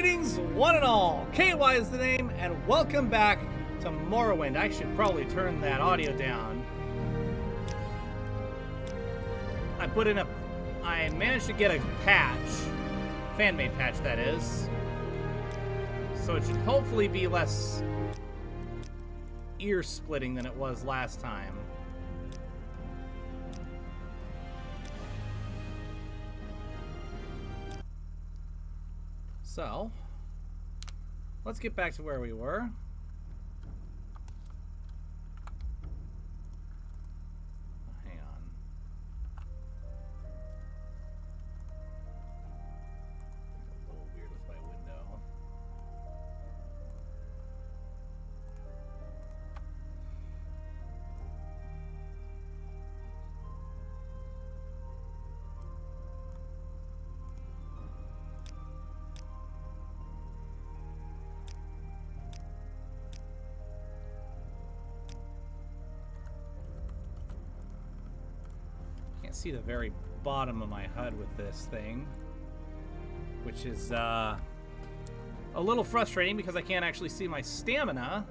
Greetings, one and all. KY is the name, and welcome back to Morrowind. I should probably turn that audio down. I managed to get a patch, fan-made patch that is, so it should hopefully be less ear-splitting than it was last time. So, let's get back to where we were. Hang on. A little weird with my window. Can't see the very bottom of my HUD with this thing, which is a little frustrating because I can't actually see my stamina.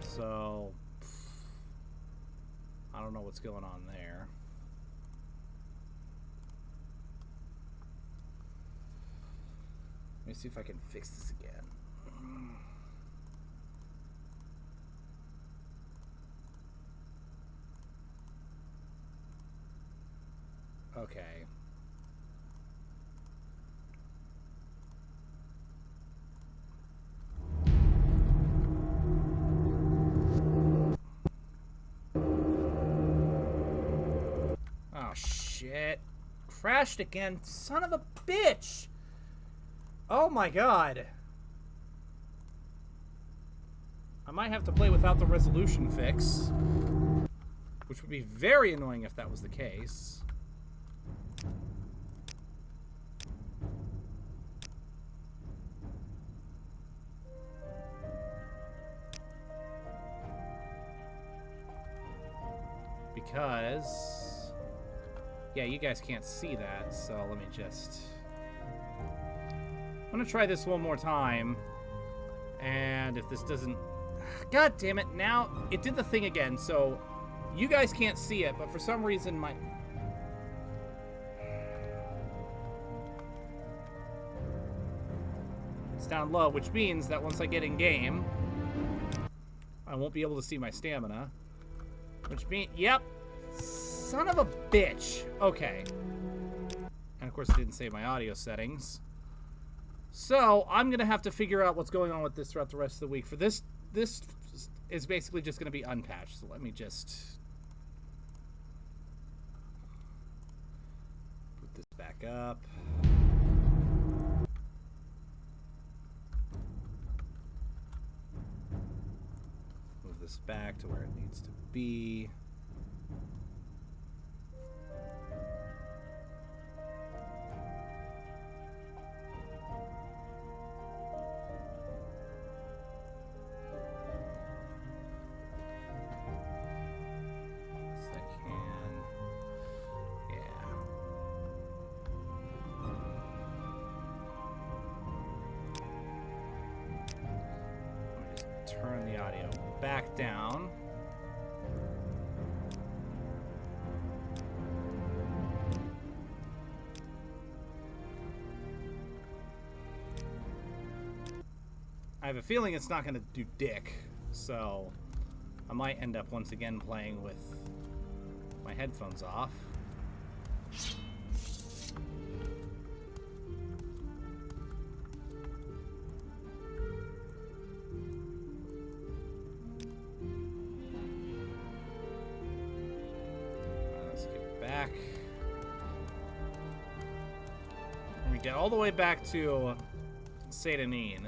So I don't know what's going on there. Let me see if I can fix this again. Okay. Oh, shit. Crashed again. Son of a bitch! Oh my god. I might have to play without the resolution fix, which would be very annoying if that was the case. Because, yeah, you guys can't see that, so let me just... I'm gonna try this one more time, and if this doesn't... God damn it, now it did the thing again, so you guys can't see it, but for some reason my... It's down low, which means that once I get in game, I won't be able to see my stamina. Which means... Yep. Son of a bitch. Okay. And of course it didn't save my audio settings. So, I'm going to have to figure out what's going on with this throughout the rest of the week. For this is basically just going to be unpatched. So let me just put this back up. Move this back to where it needs to be. Turn the audio back down. I have a feeling it's not going to do dick, so I might end up once again playing with my headphones off. Back. And we get all the way back to Satanine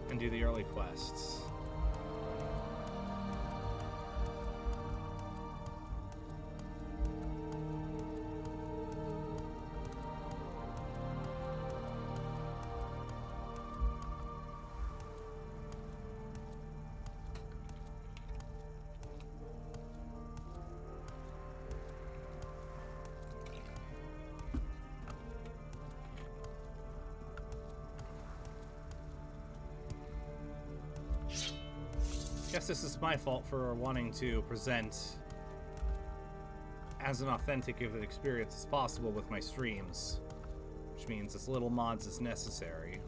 and do the early quests. Guess this is my fault for wanting to present as an authentic of an experience as possible with my streams, which means as little mods as necessary.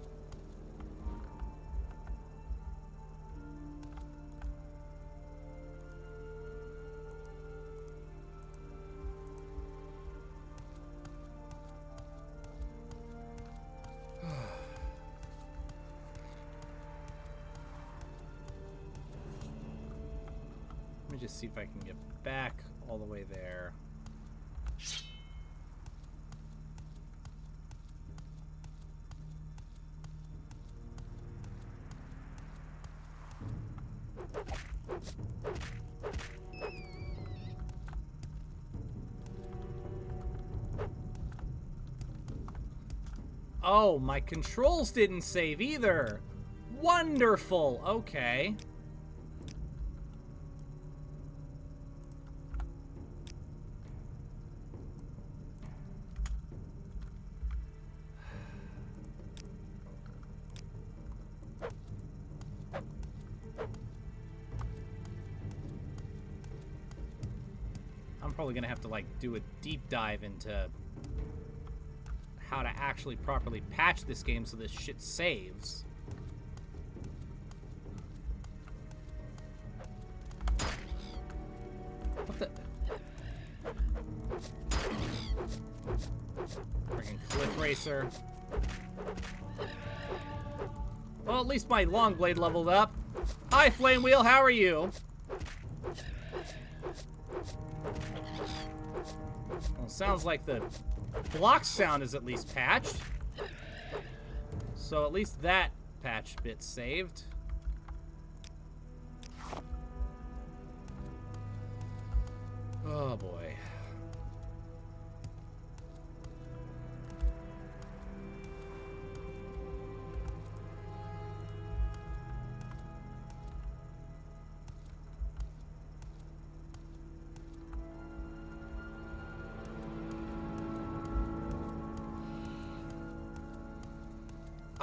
Let me just see if I can get back all the way there. Oh, my controls didn't save either. Wonderful. Okay. I'm probably gonna have to like do a deep dive into how to actually properly patch this game so this shit saves. What the? Freaking Cliff Racer. Well, at least my long blade leveled up. Hi, Flame Wheel, how are you? Well, sounds like the block sound is at least patched. So at least that patch bit saved. Oh boy.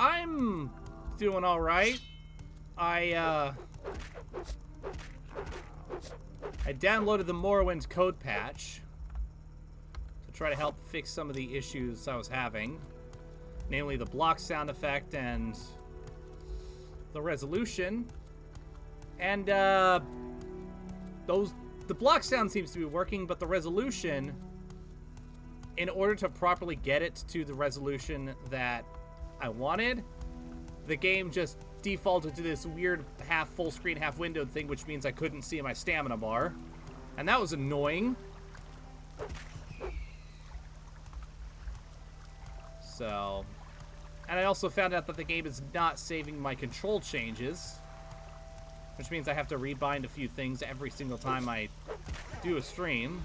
I'm doing all right. I downloaded the Morrowind code patch to try to help fix some of the issues I was having, namely the block sound effect and the resolution. And the block sound seems to be working, but the resolution, in order to properly get it to the resolution that I wanted, the game just defaulted to this weird half full screen, half windowed thing, which means I couldn't see my stamina bar. And that was annoying. So, and I also found out that the game is not saving my control changes, which means I have to rebind a few things every single time I do a stream.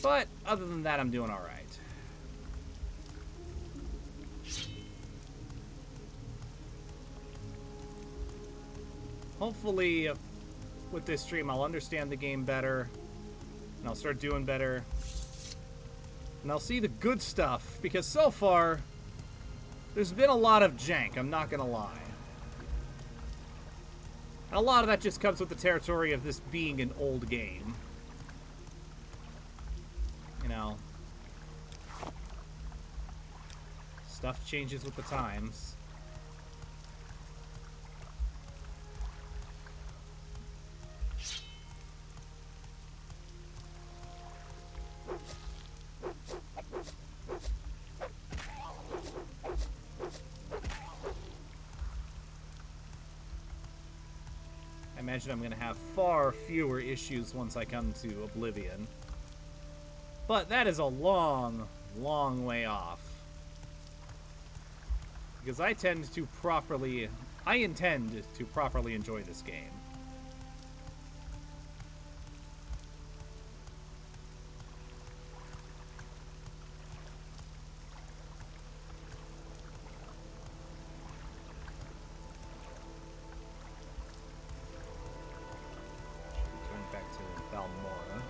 But other than that, I'm doing all right. Hopefully, with this stream, I'll understand the game better, and I'll start doing better, and I'll see the good stuff, because so far, there's been a lot of jank, I'm not gonna lie. And a lot of that just comes with the territory of this being an old game. You know, stuff changes with the times. I imagine I'm going to have far fewer issues once I come to Oblivion. But that is a long, long way off. Because I intend to properly enjoy this game. Turn back to Balmora.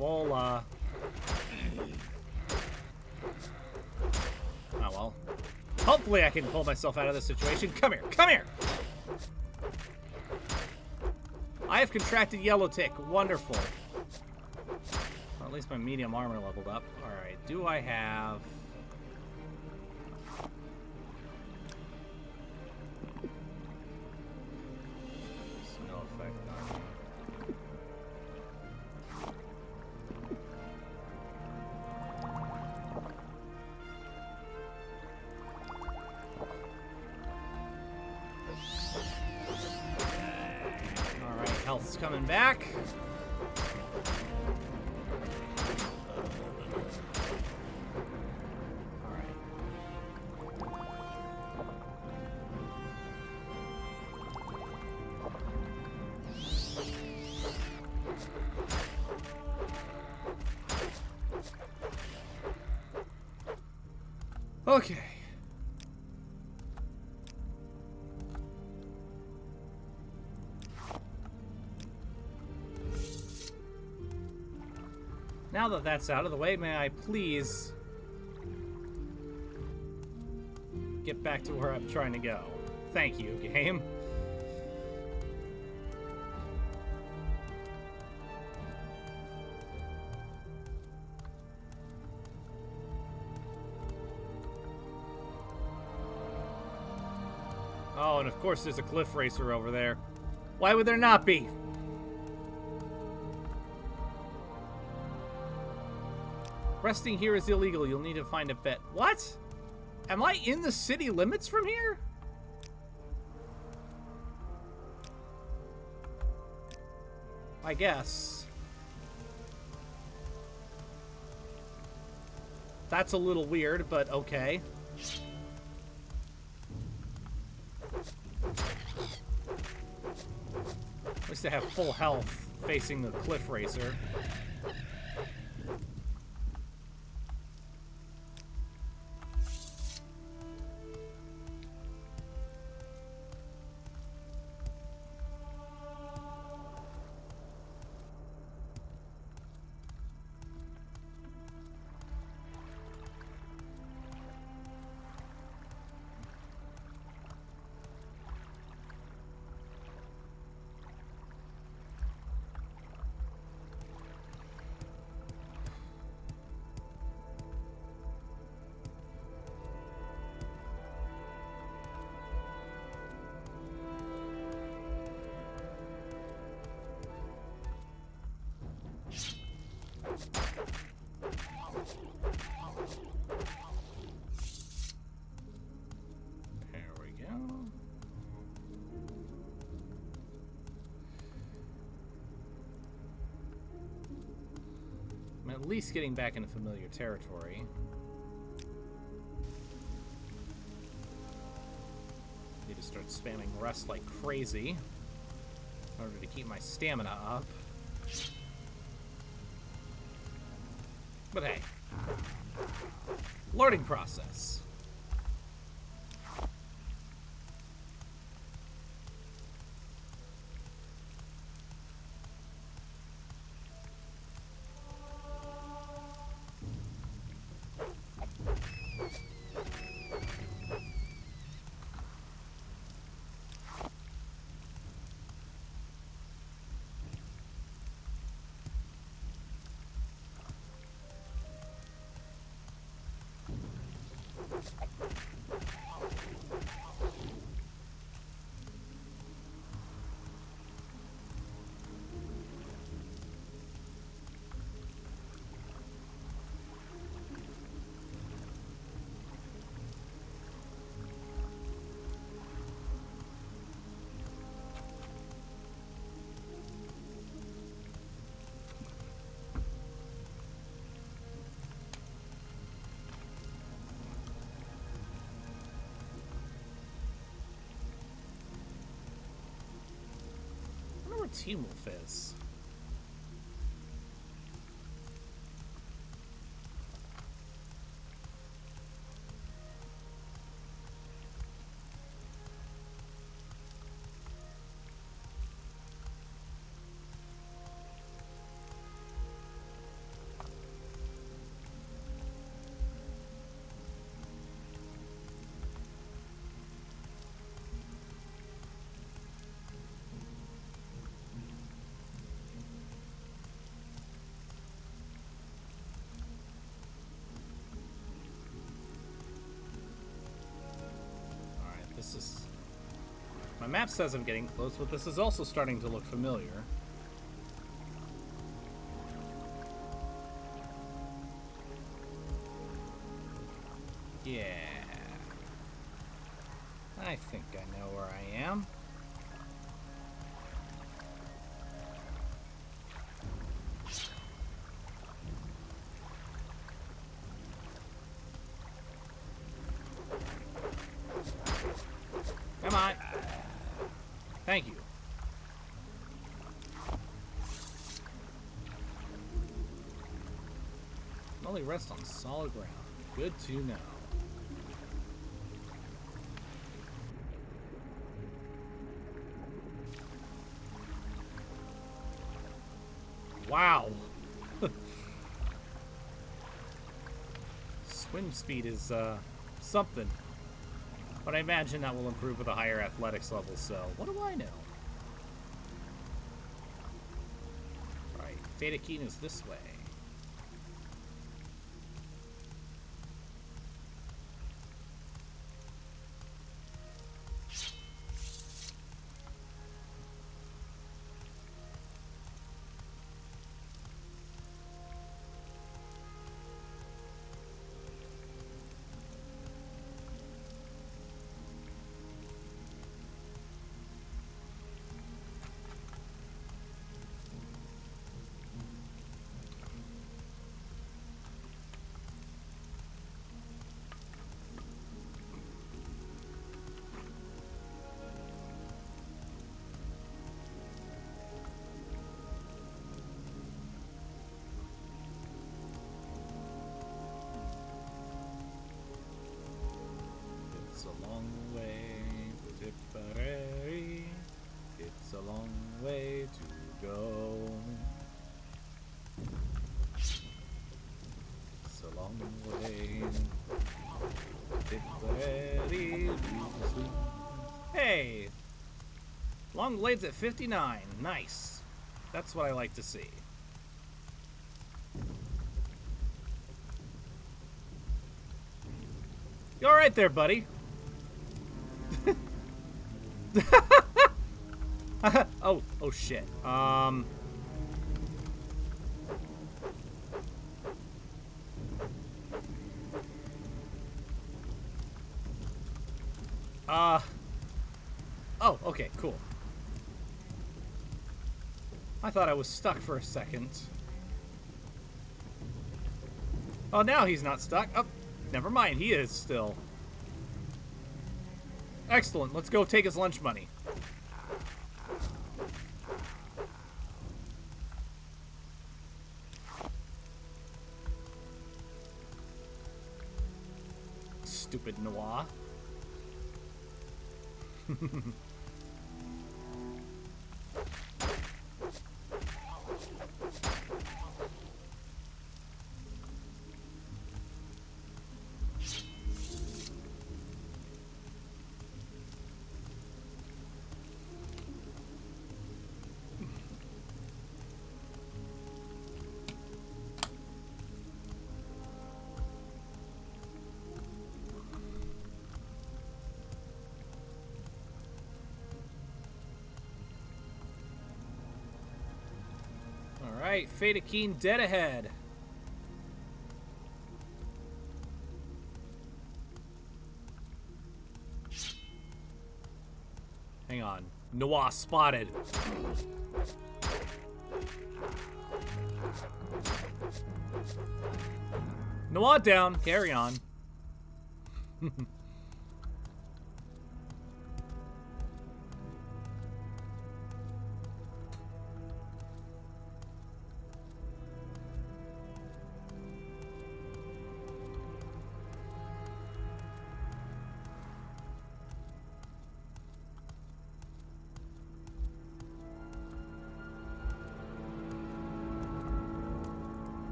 Crapola. Oh, well. Hopefully I can pull myself out of this situation. Come here. Come here. I have contracted yellow tick. Wonderful. Well, at least my medium armor leveled up. Alright, do I have... There's no effect on me. Alright, health's coming back. Okay. Now that that's out of the way, may I please get back to where I'm trying to go? Thank you, game. Oh, and of course there's a cliff racer over there. Why would there not be? Resting here is illegal. You'll need to find a bed. What? Am I in the city limits from here? I guess. That's a little weird, but okay. At least I have full health facing the cliff racer. There we go. I'm at least getting back into familiar territory. Need to start spamming rest like crazy in order to keep my stamina up. But hey, learning process. Team Wolf is. This is... My map says I'm getting close, but this is also starting to look familiar. Yeah. I think I know where I am. Come on. Thank you. Only rest on solid ground. Good to know. Wow. Swim speed is something. But I imagine that will improve with a higher athletics level, so what do I know? Right, Fedakeen is this way. It's a long way to Tipperary. It's a long way to go. It's a long way to Tipperary. Hey! Long blades at 59. Nice. That's what I like to see. You alright there, buddy? Oh shit. Oh, okay, cool. I thought I was stuck for a second. Oh, now he's not stuck. Oh, never mind, he is still. Excellent, let's go take his lunch money. Stupid Noir. Alright, Fedakeen dead ahead. Hang on. Noir spotted. Noir down. Carry on.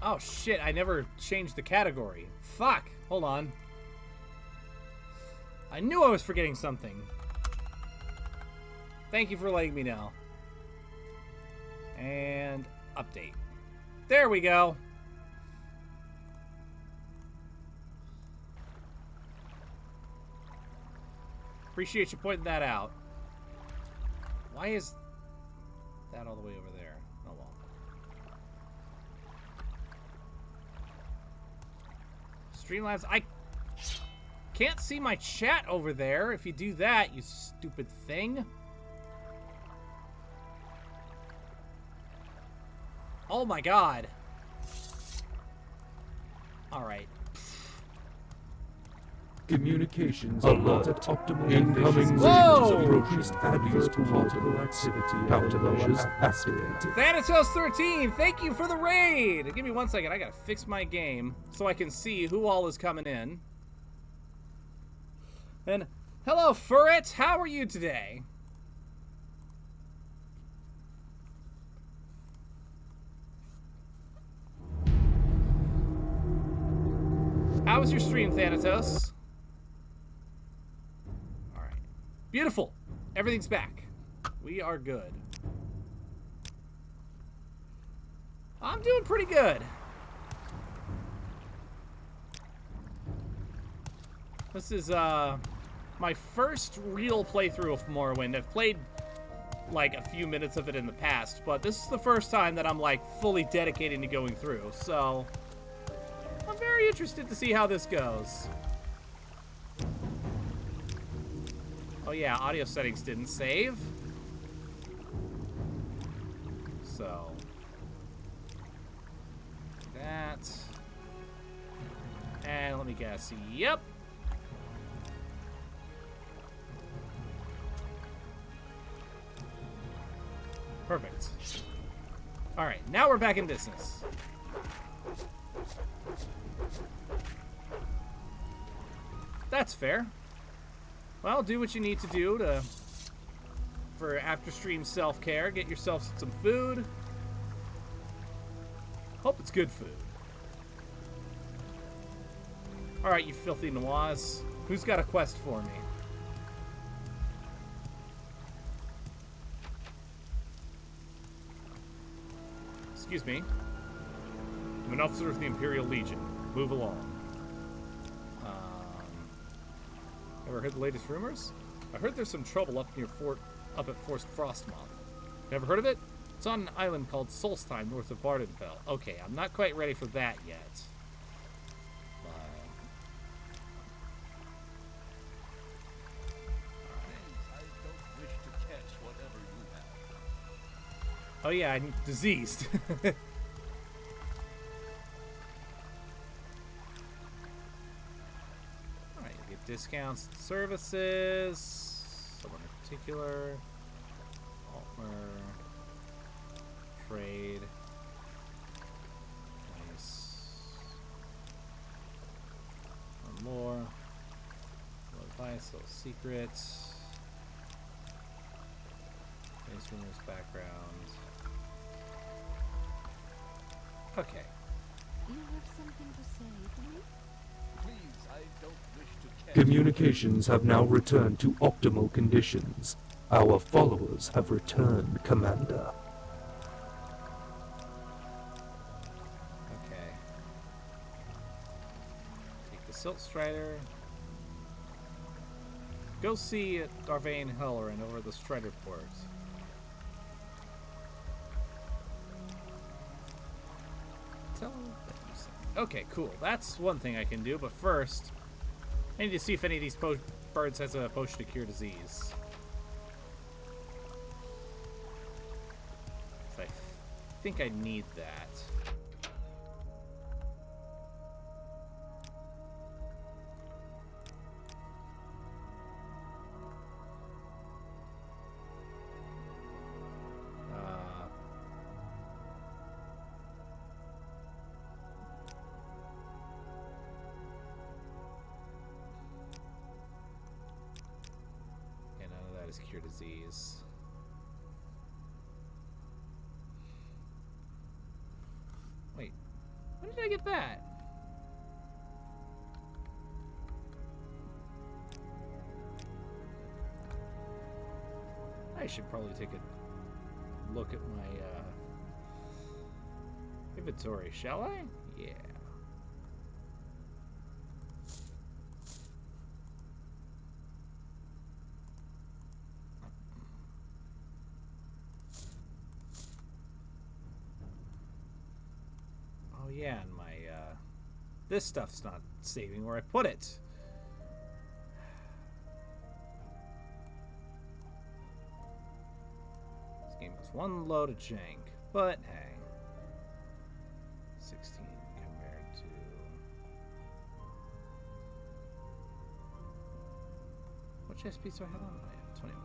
Oh shit, I never changed the category. Fuck, hold on. I knew I was forgetting something. Thank you for letting me know. And update. There we go. Appreciate you pointing that out. Why is that all the way over there? Oh well. Streamlabs, I can't see my chat over there. If you do that, you stupid thing. Oh my god. Alright. Communications are not at optimal incoming Whoa! increased adverse political activity countermeasures activated. Thanatos 13, thank you for the raid! Give me 1 second, I gotta fix my game so I can see who all is coming in. And hello Furret, how are you today? How was your stream, Thanatos? Alright. Beautiful. Everything's back. We are good. I'm doing pretty good. This is my first real playthrough of Morrowind. I've played like a few minutes of it in the past, but this is the first time that I'm like fully dedicating to going through, so I'm very interested to see how this goes. Oh yeah, audio settings didn't save. So that. And let me guess. Yep. Perfect. Alright, now we're back in business. That's fair. Well, do what you need to do for after-stream self-care. Get yourself some food. Hope it's good food. Alright, you filthy Nawaz. Who's got a quest for me? Excuse me. I'm an officer of the Imperial Legion. Move along. Ever heard the latest rumors? I heard there's some trouble up at Fort Frostmoth. Never heard of it? It's on an island called Solstheim, north of Vardenfell. Okay, I'm not quite ready for that yet. Oh yeah, I'm diseased. Alright, you get discounts and services. Someone in particular. Altmer. Trade. Nice. One more. Little advice, little secrets. Base rumors, background. Okay. You have something to say to me? Please, I don't wish to catch Communications have now returned to optimal conditions. Our followers have returned, Commander. Okay. Take the Silt Strider. Go see Darvain Hellerin over the Strider port. Okay, cool. That's one thing I can do, but first, I need to see if any of these birds has a potion to cure disease. I think I need that. Cure disease. Wait, when did I get that? I should probably take a look at my inventory, shall I? Yeah. Oh yeah, and my this stuff's not saving where I put it. This game was one load of jank, but hey. 16 compared to... What chest piece do I have on? I have 21.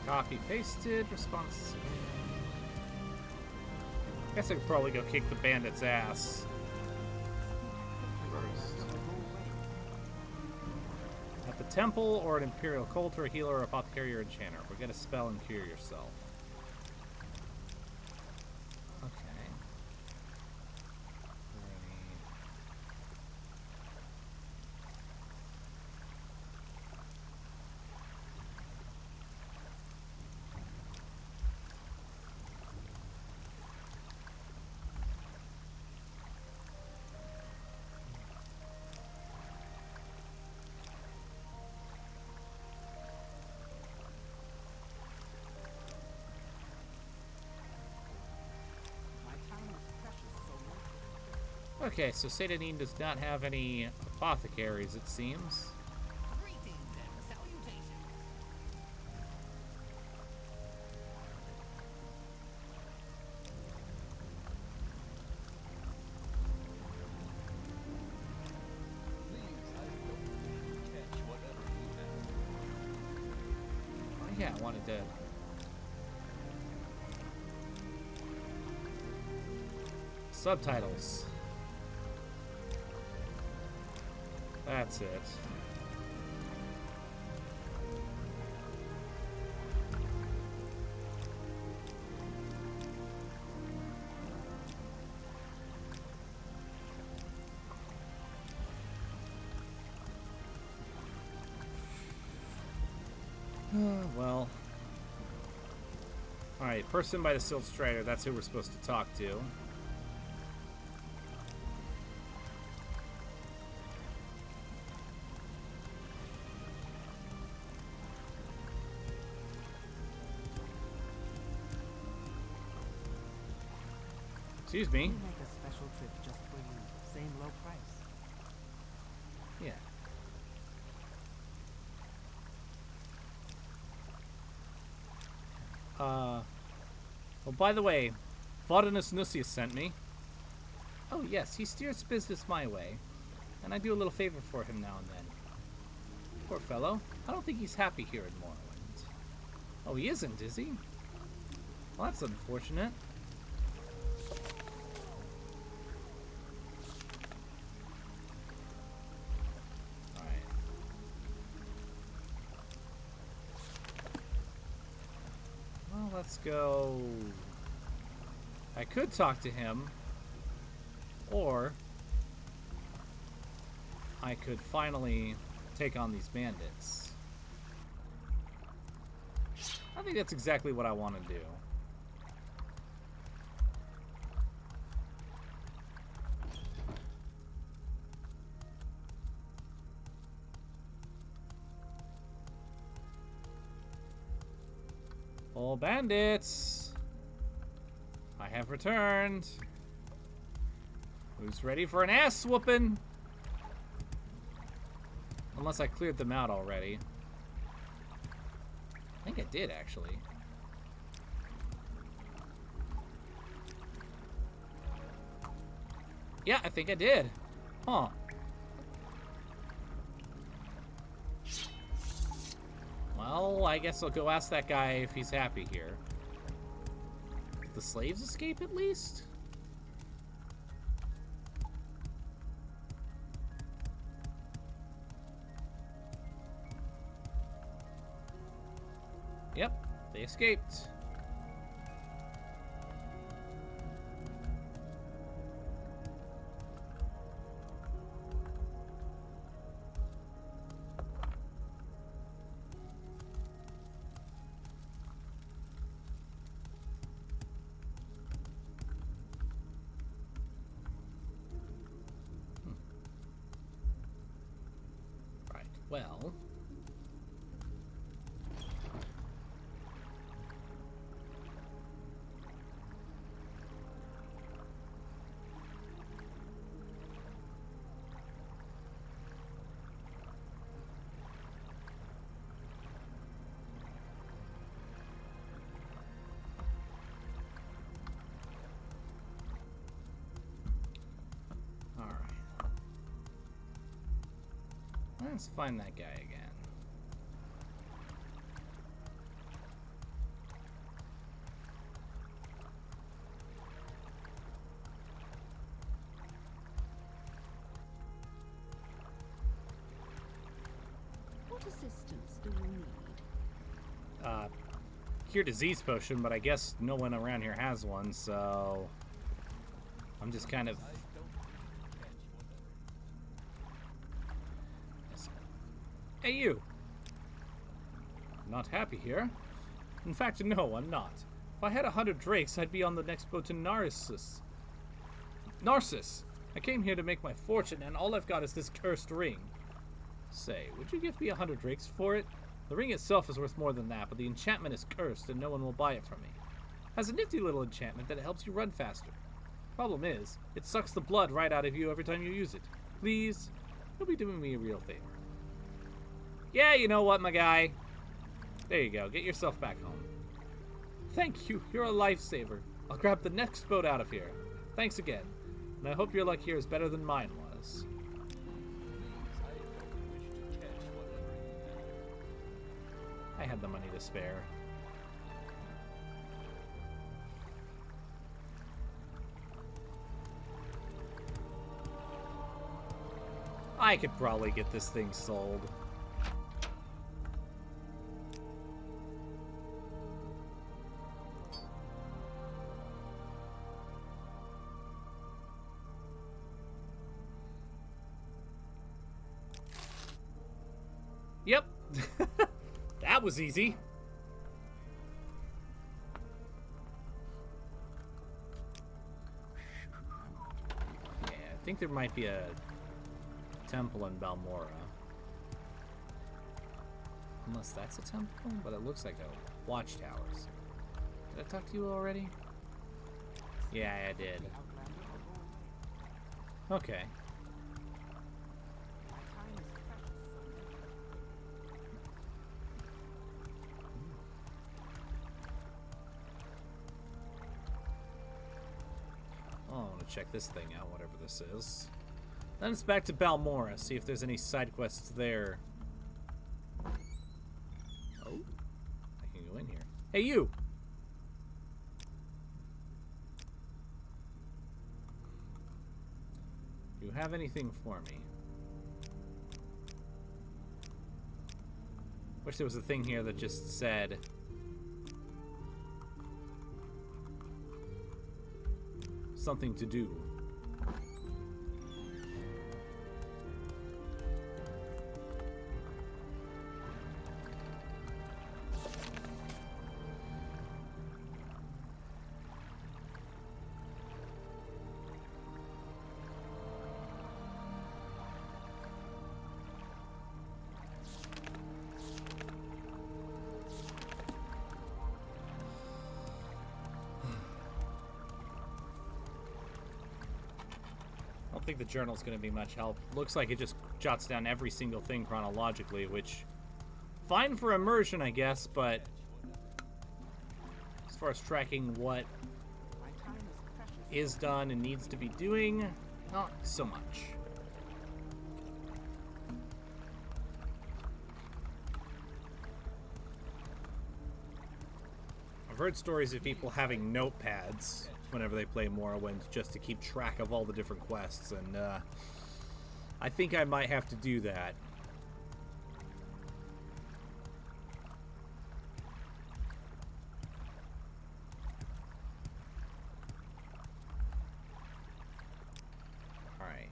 Copy pasted response. Guess I could probably go kick the bandit's ass first. At the temple, or an imperial cult, or a healer, or apothecary, or enchanter. Forget a spell and cure yourself. Okay. Okay, so Satanine does not have any apothecaries, it seems. Greetings and salutations. Please, I don't catch whatever you have. Oh, yeah, I wanted to... Subtitles. That's it. Well. Alright, person by the Silt Strider, that's who we're supposed to talk to. Excuse me. We make a special trip just for you. Same low price. Yeah. Well, by the way, Vaudinus Nussius sent me. Oh, yes, he steers business my way. And I do a little favor for him now and then. Poor fellow. I don't think he's happy here in Morrowind. Oh, he isn't, is he? Well, that's unfortunate. Let's go. I could talk to him, or I could finally take on these bandits. I think that's exactly what I want to do. All bandits! have returned. Who's ready for an ass whooping? Unless I cleared them out already. I think I did, actually. Yeah, I think I did. Huh. Well, I guess I'll go ask that guy if he's happy here. Did the slaves escape at least? Yep, they escaped. Right, well... Let's find that guy again. What assistance do you need? Cure disease potion, but I guess no one around here has one, so... I'm just kind of... Hey, you! Not happy here? In fact, no, I'm not. If I had 100 drakes, I'd be on the next boat to Narcissus. Narcissus! I came here to make my fortune, and all I've got is this cursed ring. Say, would you give me 100 drakes for it? The ring itself is worth more than that, but the enchantment is cursed, and no one will buy it from me. It has a nifty little enchantment that helps you run faster. Problem is, it sucks the blood right out of you every time you use it. Please, you'll be doing me a real favor. Yeah, you know what, my guy? There you go. Get yourself back home. Thank you. You're a lifesaver. I'll grab the next boat out of here. Thanks again. And I hope your luck here is better than mine was. I had the money to spare. I could probably get this thing sold. Yep. That was easy. Yeah, I think there might be a temple in Balmora. Unless that's a temple, but it looks like a watchtowers. Did I talk to you already? Yeah, I did. Okay. Oh, I want to check this thing out, whatever this is. Then it's back to Balmora, see if there's any side quests there. Oh, I can go in here. Hey, you! Do you have anything for me? Wish there was a thing here that just said... something to do. think the journal's going to be much help. Looks like it just jots down every single thing chronologically, which... fine for immersion, I guess, but... as far as tracking what My time is precious. is done and needs to be doing, not so much. I've heard stories of people having notepads whenever they play Morrowind just to keep track of all the different quests, and I think I might have to do that. Alright.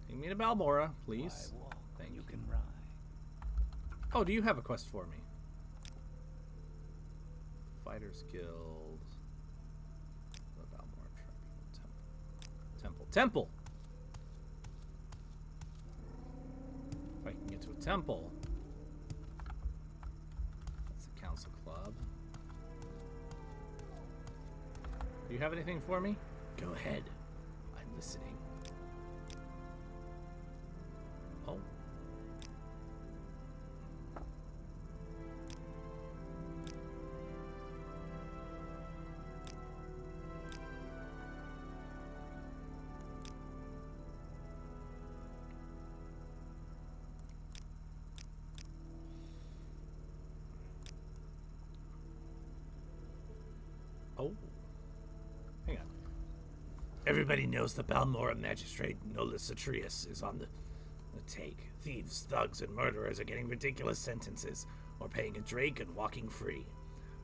Take me to Balmora, please. Thank you. Can ride. Oh, do you have a quest for me? Fighters Guild. What about more Temple. If I can get to a temple. That's the council club. Do you have anything for me? Go ahead. I'm listening. Oh. Oh. Hang on. Everybody knows the Balmora magistrate, Nolus Atreus, is on the take. Thieves, thugs, and murderers are getting ridiculous sentences, or paying a drink and walking free.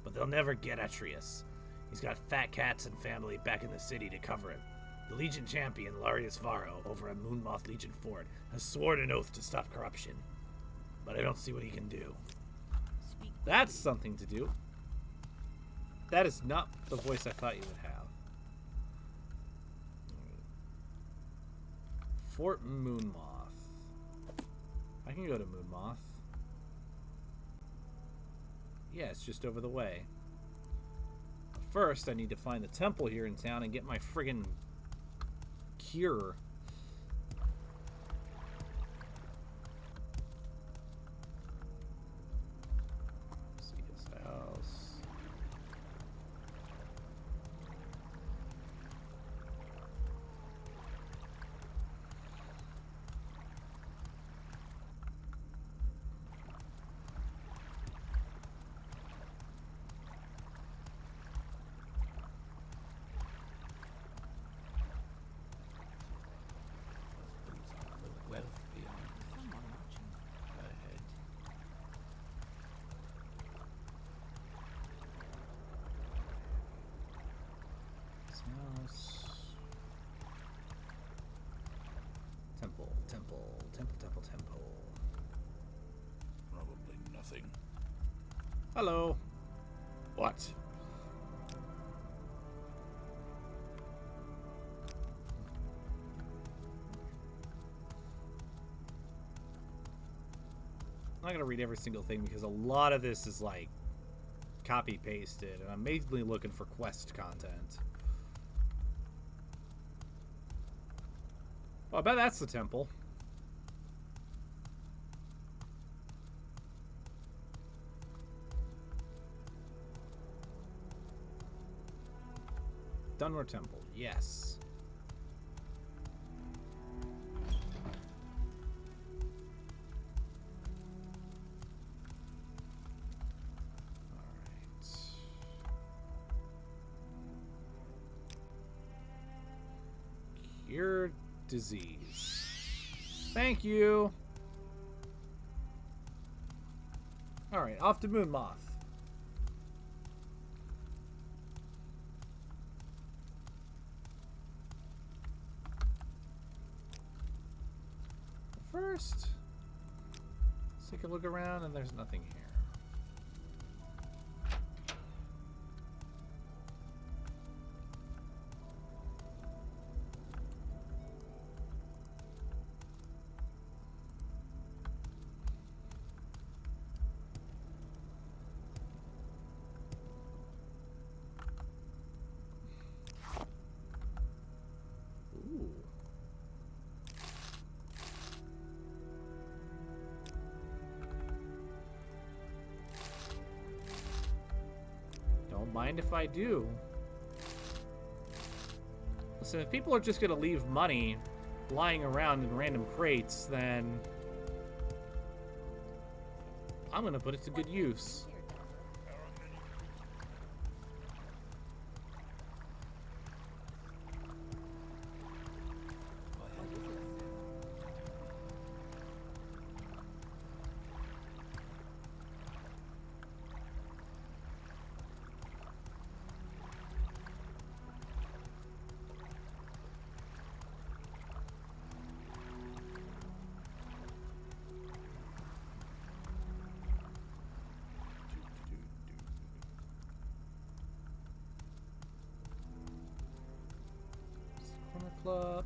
But they'll never get Atreus. He's got fat cats and family back in the city to cover him. The Legion champion, Larius Varro, over at Moonmoth Legion Fort, has sworn an oath to stop corruption. But I don't see what he can do. That's something to do. That is not the voice I thought you would have. Fort Moonmoth. I can go to Moonmoth. Yeah, it's just over the way. But first, I need to find the temple here in town and get my friggin' cure. See his house. Wealth beyond Someone watching. ahead. His house. Temple. Probably nothing. Hello. What? I'm not gonna read every single thing because a lot of this is like copy pasted, and I'm mainly looking for quest content. Oh, I bet that's the temple. Dunmore Temple, yes. Cure disease. Thank you. Alright, off to Moonmoth. First, let's take a look around, and there's nothing here. mind if I do. Listen, if people are just gonna leave money lying around in random crates, then I'm gonna put it to good use. Club.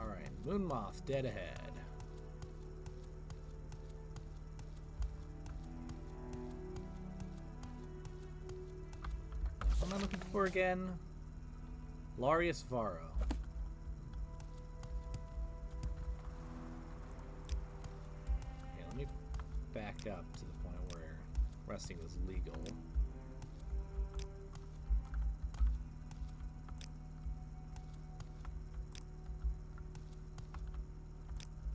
Alright, Moonmoth dead ahead. What am I looking for again? Larius Varro. Okay, let me back up to the point where resting is legal.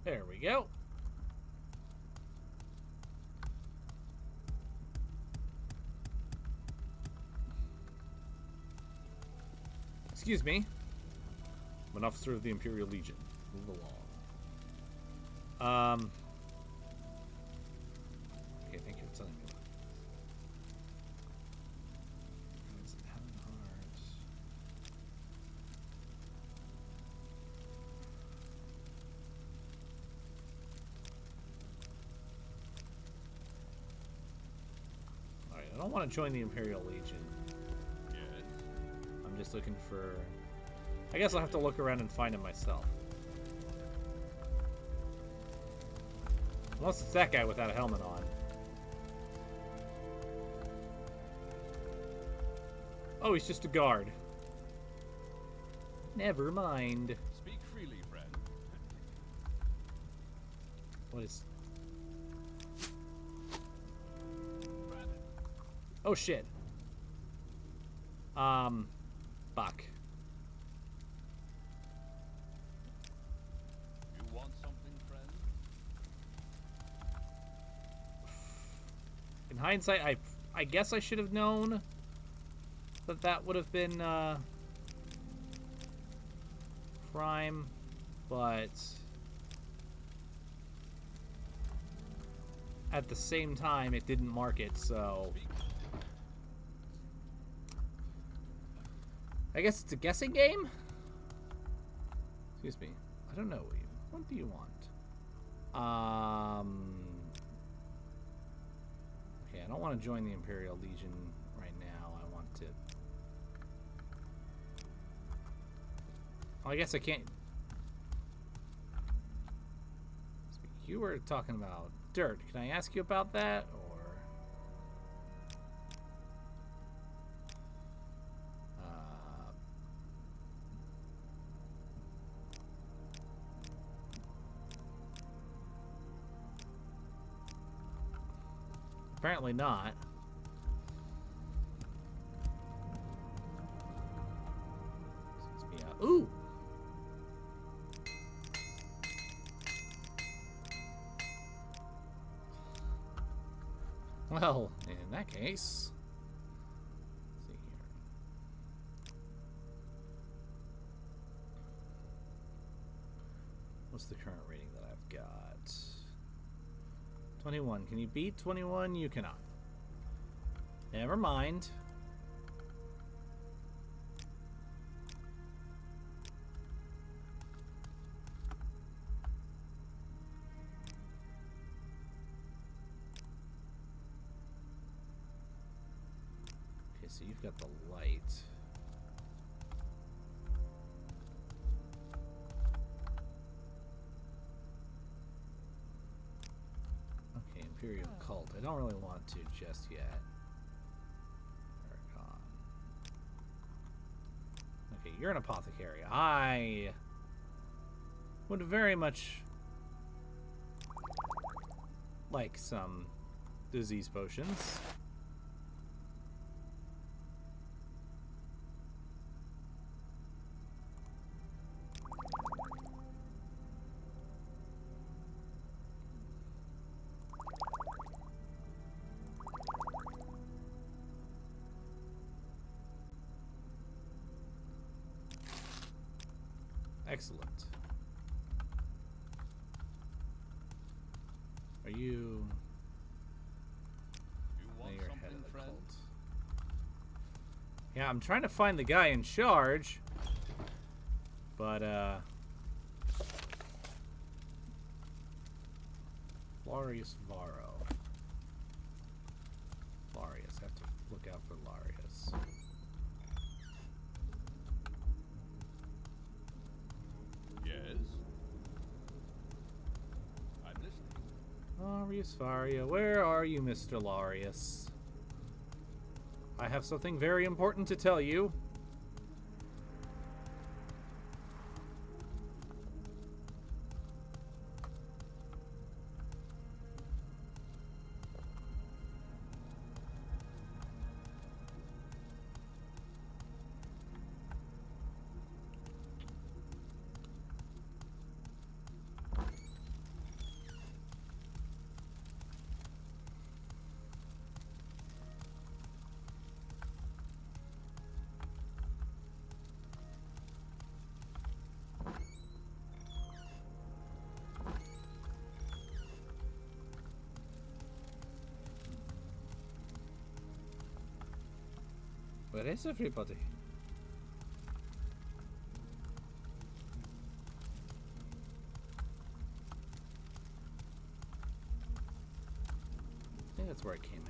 There we go. Excuse me. I'm an officer of the Imperial Legion. Move along. Okay, thank you for telling me. Alright, I don't want to join the Imperial Legion. I'm just looking for... I guess I'll have to look around and find him myself. Unless it's that guy without a helmet on. Oh, he's just a guard. Never mind. Speak freely, friend. What is... Oh, shit. Buck. You want something, friend? In hindsight, I guess I should have known that that would have been crime, but at the same time, it didn't mark it, so I guess it's a guessing game? Excuse me. I don't know you. What do you want? Okay, I don't want to join the Imperial Legion right now. I want to... Oh, I guess I can't... You were talking about dirt. Can I ask you about that, or... Apparently not. Ooh! Well, in that case, let's see here. What's the current rating that I've got? 21. Can you beat 21? You cannot. Never mind. Okay, so you've got the light. Okay, Imperial Cult. I don't really want to just yet. Archon. Okay, you're an apothecary. I would very much like some disease potions. Excellent. Are you... You Now want you're head something, of the friend? cult. Yeah, I'm trying to find the guy in charge. But, Larius Varro. Larius. I have to look out for Larius. Yes. I'm listening. Larius Varia, where are you, Mr. Larius? I have something very important to tell you. Where is everybody? I think that's where I came in.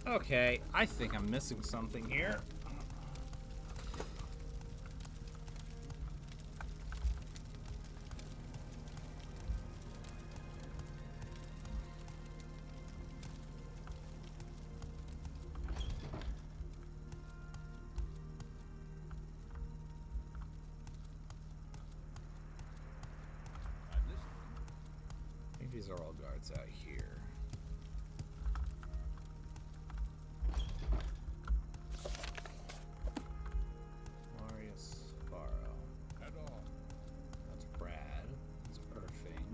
Okay, I think I'm missing something here. I'm listening. I think these are all guards out here. Marius Varro. Head on. That's Brad. That's Irving.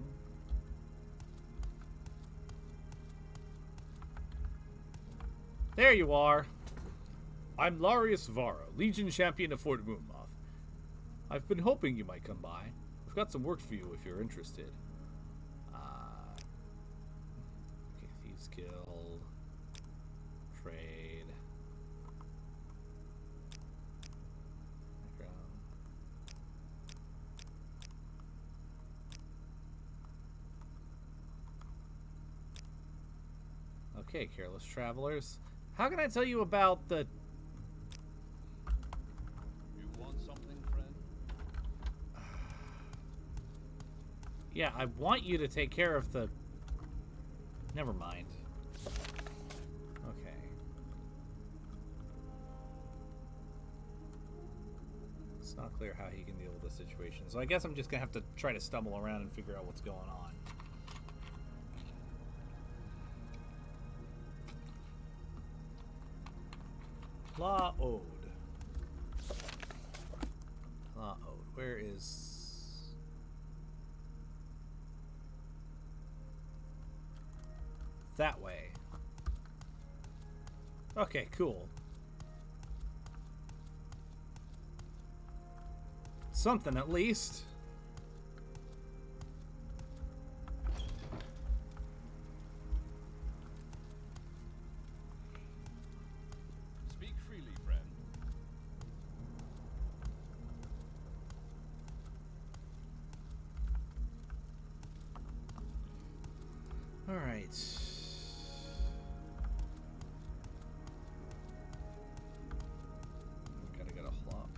There you are. I'm Larius Varro, Legion Champion of Fort Moonmoth. I've been hoping you might come by. I've got some work for you if you're interested. Okay, thieves' Guild. Trade. Background. Okay, careless travelers. How can I tell you about the... You want something, friend? Yeah, I want you to take care of the... Never mind. Okay. It's not clear how he can deal with the situation. So I guess I'm just going to have to try to stumble around and figure out what's going on. Law Ode. Law Ode. Where is... That way. Okay, cool. Something at least. Speak freely, friend. All right. Gotta get a flop.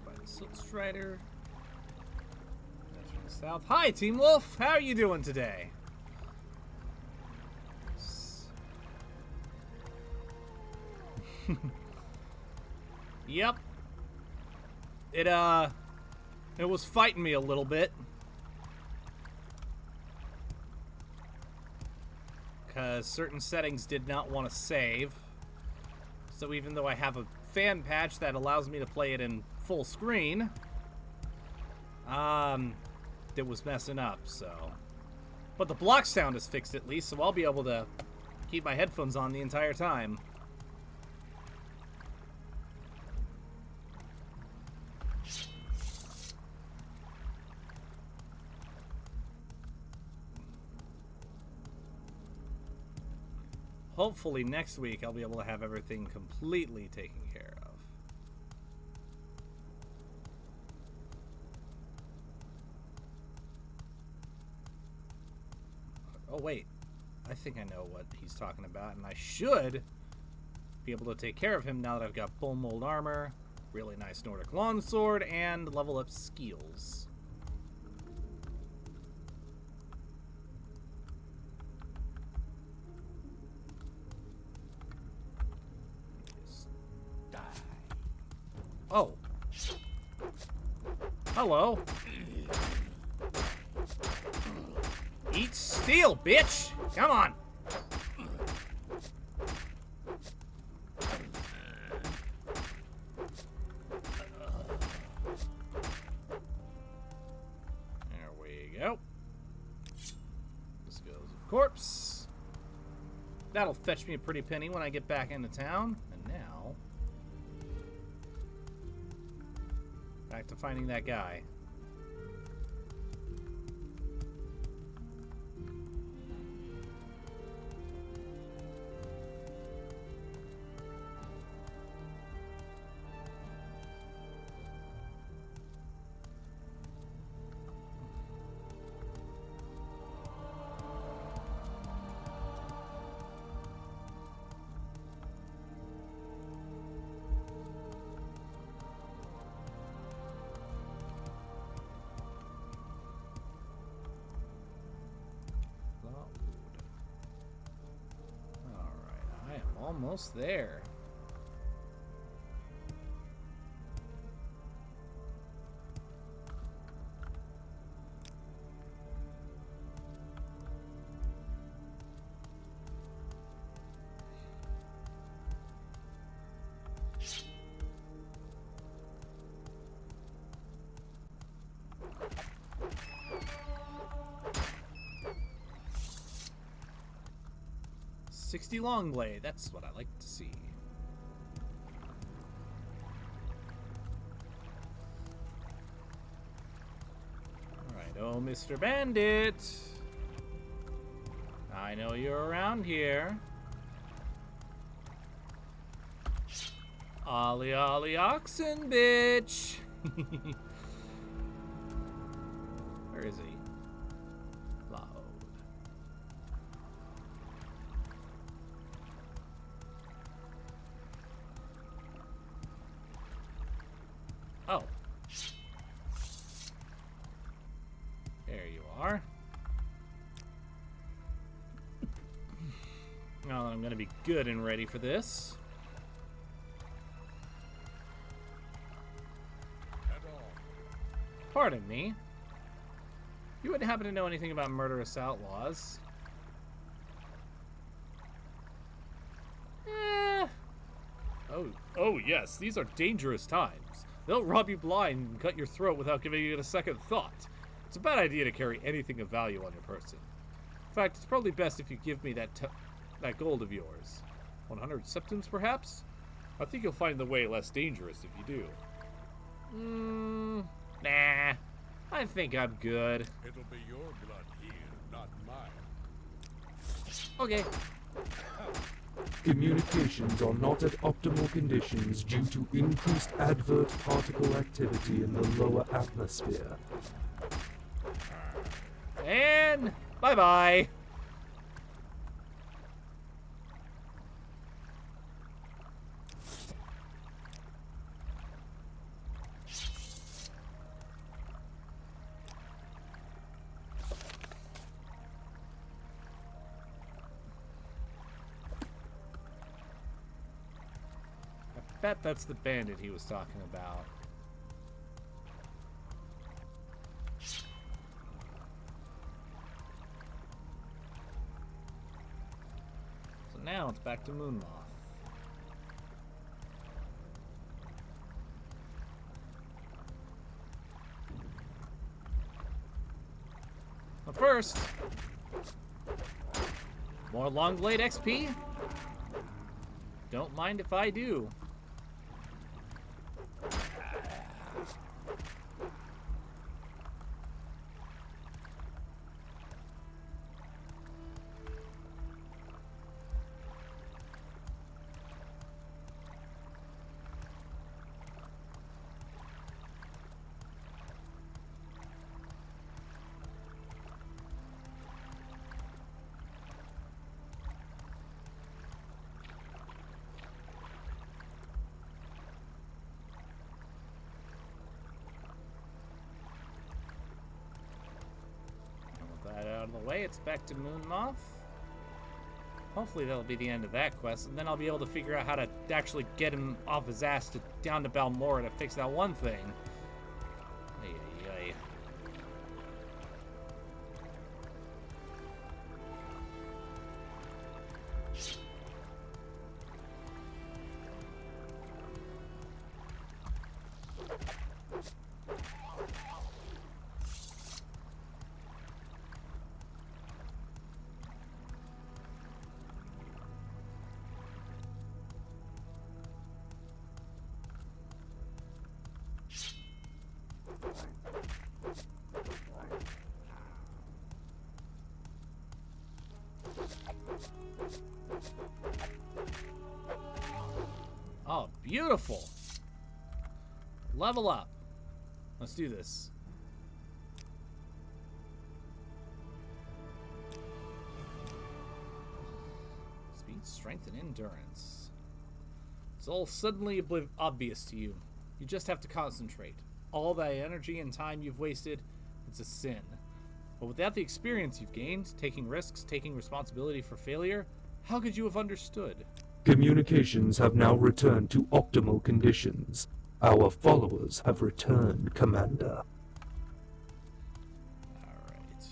By the Silt Strider. That's from the south. Hi, Team Wolf. How are you doing today? Yep. It was fighting me a little bit. Because certain settings did not want to save. So even though I have a fan patch that allows me to play it in full screen, it was messing up, so. But the block sound is fixed at least, so I'll be able to keep my headphones on the entire time. Hopefully next week I'll be able to have everything completely taken care of. Oh wait, I think I know what he's talking about, and I should be able to take care of him now that I've got bone mold armor, really nice Nordic longsword, and level up skills. Oh. Hello. Eat steel, bitch! Come on! There we go. This goes of corpse. That'll fetch me a pretty penny when I get back into town. And now... back to finding that guy. Almost there. Long blade, that's what I like to see. Alright, oh Mr. Bandit. I know you're around here. Ollie ollie oxen, bitch. Where is he? Oh. There you are. Now I'm gonna be good and ready for this. Pardon me. You wouldn't happen to know anything about murderous outlaws? Oh yes, these are dangerous times. They'll rob you blind and cut your throat without giving it a second thought. It's a bad idea to carry anything of value on your person. In fact, it's probably best if you give me that gold of yours. 100 septims, perhaps? I think you'll find the way less dangerous if you do. Nah. I think I'm good. It'll be your blood here, not mine. Okay. Communications are not at optimal conditions due to increased advert particle activity in the lower atmosphere. And bye-bye. I bet that's the bandit he was talking about. So now it's back to Moonmoth. But first, more Longblade XP? Don't mind if I do. Out of the way, it's back to Moonmoth. Hopefully that'll be the end of that quest, and then I'll be able to figure out how to actually get him off his ass down to Balmora to fix that one thing. Ay, ay, ay. Oh, beautiful. Level up. Let's do this. Speed, strength, and endurance. It's all suddenly obvious to you. You just have to concentrate. All that energy and time you've wasted, it's a sin. But without the experience you've gained, taking risks, taking responsibility for failure, how could you have understood? Communications have now returned to optimal conditions. Our followers have returned, Commander. Alright.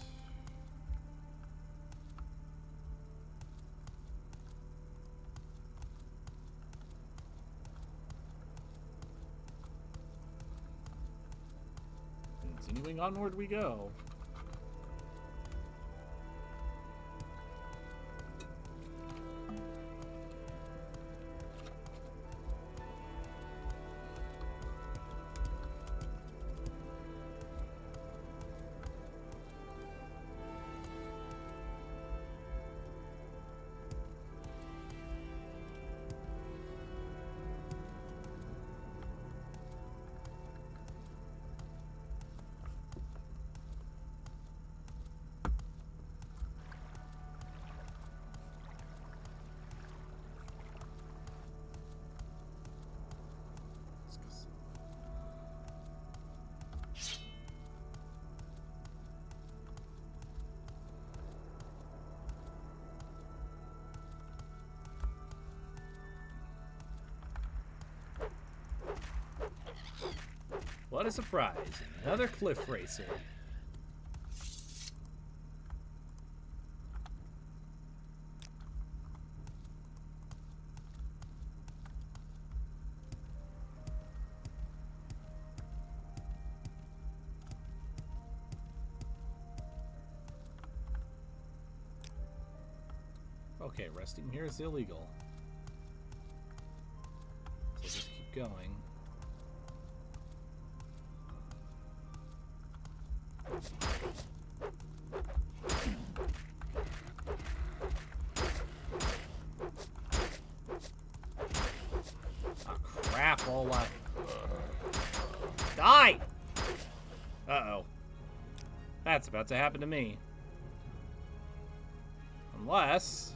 Continuing onward we go. What a surprise. Another cliff racer. Okay, resting here is illegal. So just keep going. Oh crap, all that. Die! Uh-oh. That's about to happen to me. Unless...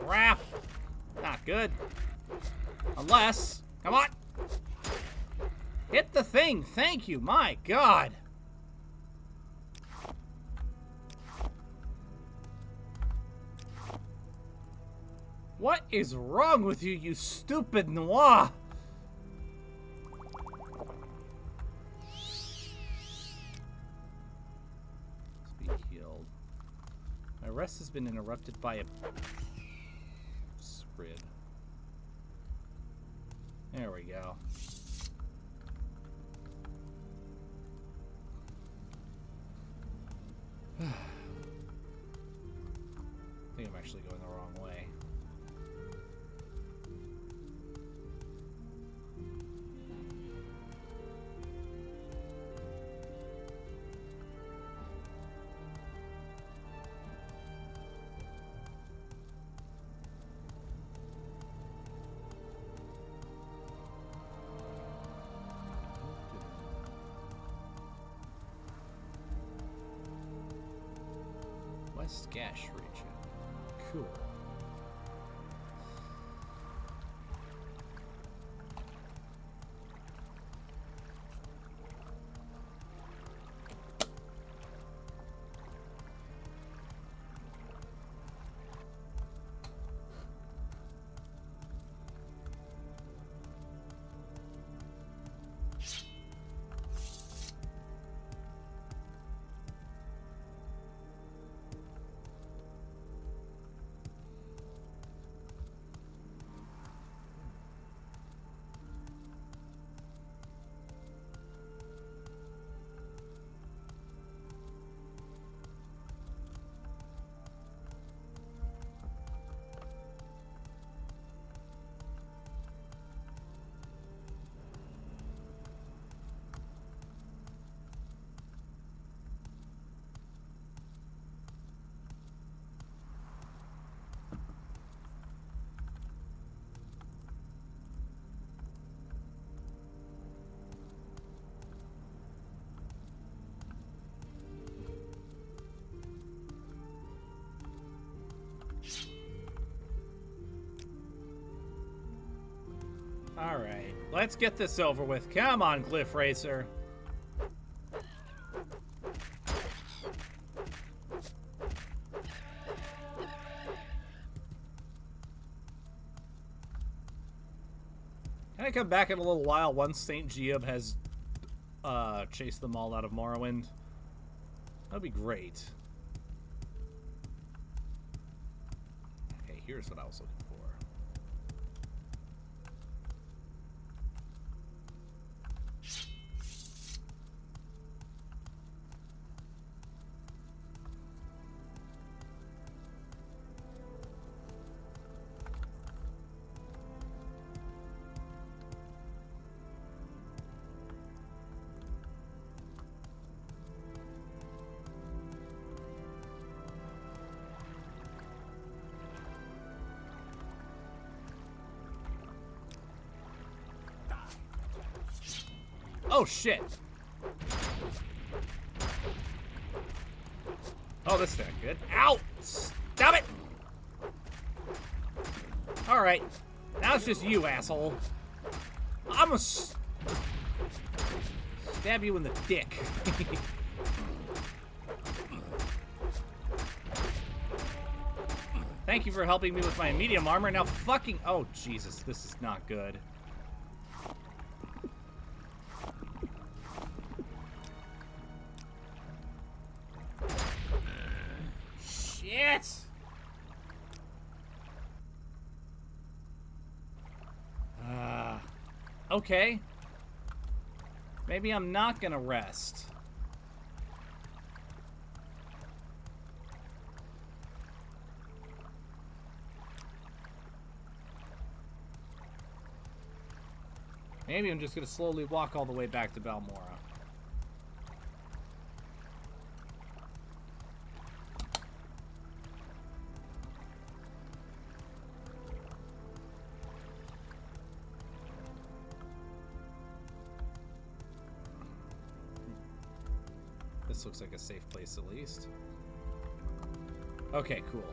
crap! Not good. Unless... Come on! Hit the thing! Thank you! My God! What is wrong with you, you stupid noir? Speed healed. My rest has been interrupted by a... Squid. There we go. I think I'm actually going the wrong way. West Gash region. Cool. Alright, let's get this over with. Come on, Cliff Racer. Can I come back in a little while once St. Geob has chased them all out of Morrowind? That'd be great. Okay, here's what I was looking for. Oh, shit. Oh, this is not good. Ow! Stop it! Alright. Now it's just you, asshole. I'm gonna stab you in the dick. Thank you for helping me with my medium armor. Now fucking... Oh, Jesus. This is not good. Shit! Okay. Maybe I'm not gonna rest. Maybe I'm just gonna slowly walk all the way back to Balmora. This looks like a safe place at least. Okay, cool.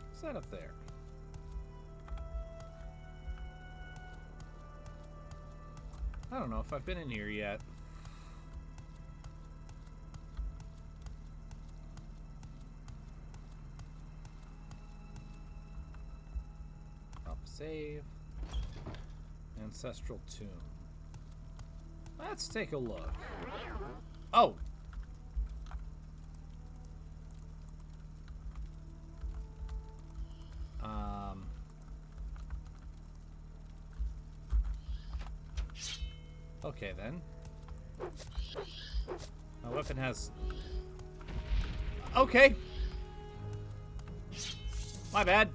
What's that up there? I don't know if I've been in here yet. Up save. Ancestral tomb. Let's take a look. Oh! Okay then. My weapon has... Okay! My bad.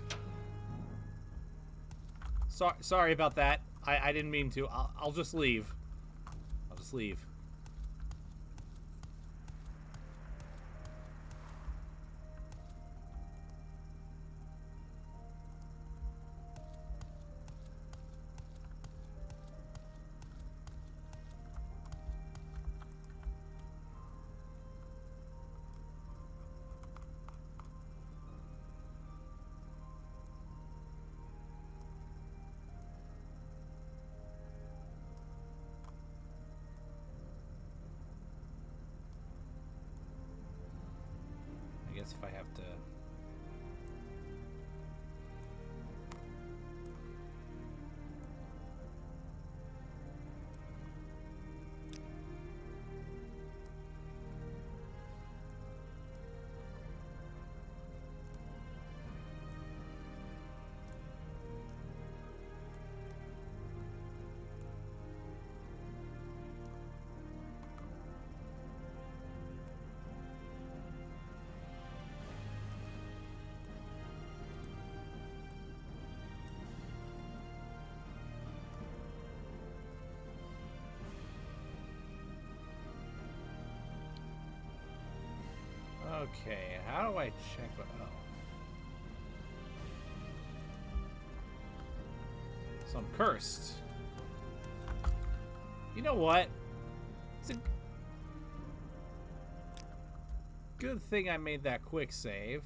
Sorry about that. I didn't mean to. I'll just leave. I'll just leave. I guess if I have to... Okay, how do I check what... Oh. So I'm cursed. You know what? It's a good thing I made that quick save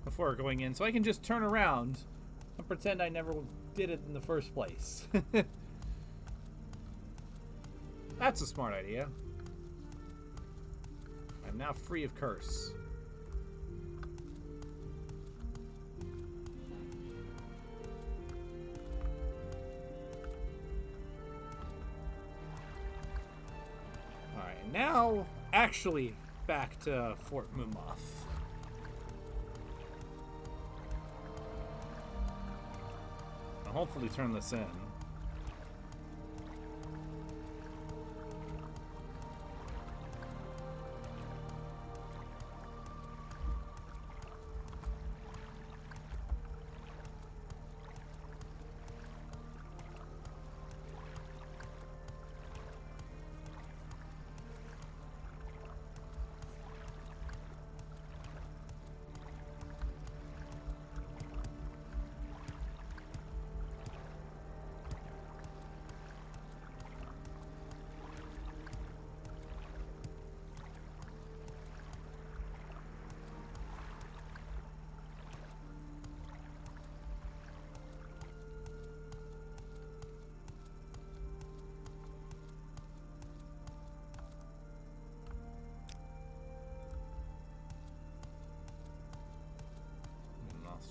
before going in, so I can just turn around and pretend I never did it in the first place. That's a smart idea. I'm now free of curse. Alright, now actually back to Fort Mumoth. I'll hopefully turn this in.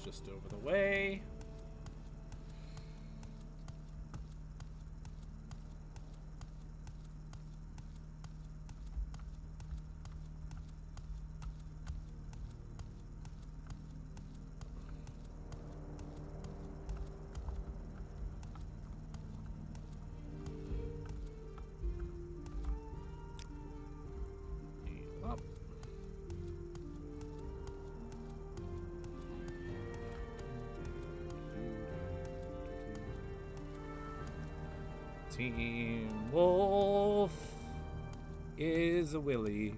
Just over the way. Up. Team Wolf is a Willy.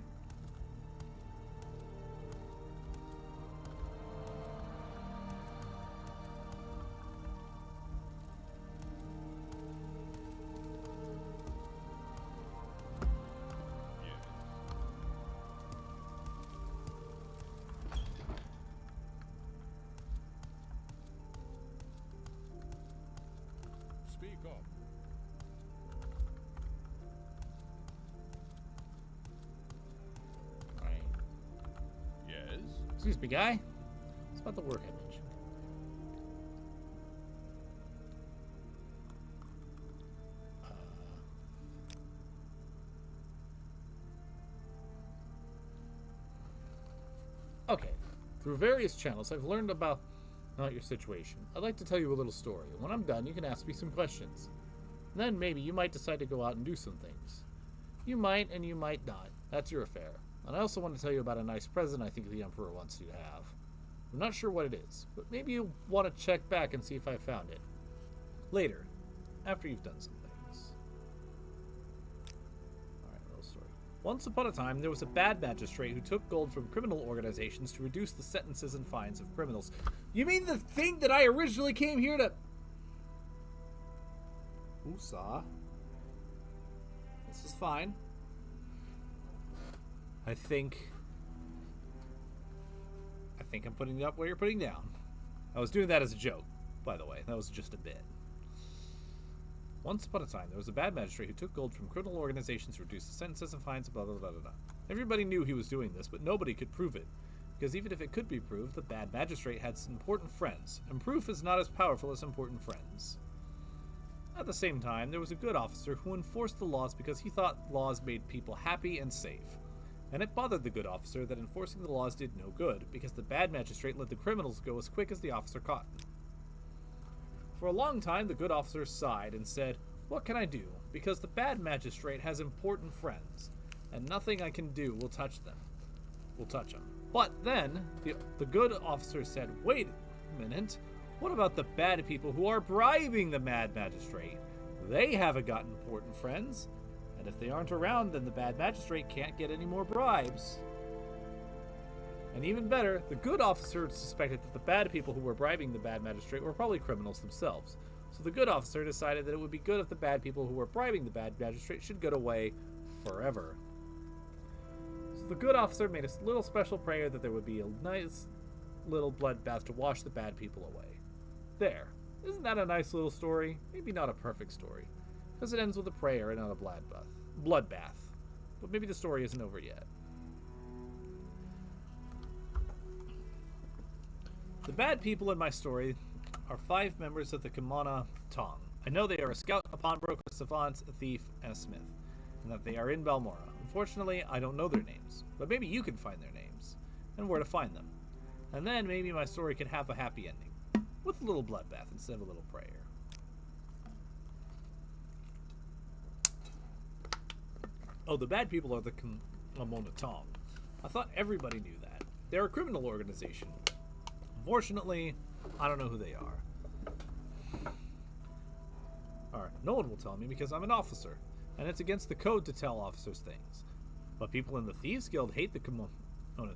Speak up. Alright. Yes? Excuse me, guy. It's about the work I mentioned. Okay. Through various channels, I've learned about your situation. I'd like to tell you a little story, and when I'm done, you can ask me some questions. And then maybe you might decide to go out and do some things. You might, and you might not. That's your affair. And I also want to tell you about a nice present I think the Emperor wants you to have. I'm not sure what it is, but maybe you'll want to check back and see if I found it. Later, after you've done some things. Alright, little story. Once upon a time, there was a bad magistrate who took gold from criminal organizations to reduce the sentences and fines of criminals. You mean the thing that I originally came here to... Woosah. This is fine. I think I'm putting it up where you're putting down. I was doing that as a joke, by the way. That was just a bit. Once upon a time, there was a bad magistrate who took gold from criminal organizations to reduce the sentences and fines, blah, blah, blah, blah, blah. Everybody knew he was doing this, but nobody could prove it. Because even if it could be proved, the bad magistrate had some important friends, and proof is not as powerful as important friends. At the same time, there was a good officer who enforced the laws because he thought laws made people happy and safe. And it bothered the good officer that enforcing the laws did no good, because the bad magistrate let the criminals go as quick as the officer caught them. For a long time, the good officer sighed and said, "What can I do? Because the bad magistrate has important friends, and nothing I can do will touch them. Will touch them." But then, the good officer said, "Wait a minute. What about the bad people who are bribing the mad magistrate? They haven't got important friends. And if they aren't around, then the bad magistrate can't get any more bribes." And even better, the good officer suspected that the bad people who were bribing the bad magistrate were probably criminals themselves. So the good officer decided that it would be good if the bad people who were bribing the bad magistrate should get away forever. So the good officer made a little special prayer that there would be a nice little bloodbath to wash the bad people away. There. Isn't that a nice little story? Maybe not a perfect story, because it ends with a prayer and not a bloodbath. But maybe the story isn't over yet. The bad people in my story are 5 members of the Kimana Tong. I know they are a scout, a pawnbroker, a savant, a thief, and a smith, and that they are in Balmora. Unfortunately, I don't know their names, but maybe you can find their names, and where to find them. And then maybe my story could have a happy ending, with a little bloodbath instead of a little prayer. Oh, the bad people are the Kimana Tong. I thought everybody knew that. They're a criminal organization. Unfortunately, I don't know who they are. Alright, no one will tell me because I'm an officer, and it's against the code to tell officers things. But people in the Thieves Guild hate the Kimona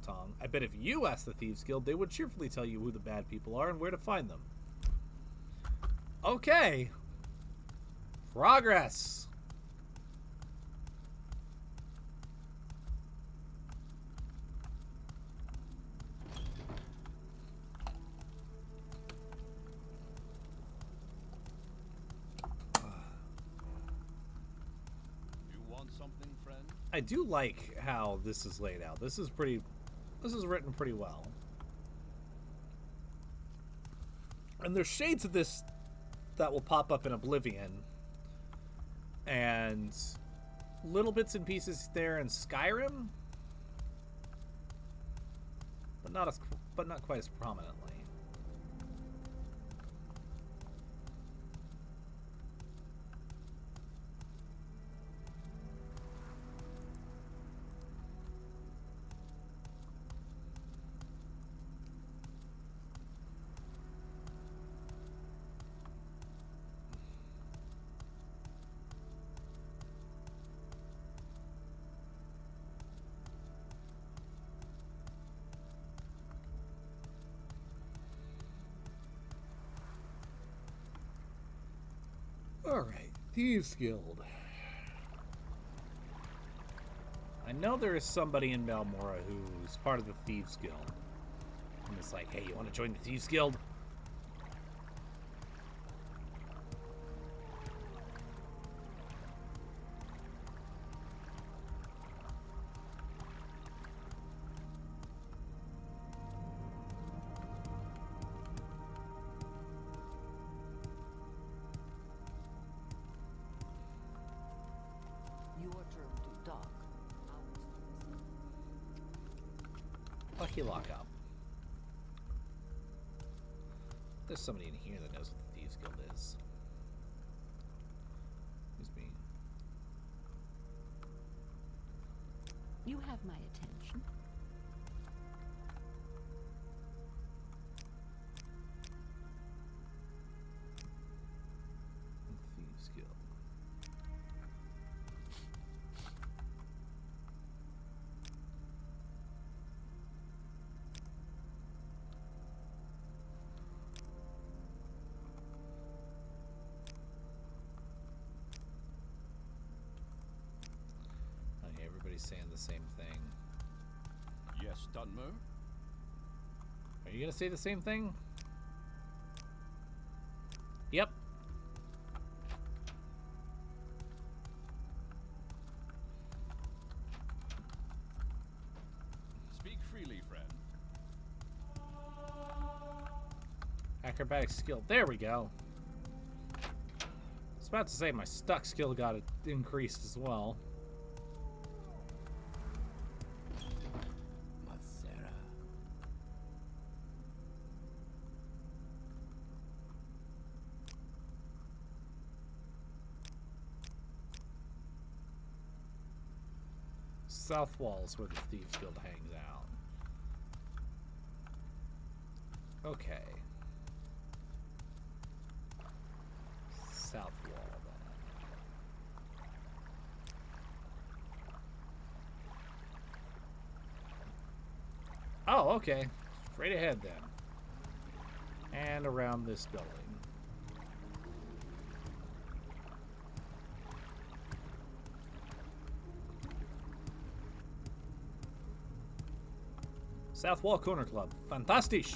Tong. I bet if you asked the Thieves Guild, they would cheerfully tell you who the bad people are and where to find them. Okay. Progress. I do like how this is laid out. This is written pretty well. And there's shades of this that will pop up in Oblivion. And little bits and pieces there in Skyrim. But not quite as prominently. Alright, Thieves Guild. I know there is somebody in Balmora who's part of the Thieves Guild. And it's like, hey, you want to join the Thieves Guild? Lucky lockup. There's somebody in here that knows what the Thieves Guild is. Who's me? You have my attention. Thieves Guild. Saying the same thing. Yes, Dunmer? Are you gonna say the same thing? Yep. Speak freely, friend. Acrobatic skill. There we go. I was about to say my stuck skill got increased as well. South Wall is where the Thieves Guild hangs out. Okay. South Wall, then. Oh, okay. Straight ahead then. And around this building. South Wall Corner Club. Fantastic!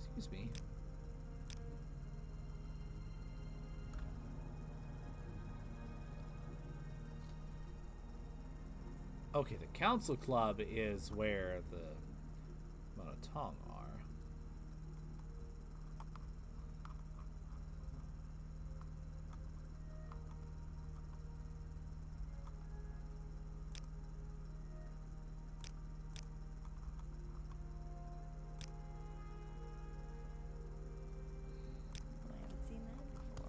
Excuse me. Okay, the Council Club is where the Monotong are. I haven't seen that before.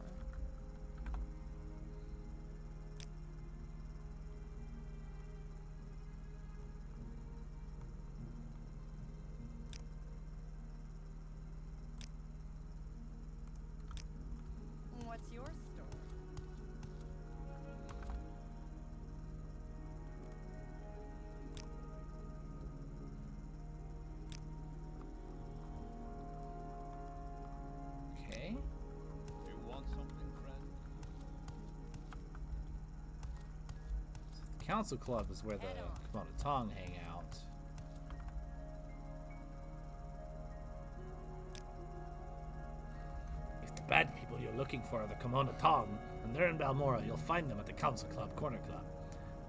What's your story? Okay. Do you want something, friend? The Council Club is where the Monotong hang out. If the bad people you're looking for are the Kimono Tong, and they're in Balmora, you'll find them at the Council Club Corner Club.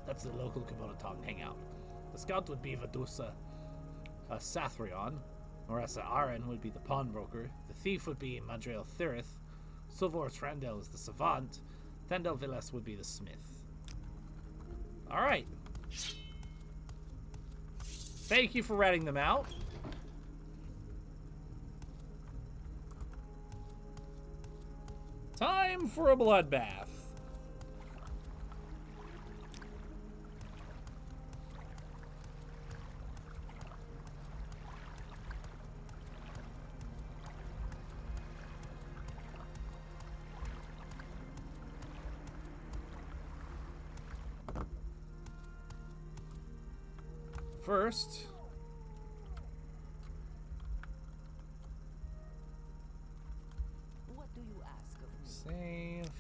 That's the local Kimono Tong hangout. The scout would be Vadusa Sathrion, Maressa Aren would be the pawnbroker, the thief would be Madriel Thirith, Sovor Trandel is the savant, Thendel Villas would be the smith. Alright. Thank you for ratting them out. Time for a bloodbath. First, What do you ask of me? save.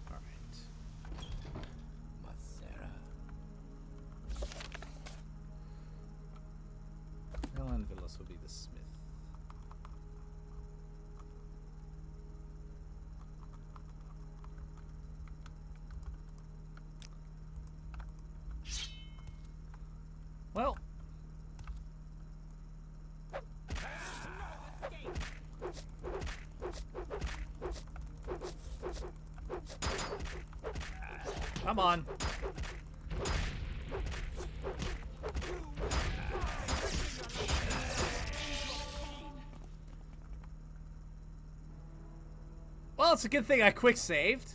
All right. Macera. Helen Villas will be the smith. Well, come on. Well, it's a good thing I quick saved.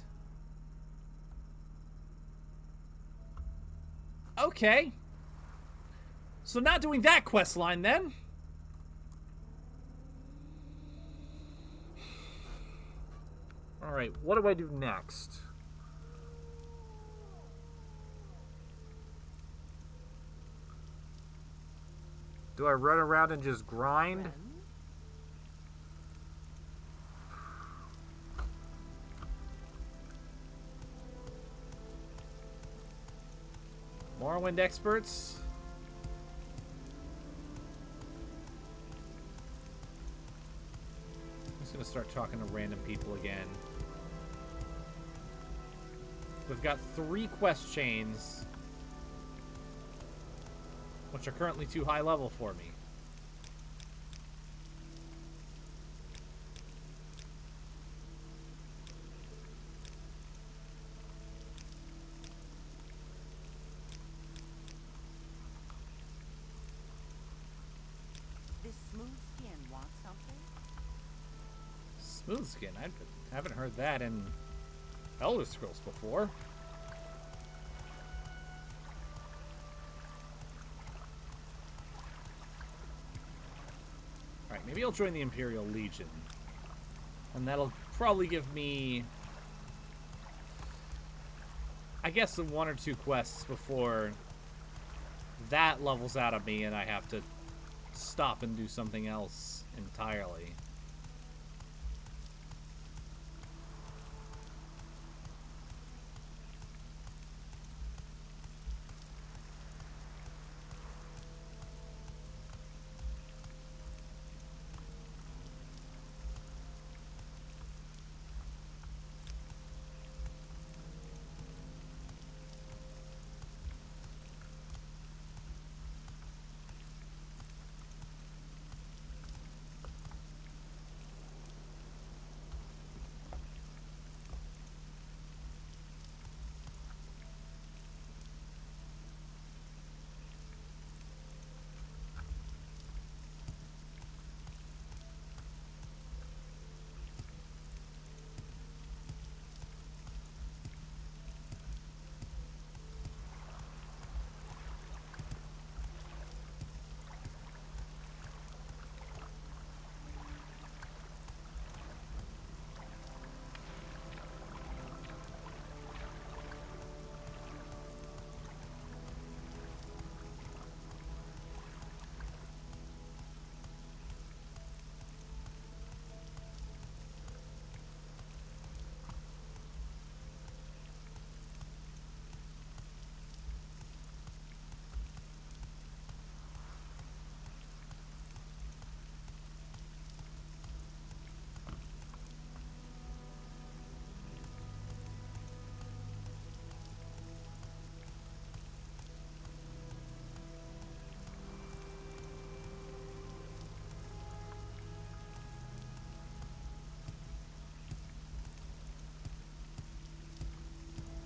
Okay. So not doing that quest line then. Alright, what do I do next? Do I run around and just grind? Friend? Morrowind experts? I'm just gonna start talking to random people again. We've got 3 quest chains, which are currently too high level for me. This smooth skin wants something? Moonskin. I haven't heard that in Elder Scrolls before. Alright, maybe I'll join the Imperial Legion. And that'll probably give me, I guess, the 1 or 2 quests before that levels out of me and I have to stop and do something else entirely.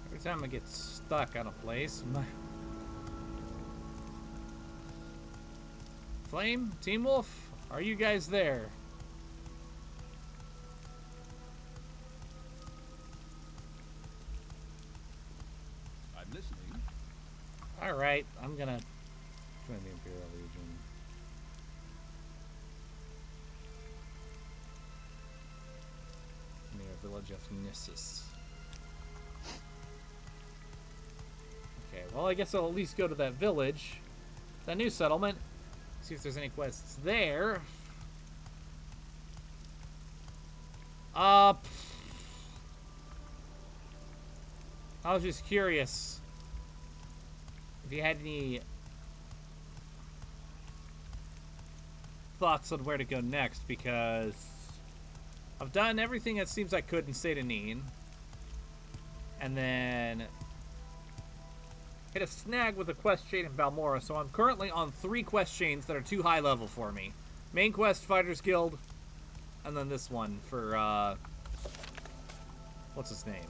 Every time I get stuck on a place, Flame, Team Wolf, are you guys there? I'm listening. Alright, I'm gonna join the Imperial Legion. Near village of Nissus. Okay, well I guess I'll at least go to that village. That new settlement. See if there's any quests there. I was just curious if you had any thoughts on where to go next, because I've done everything that seems I could in State of Neen, and then hit a snag with a quest chain in Balmora, so I'm currently on 3 quest chains that are too high level for me. Main quest, Fighters Guild, and then this one for, what's his name?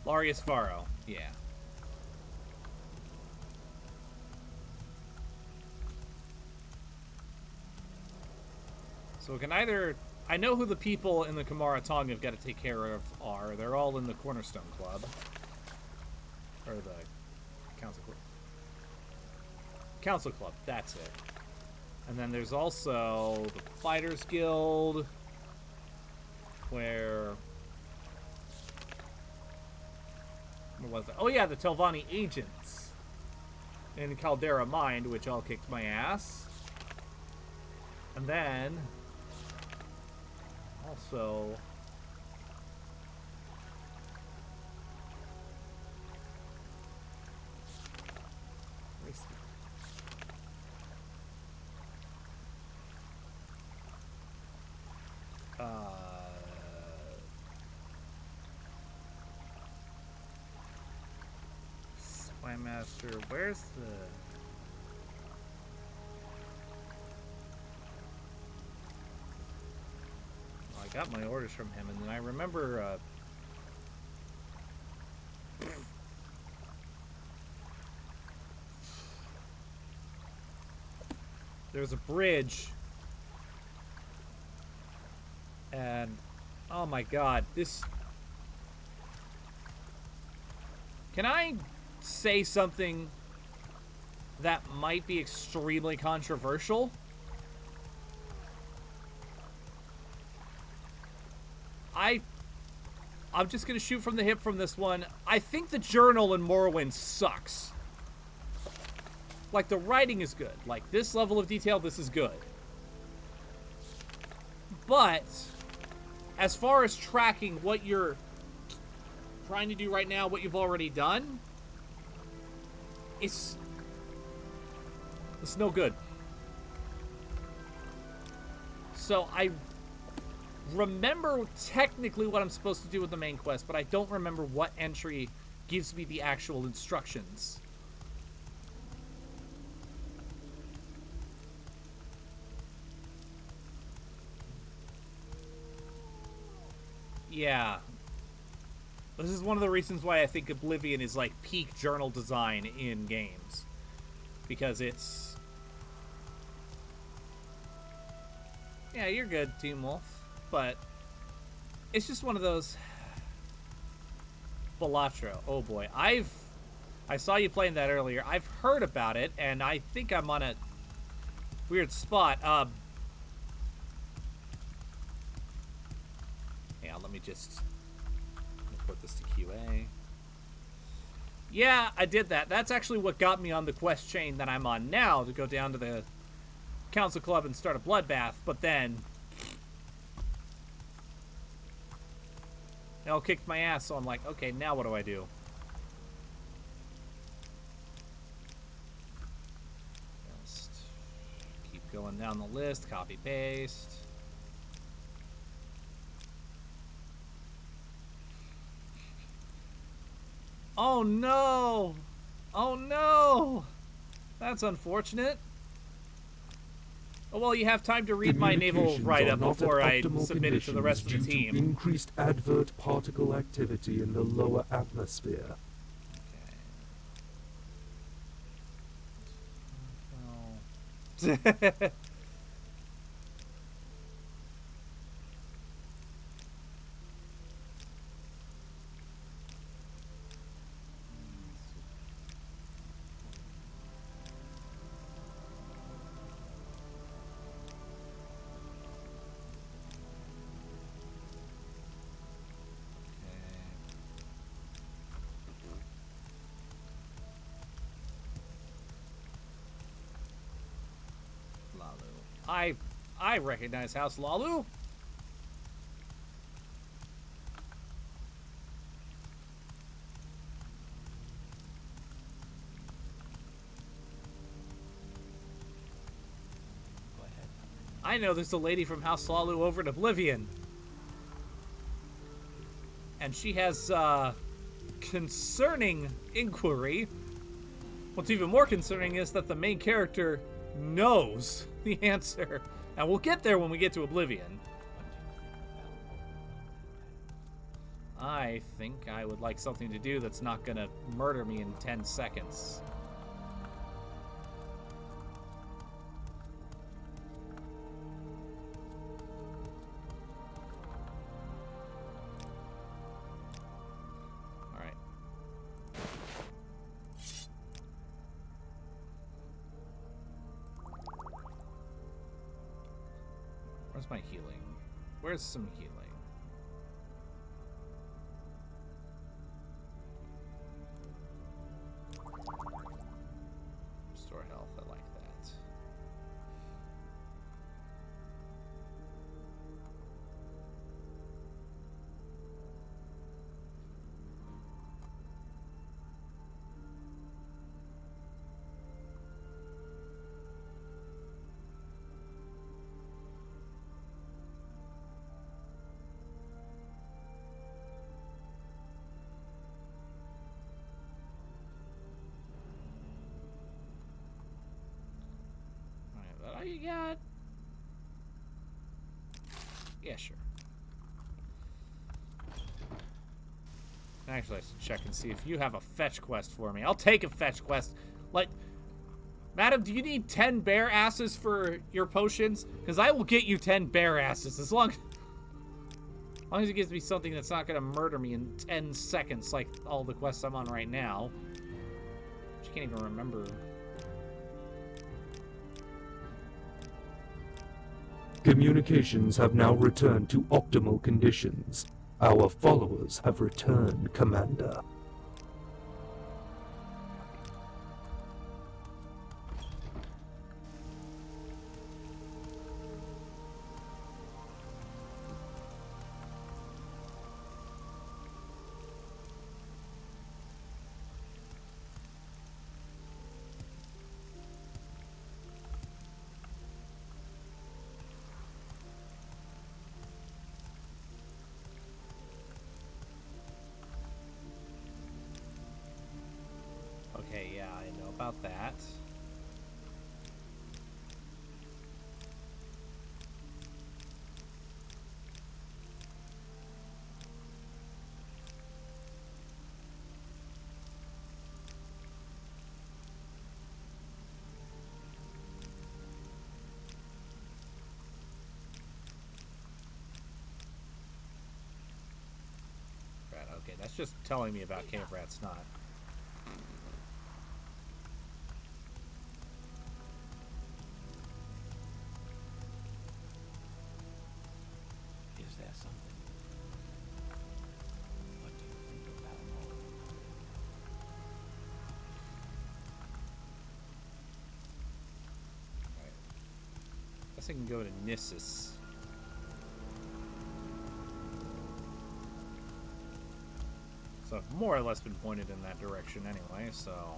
Larius Faro, yeah. So we can either... I know who the people in the Kamara Tong have got to take care of are. They're all in the Cornerstone Club. Or the Council Club. Council Club, that's it. And then there's also the Fighters Guild, where... What was it? Oh yeah, the Telvanni Agents in Caldera Mind, which all kicked my ass. And then... also... Master, where's the... Well, I got my orders from him, and then I remember, There's a bridge. And, oh my god, this... Can I say something that might be extremely controversial? I'm just gonna shoot from the hip from this one. I think the journal in Morrowind sucks. Like, the writing is good. Like, this level of detail, this is good. But, as far as tracking what you're trying to do right now, what you've already done, it's no good. So, I remember technically what I'm supposed to do with the main quest, but I don't remember what entry gives me the actual instructions. Yeah. This is one of the reasons why I think Oblivion is like peak journal design in games. Because it's... Yeah, you're good, Team Wolf. But it's just one of those... Balatro. Oh boy. I saw you playing that earlier. I've heard about it, and I think I'm on a weird spot. Hang on, let me just put this to QA. Yeah, I did that. That's actually what got me on the quest chain that I'm on now, to go down to the Council Club and start a bloodbath, but then... It all kicked my ass, so I'm like, okay, now what do I do? Just keep going down the list, copy, paste. Oh no! Oh no! That's unfortunate. Oh, well, you have time to read my naval write-up before I submit it to the rest of the team. Increased advert particle activity in the lower atmosphere. Okay. I recognize House Lalu. Go ahead. I know there's a lady from House Lalu over in Oblivion. And she has, concerning inquiry. What's even more concerning is that the main character knows the answer. And we'll get there when we get to Oblivion. I think I would like something to do that's not gonna murder me in 10 seconds. Alright. Where's my healing? Where's some healing? Restore health, I like that. All you got? Yeah, sure. Actually, I should check and see if you have a fetch quest for me. I'll take a fetch quest. Like, Madam, do you need 10 bear asses for your potions? Because I will get you 10 bear asses as long as it gives me something that's not going to murder me in 10 seconds like all the quests I'm on right now. Which I can't even remember. Communications have now returned to optimal conditions. Our followers have returned, Commander. Okay, yeah, I know about that. Right, okay, that's just telling me about Cave Rat Snot. Is there something? What do you think about Morrowind? Right. Guess I can go to Nissus. So I've more or less been pointed in that direction anyway, so...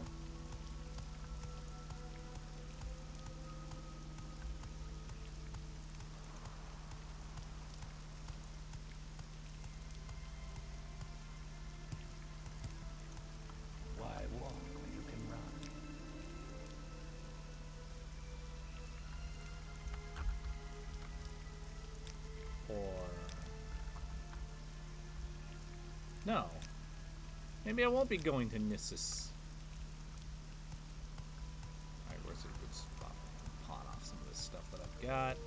Why walk when you can run? Or... No. Maybe I won't be going to Nissus. Alright, where's a good spot? Pawn off some of this stuff that I've got.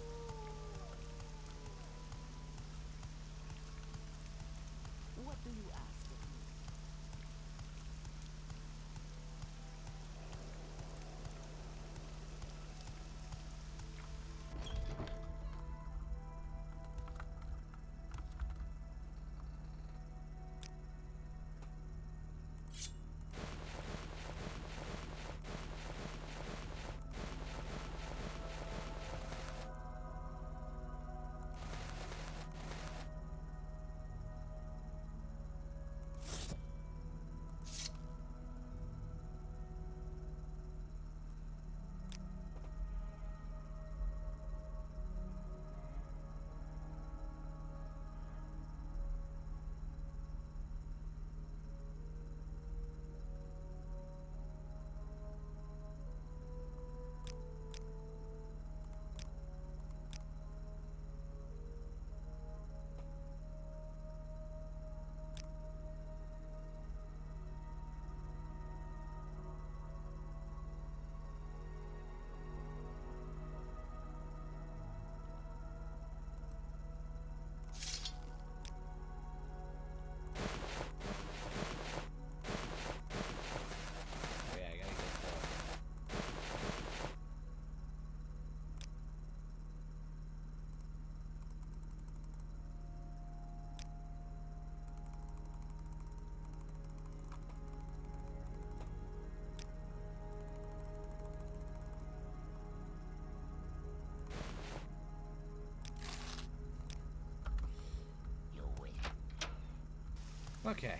What do you ask of me? Oh yeah, I gotta get You win. Okay.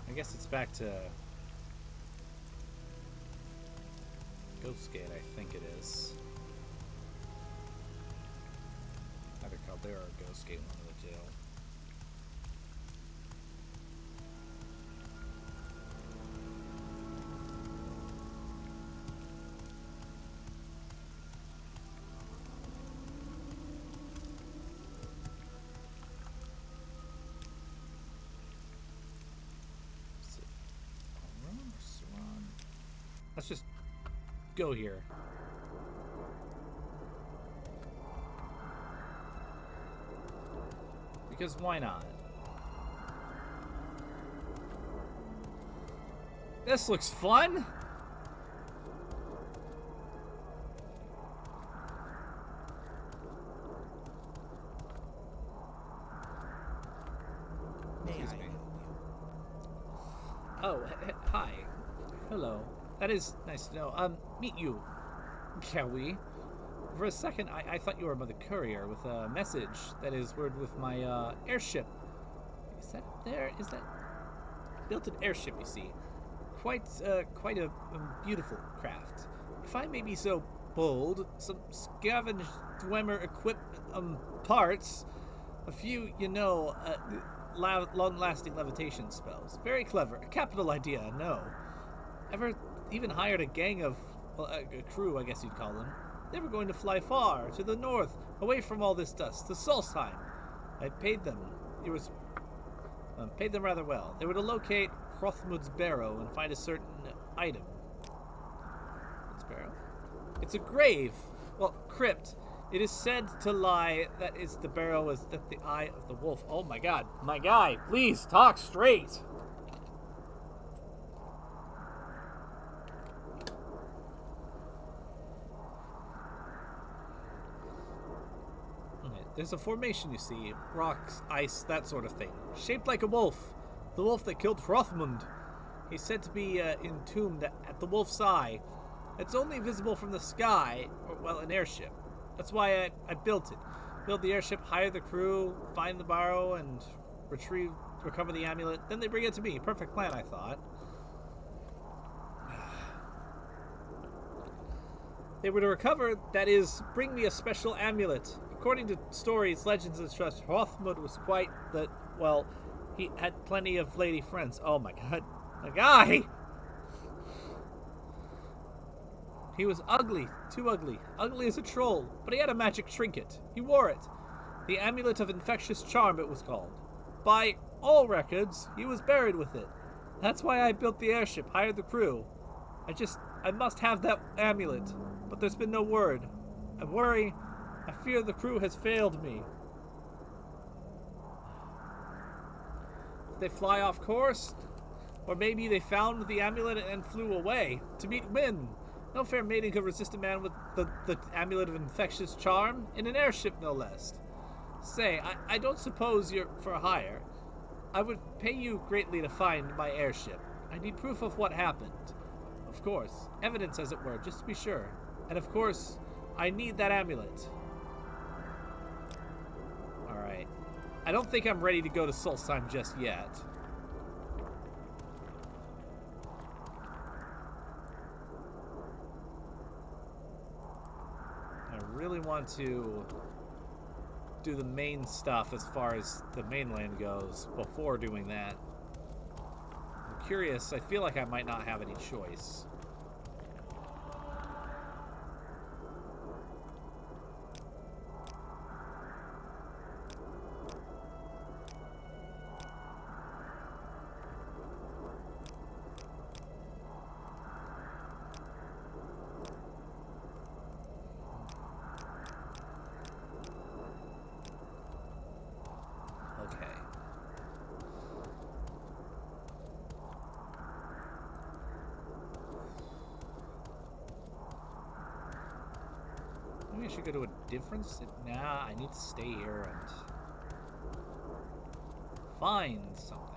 I guess it's back to Ghostgate, I think it is. Either Caldera or Ghostgate, one of the two. Let's just go here. Because why not? This looks fun! Excuse me. Oh, hi. Hello. That is nice to know. Meet you. Shall we? For a second, I thought you were Mother Courier with a message that is word with my, airship. Is that up there? Is that... Built an airship, you see. Quite a beautiful craft. If I may be so bold, some scavenged Dwemer equipped, parts, a few, you know, long-lasting levitation spells. Very clever. A capital idea, no. Ever even hired a gang of, well, a crew, I guess you'd call them. They were going to fly far, to the north, away from all this dust, to Solstheim. I paid them. It was... paid them rather well. They were to locate Hrothmund's barrow and find a certain item. What's barrow? It's a grave. Well, crypt. It is said to lie that it's the barrow is that the eye of the wolf. Oh my god. My guy, please talk straight. There's a formation, you see. Rocks, ice, that sort of thing. Shaped like a wolf. The wolf that killed Hrothmund. He's said to be entombed at the wolf's eye. It's only visible from the sky, or, well, an airship. That's why I built it. Build the airship, hire the crew, find the barrow, and recover the amulet. Then they bring it to me. Perfect plan, I thought. They were to recover, that is, bring me a special amulet. According to stories, legends, and such, Hrothmund was quite the, well, he had plenty of lady friends. Oh my god. My guy! He was ugly. Too ugly. Ugly as a troll. But he had a magic trinket. He wore it. The Amulet of Infectious Charm, it was called. By all records, he was buried with it. That's why I built the airship, hired the crew. I must have that amulet. But there's been no word. I worry. I fear the crew has failed me. They fly off course? Or maybe they found the amulet and flew away to meet Wynn. No fair maiden could resist a man with the amulet of infectious charm in an airship, no less. Say, I don't suppose you're for hire. I would pay you greatly to find my airship. I need proof of what happened. Of course, evidence as it were, just to be sure. And of course, I need that amulet. Alright. I don't think I'm ready to go to Solstheim just yet. I really want to do the main stuff as far as the mainland goes before doing that. I'm curious. I feel like I might not have any choice. Maybe I should go to a different city. Nah, I need to stay here and find something.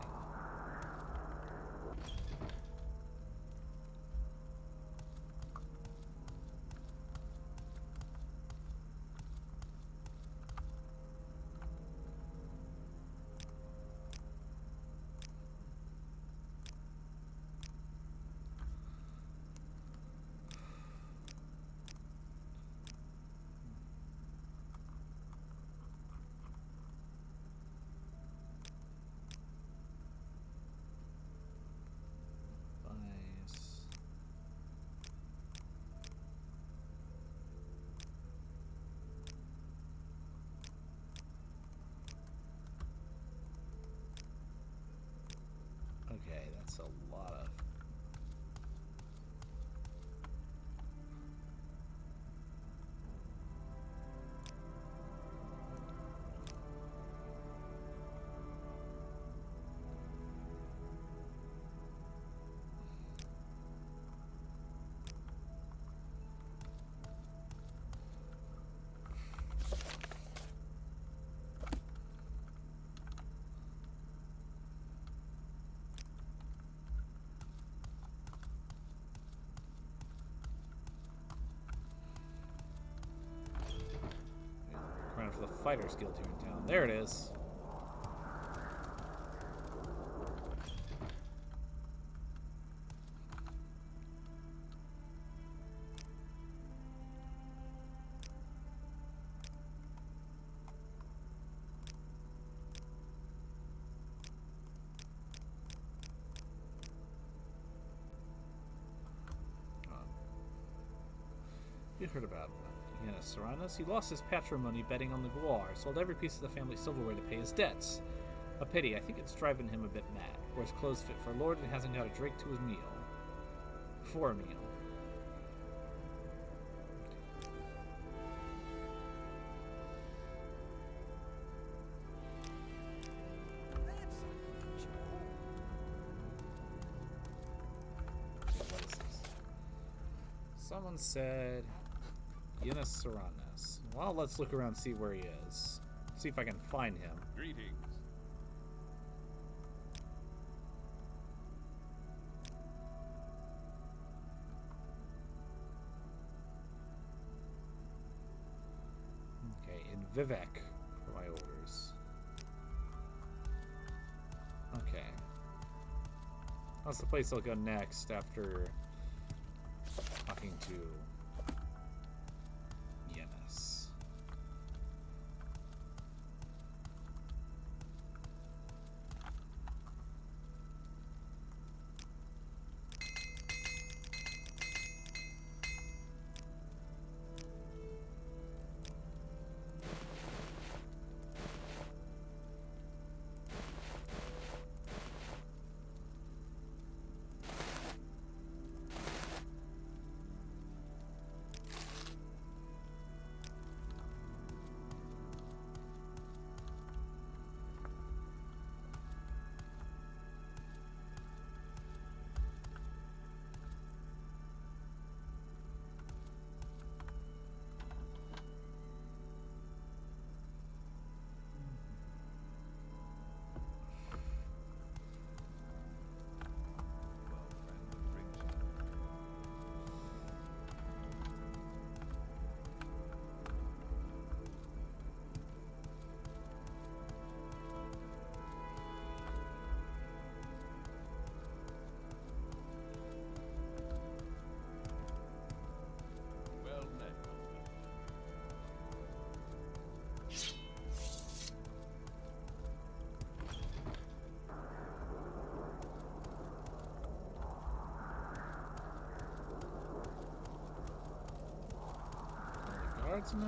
Okay, that's a lot of... Fighters Guild here in town. There it is. You heard about Nerevarine. He lost his patrimony betting on the Guar, sold every piece of the family silverware to pay his debts. A pity. I think it's driving him a bit mad. Wears clothes fit for a lord and hasn't got a drink to his meal. For a meal. What is this? Someone said Nerevarine. Well, let's look around and see where he is. See if I can find him. Greetings. Okay, in Vivek for my orders. Okay. That's the place I'll go next after talking to Yenis. Well met. The guards know. No.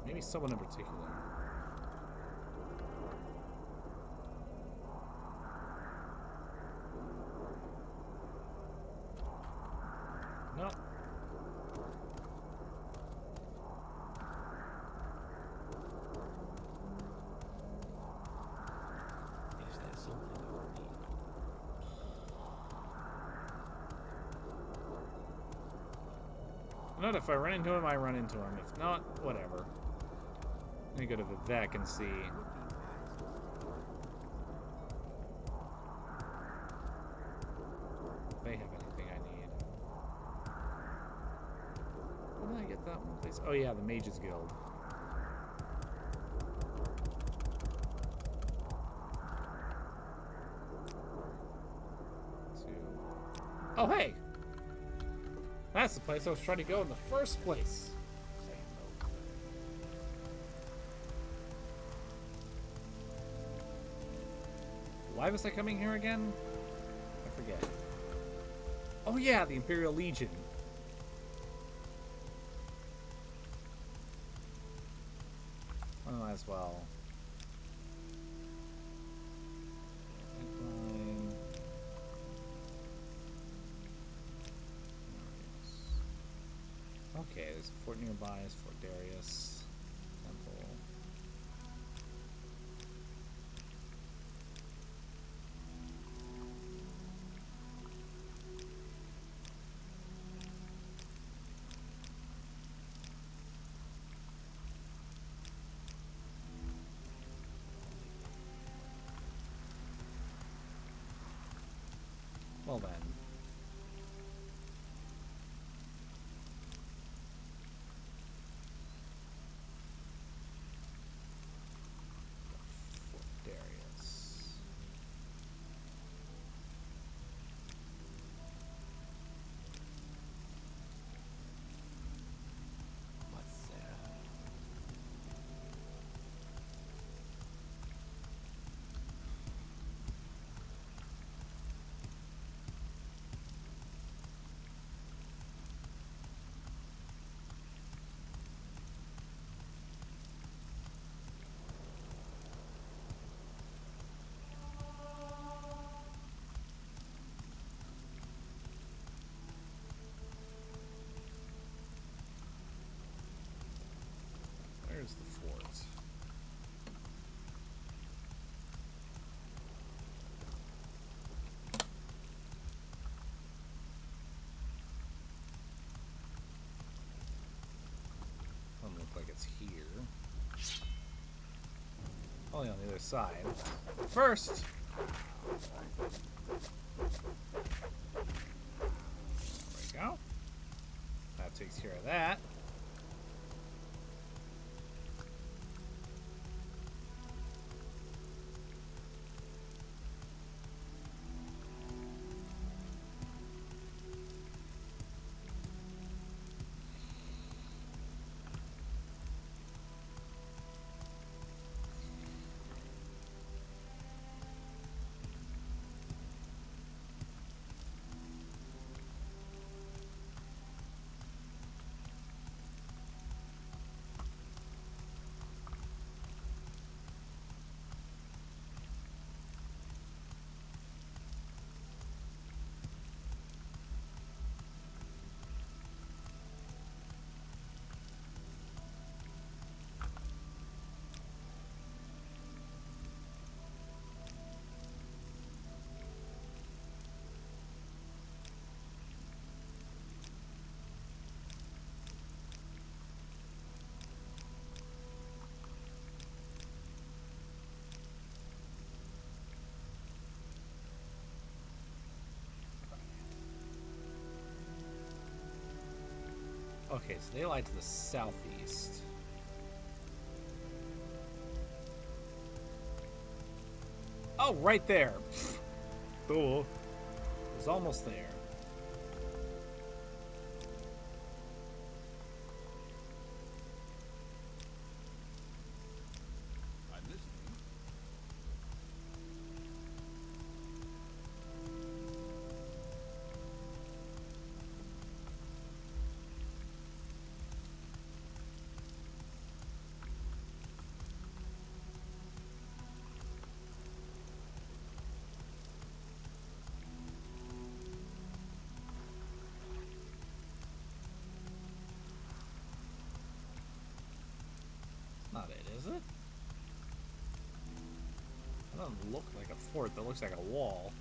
Maybe someone in particular. No. Is there something you need? Not if I run into him, I run into him. If not, whatever. Let me go to Vivek and see. If they have anything I need. Where did I get that one, please? Oh yeah, the Mages Guild. Oh hey! That's the place I was trying to go in the first place. Say no. Why was I coming here again? I forget. Oh yeah, the Imperial Legion. Oh, might as well. Headline. Okay, there's a fort nearby. It's Fort Darius. Temple. it's here. Only on the other side. First! There we go. That takes care of that. Okay, so they lie to the southeast. Oh, right there. Cool. It was almost there. I'm listening. Not it, is it? That doesn't look like a fort. That looks like a wall.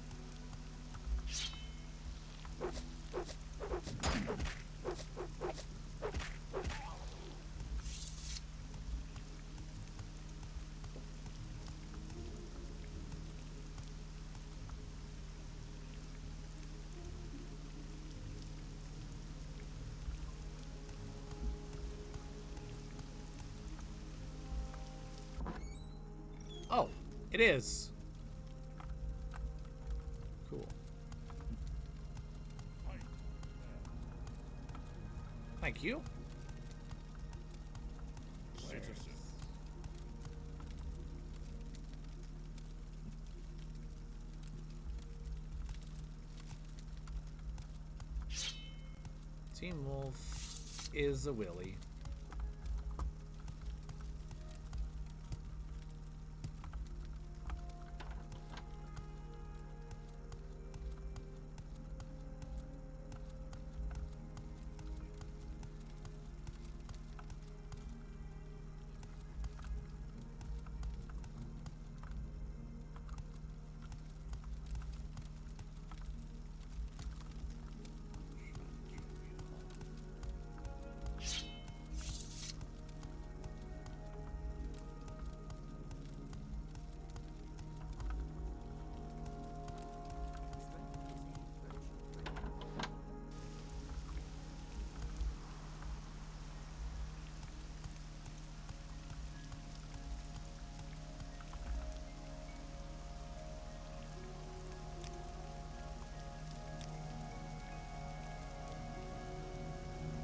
Oh, it is. Cool. Thank you. Where is it? Team Wolf is a willy.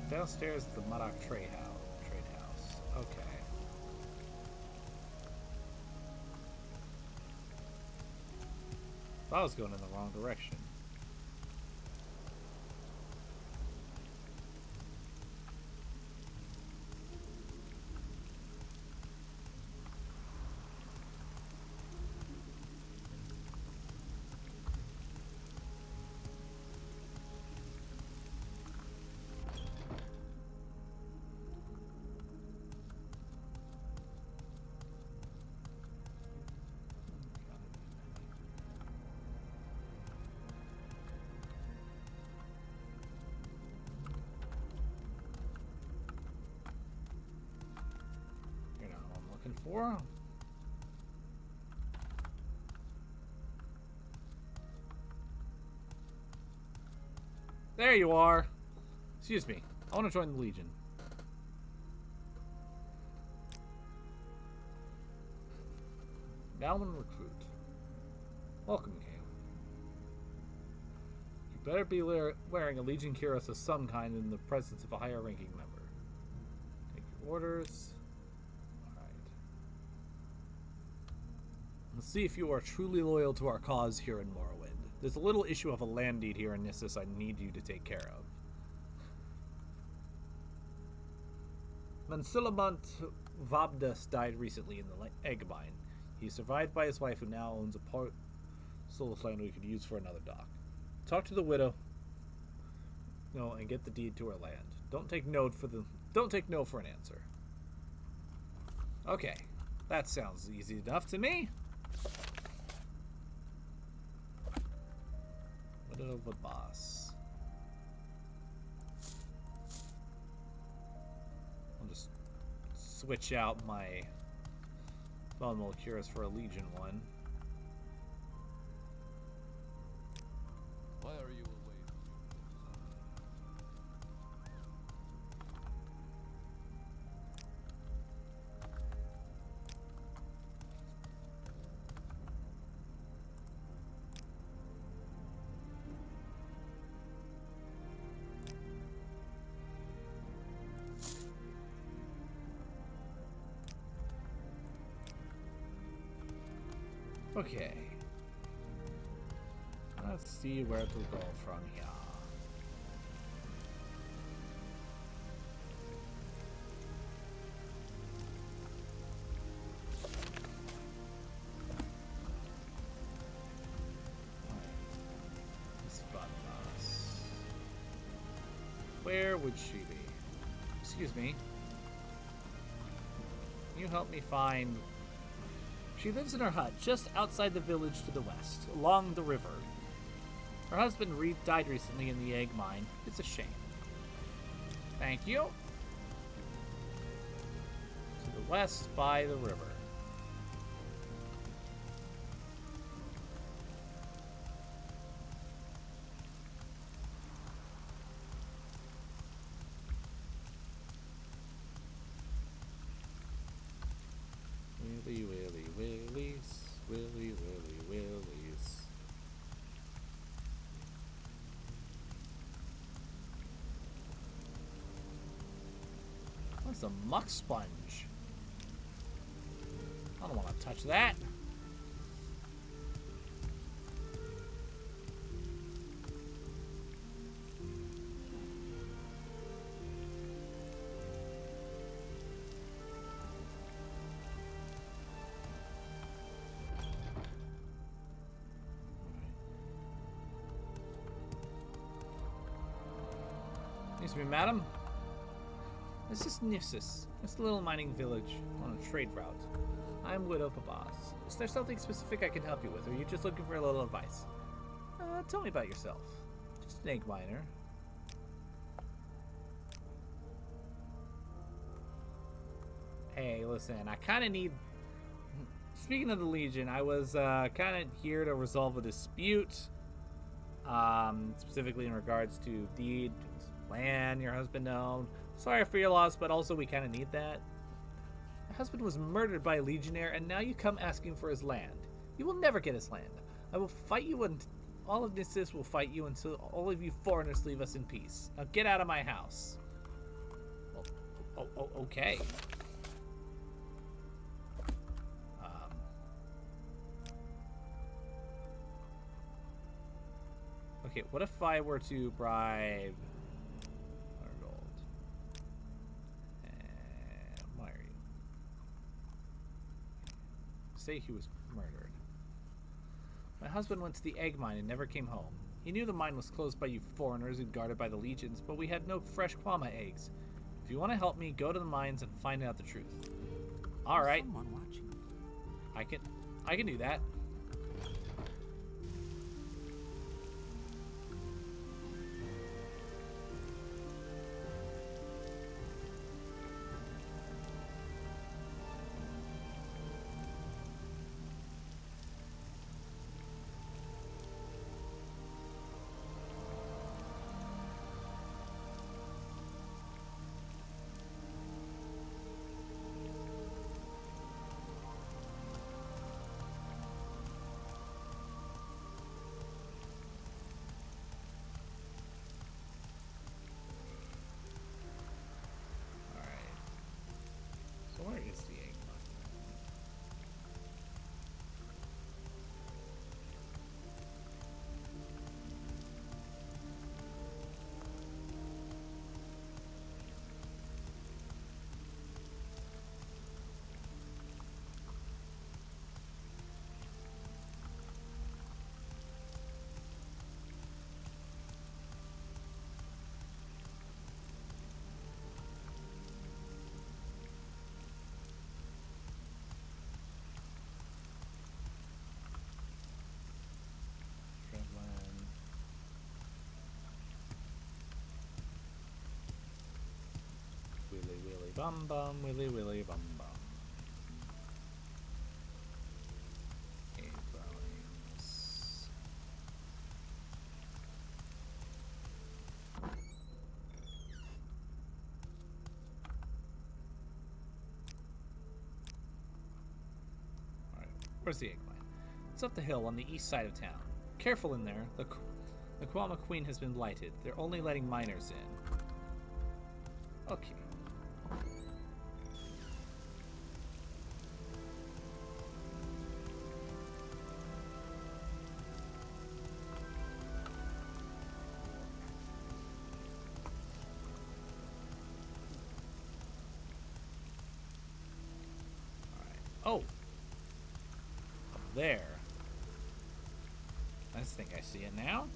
Downstairs at the Murdoch Trade House. Okay. I was going in the wrong direction. looking for? There you are. Excuse me. I want to join the Legion. Galman recruit. Welcome, Cam. You better be wearing a Legion cuirass of some kind in the presence of a higher ranking member. Take your orders. Alright. Let's see if you are truly loyal to our cause here in Morrowind. There's a little issue of a land deed here in Nissus I need you to take care of. Mansilamant Vabdus died recently in the egg mine. He's survived by his wife, who now owns a parcel of land we could use for another dock. Talk to the widow, and get the deed to her land. Don't take no for an answer. Okay, that sounds easy enough to me. Widow of a boss. I'll just switch out my Bone Cuirass for a Legion one. Why are you away from Okay. Let's see where to go from here. This bus. Where would she be? Excuse me. Can you help me find... She lives in her hut just outside the village to the west, along the river. Her husband died recently in the egg mine. It's a shame. Thank you. To the west by the river. Willy, willy, willies. Willy, willy, willies. What's a muck sponge? I don't want to touch that. Excuse me, madam. This is Nissus. It's a little mining village on a trade route. I'm Widow Pabas. Is there something specific I can help you with, or are you just looking for a little advice? Tell me about yourself. Just an egg miner. Hey, listen, I kind of need... Speaking of the Legion, I was kind of here to resolve a dispute. Specifically in regards to deed, land your husband owned. Sorry for your loss, but also we kind of need that. My husband was murdered by a legionnaire, and now you come asking for his land. You will never get his land. I will fight you, and all of Nissus will fight you until all of you foreigners leave us in peace. Now get out of my house. Okay. Okay, what if I were to bribe... Say he was murdered. My husband went to the egg mine and never came home. He knew the mine was closed by you foreigners and guarded by the legions, but we had no fresh Kwama eggs. If you want to help me, go to the mines and find out the truth. All right. Someone watching. I can do that. Bum bum, willy willy bum bum. Abrams. Alright, where's the egg mine? It's up the hill on the east side of town. Careful in there. The Kwama Queen has been blighted. They're only letting miners in. Okay. Oh! Up there. I just think I see it now.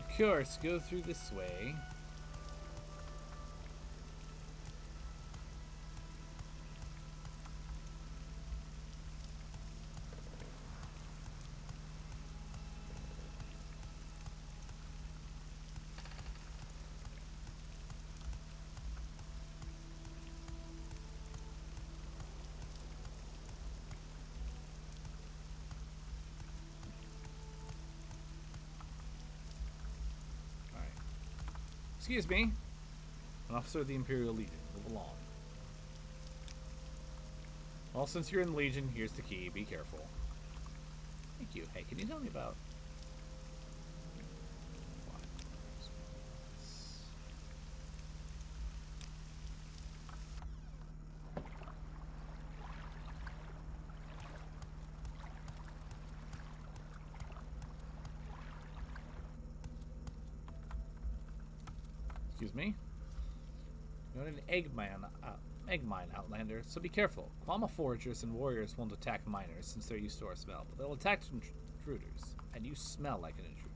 Of course, go through this way. Excuse me. An officer of the Imperial Legion. Move along. Well, since you're in the Legion, here's the key. Be careful. Thank you. Hey, can you tell me about... Excuse me. You're an egg mine, Outlander, so be careful. Kwama foragers and warriors won't attack miners since they're used to our smell, but they'll attack intruders, and you smell like an intruder.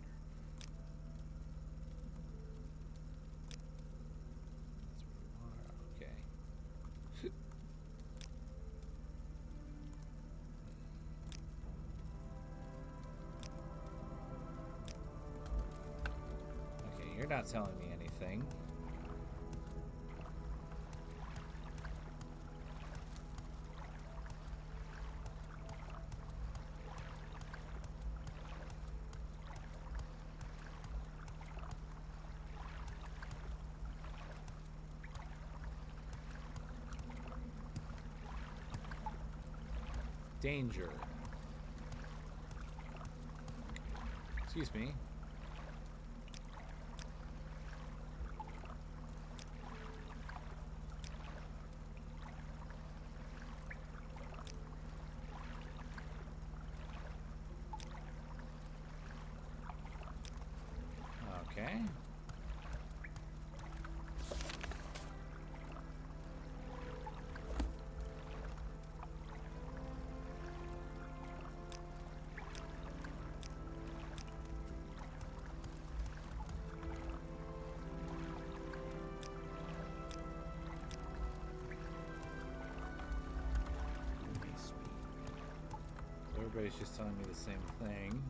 That's where you are. Okay. Okay, you're not telling me anything. Danger. Excuse me. Okay. Everybody's just telling me the same thing.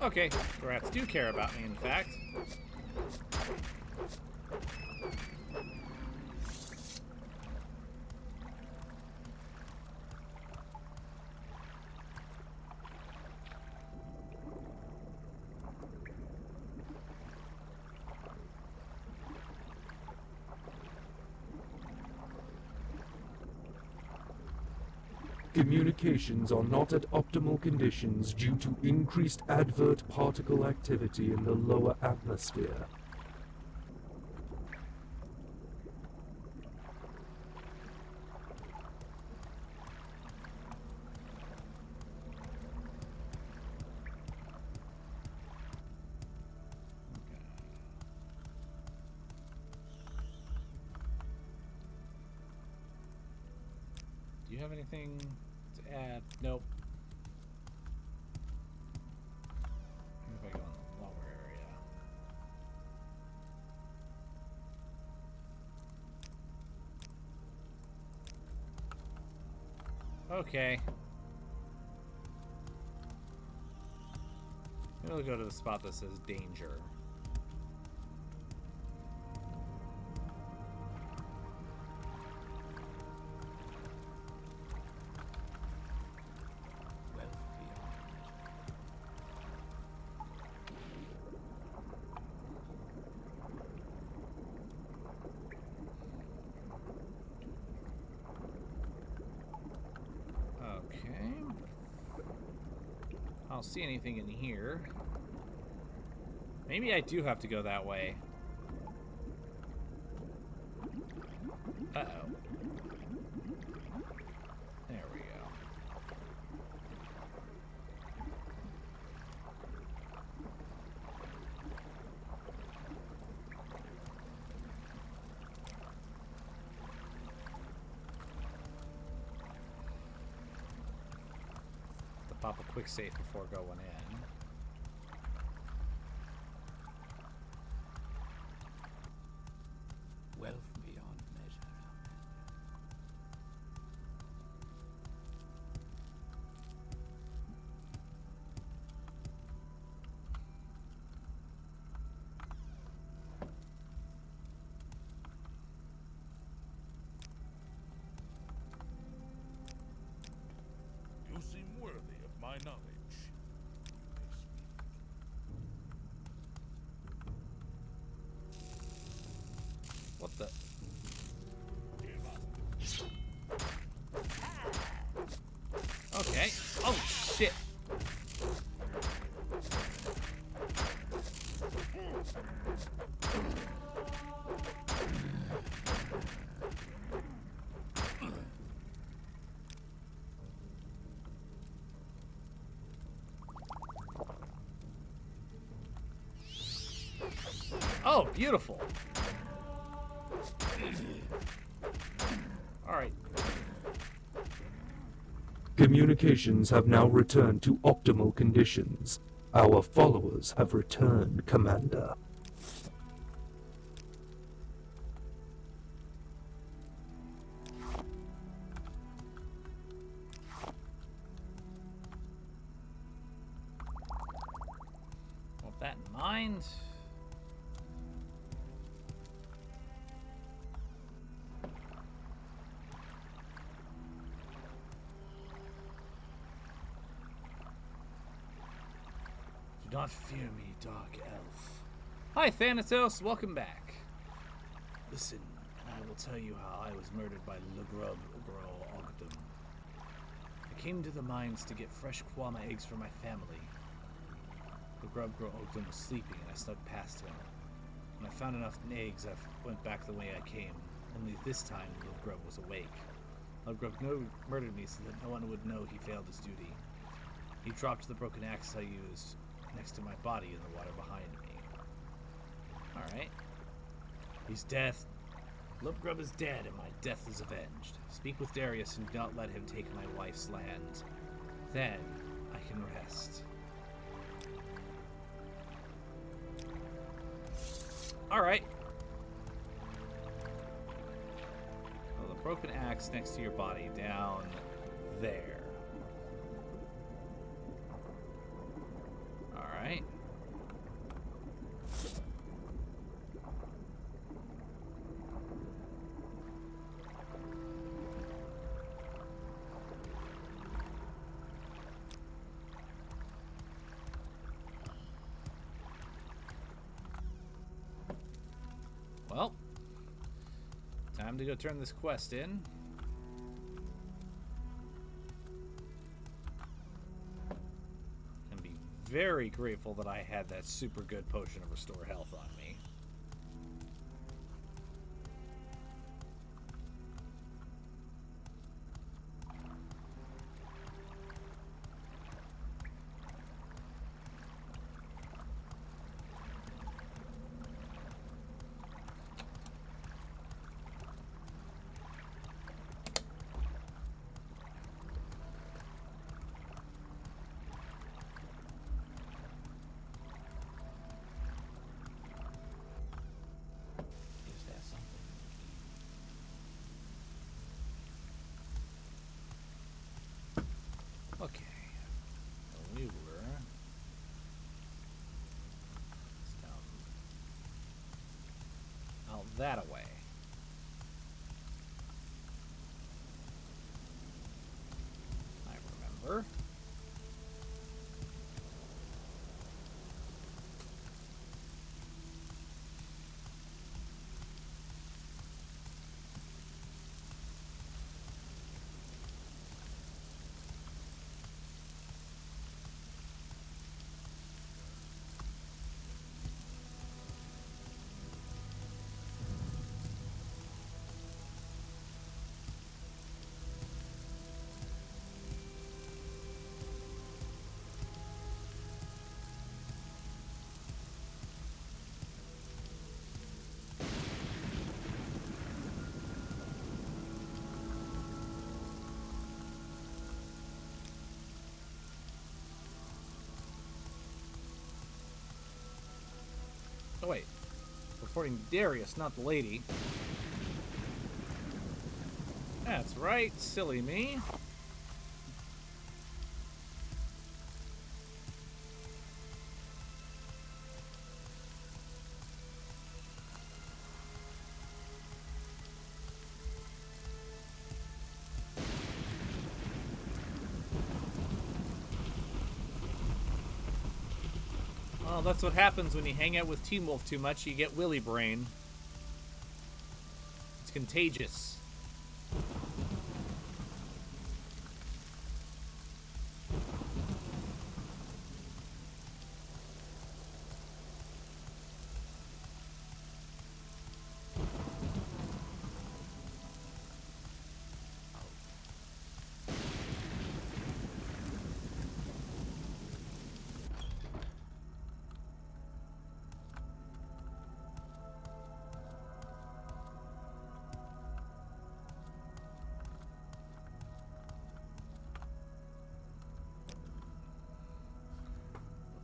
Okay, the rats do care about me, in fact. Communications are not at optimal conditions due to increased advert particle activity in the lower atmosphere. you have anything to add? Nope. Maybe if I go in the lower area. Okay. We'll go to the spot that says danger. Wealth beyond Okay. I don't see anything in here. Maybe I do have to go that way. Uh-oh. There we go. To pop a quick save before going in. wealth beyond measure. You seem worthy of my knowledge. What the? Okay. Oh, shit. Oh, beautiful. All right. Communications have now returned to optimal conditions. Our followers have returned, Commander. With that in mind. Do not fear me, Dark Elf. Hi, Thanatos. Welcome back. Listen, and I will tell you how I was murdered by Legrub Gro Ogdum. I came to the mines to get fresh Kwama eggs for my family. Legrub Gro Ogdum was sleeping, and I snuck past him. When I found enough eggs, I went back the way I came. Only this time, Legrub was awake. Legrub murdered me so that no one would know he failed his duty. He dropped the broken axe I used next to my body in the water behind me. Alright. He's dead. Lubgrub is dead, and my death is avenged. Speak with Darius and do not let him take my wife's land. Then I can rest. Alright. Well, the broken axe next to your body, down there. Alright. Well, time to go turn this quest in. And be very grateful that I had that super good potion of restore health on me. Okay. Well, we were. It's down. Out that away. I remember. Oh, wait. Reporting to Darius, not the lady. That's right, silly me. Well, that's what happens when you hang out with Team Wolf too much. You get Willy Brain. It's contagious.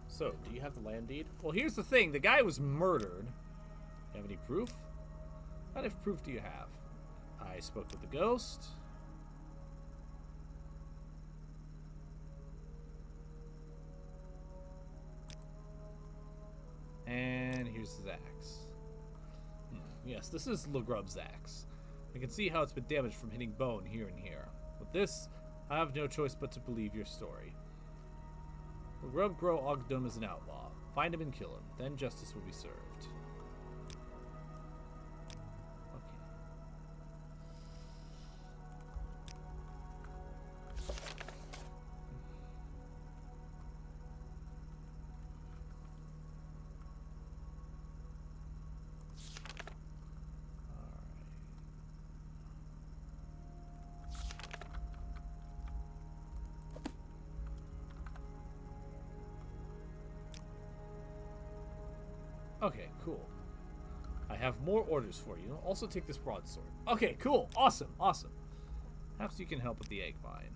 So, do you have the land deed? Well, here's the thing. The guy was murdered. You have any proof? What if proof do you have? I spoke with the ghost. And here's his axe. Yes, this is LeGrub's axe. I can see how it's been damaged from hitting bone here and here. With this, I have no choice but to believe your story. LeGrub Grow Ogdom is an outlaw. Find him and kill him. Then justice will be served. Okay, cool. I have more orders for you. Also take this broadsword. Okay, cool. Awesome, awesome. Perhaps you can help with the egg mine.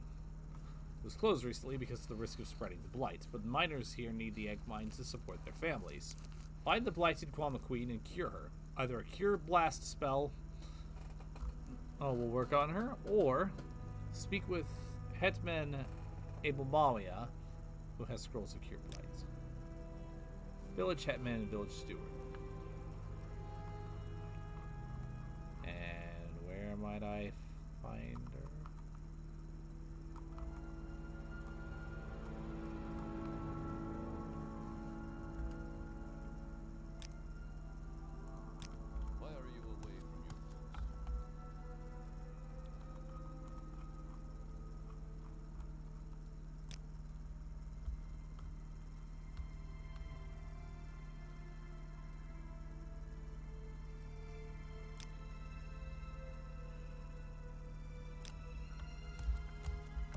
It was closed recently because of the risk of spreading the blight, but miners here need the egg mine to support their families. Find the blighted Kwama Queen and cure her. Either a cure blast spell will work on her, or speak with Hetman Abelmalia, who has scrolls of cure blight. Village Hetman and Village Steward. And where might I find her? Why are you away from your post?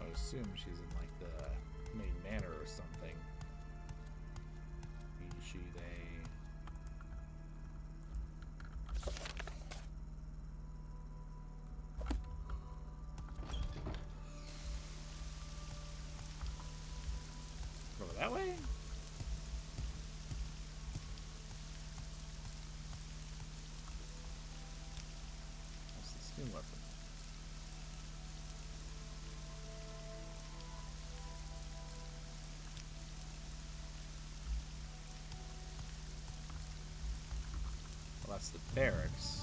I would assume she's in like the main manor or something. He, she, they. Go that way? What's this new weapon? bypass the barracks.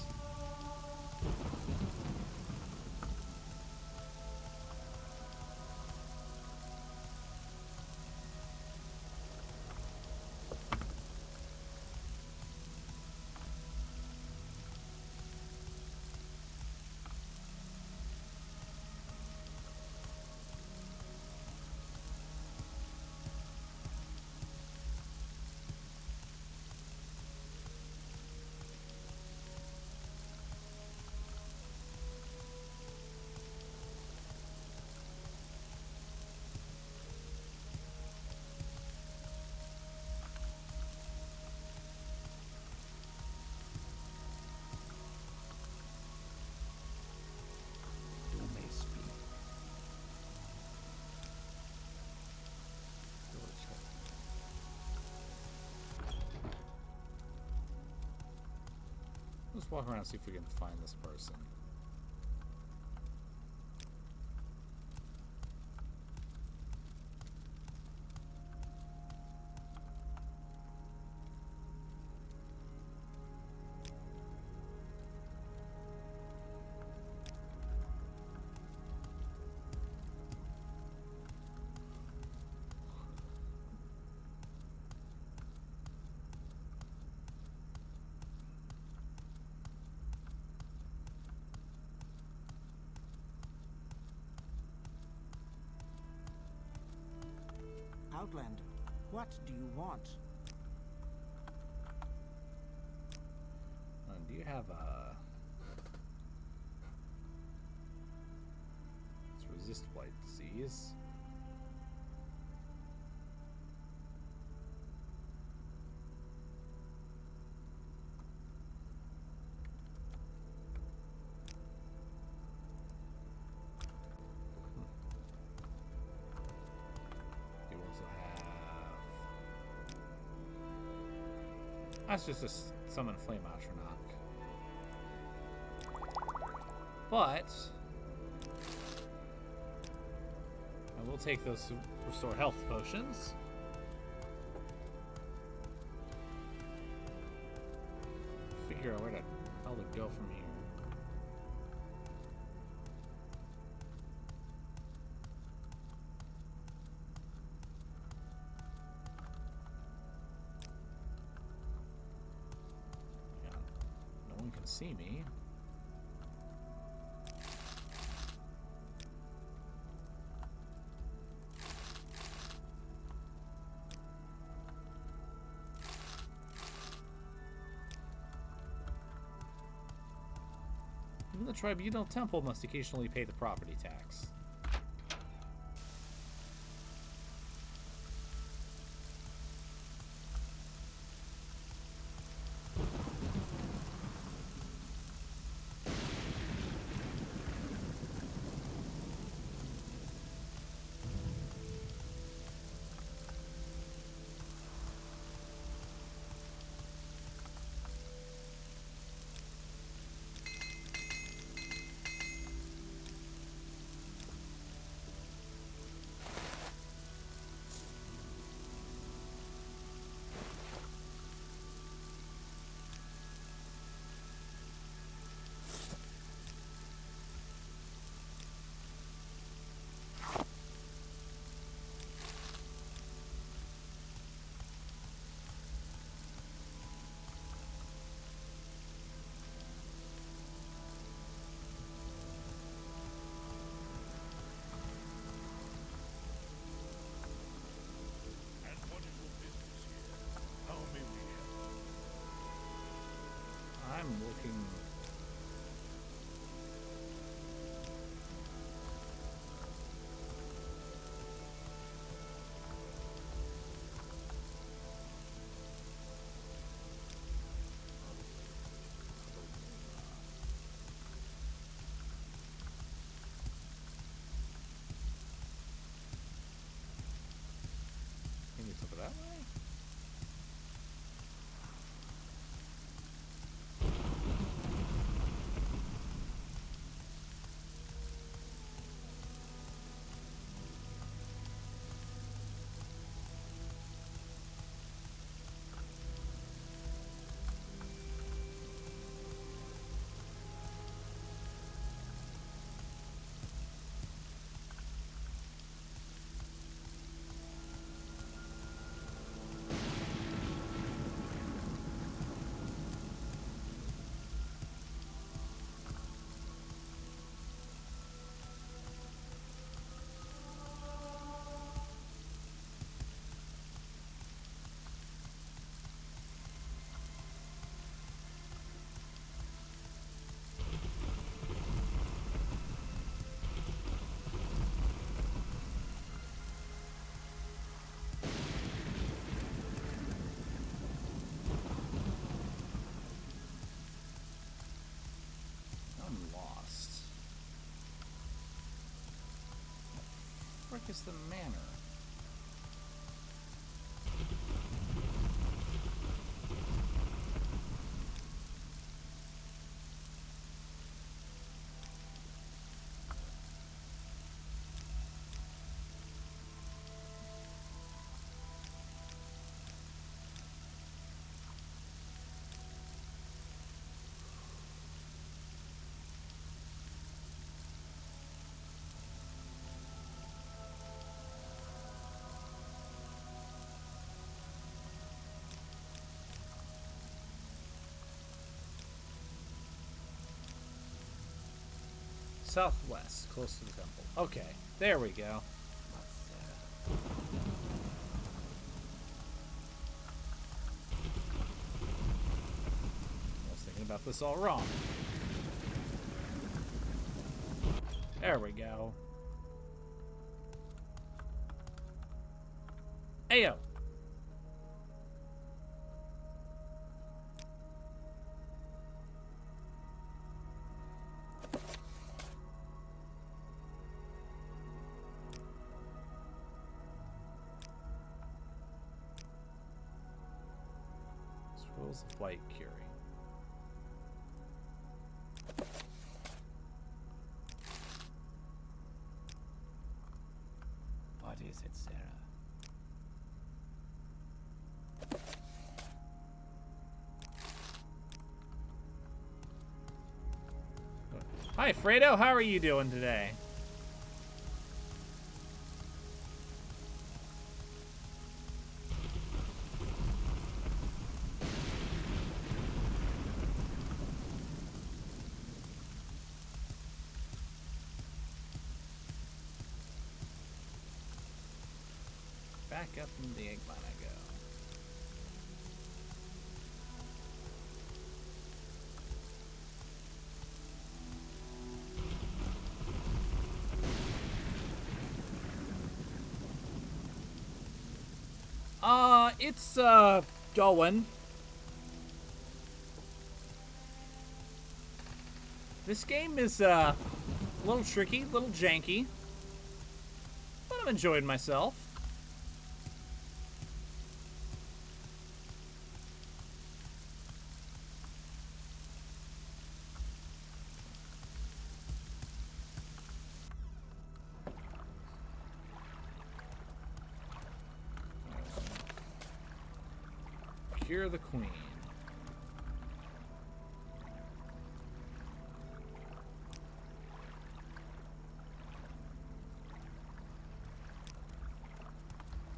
Let's walk around and see if we can find this person. Outlander, what do you want? Do you have a... Let's resist white disease. You also have... That's just a summon flame astronaut. But I will take those to restore health potions. Figure out where the hell to go from here. Yeah, no one can see me. Even the tribunal temple must occasionally pay the property tax. And what is your business here? How may we help? I'm looking... Maybe it's over that way? is the manor? Southwest, close to the temple. Okay, there we go. I was thinking about this all wrong. There we go. Ayo! Scrolls of Light Curie. What is it, Sarah? Hi, Fredo. How are you doing today? Back up in the Eggman I go. It's going. This game is a little tricky, a little janky, but I'm enjoying myself. Cure the Queen.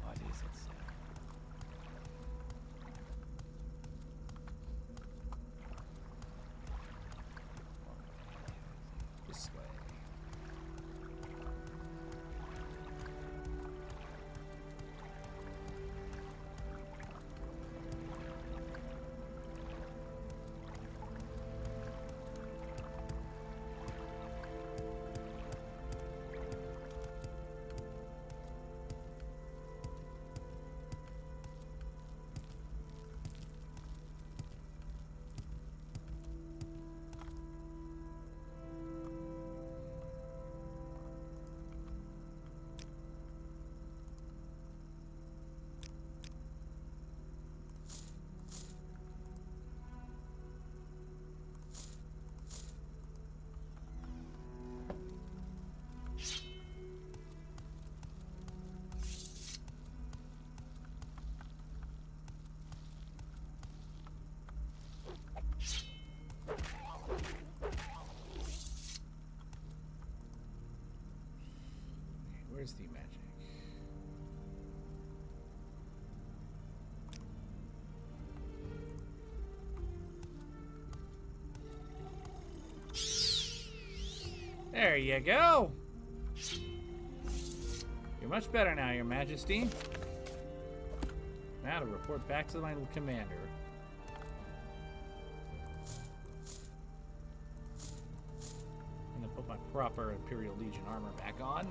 What is it, Sarah? This way. Where's the magic? There you go. You're much better now, Your Majesty. Now to report back to my commander. I'm gonna put my proper Imperial Legion armor back on.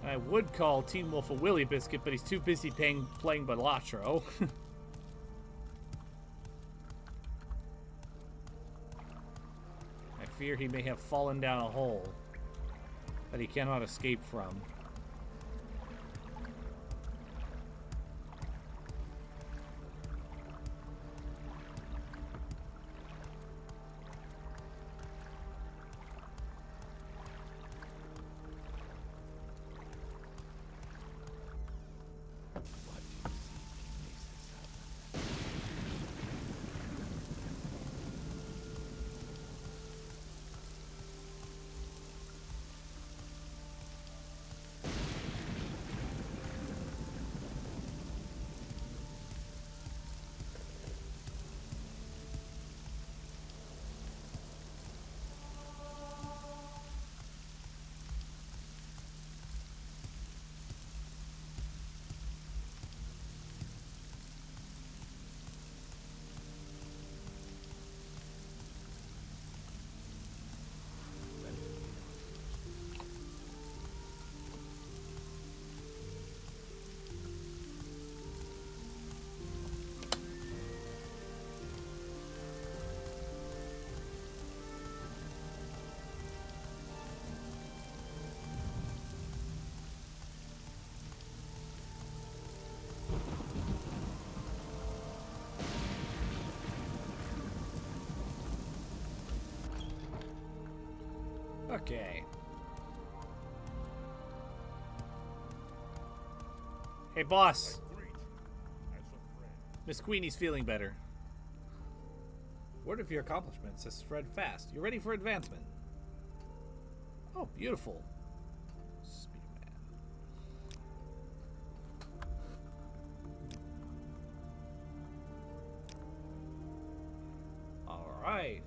I would call Teen Wolf a Willy Biscuit, but he's too busy playing Balatro. fear he may have fallen down a hole that he cannot escape from. What do you seek in this Outlander? Okay. Hey, boss. Great. As a friend. Miss Queenie's feeling better. Word of your accomplishments has spread fast. You're ready for advancement. Oh, beautiful. Spearman. All right.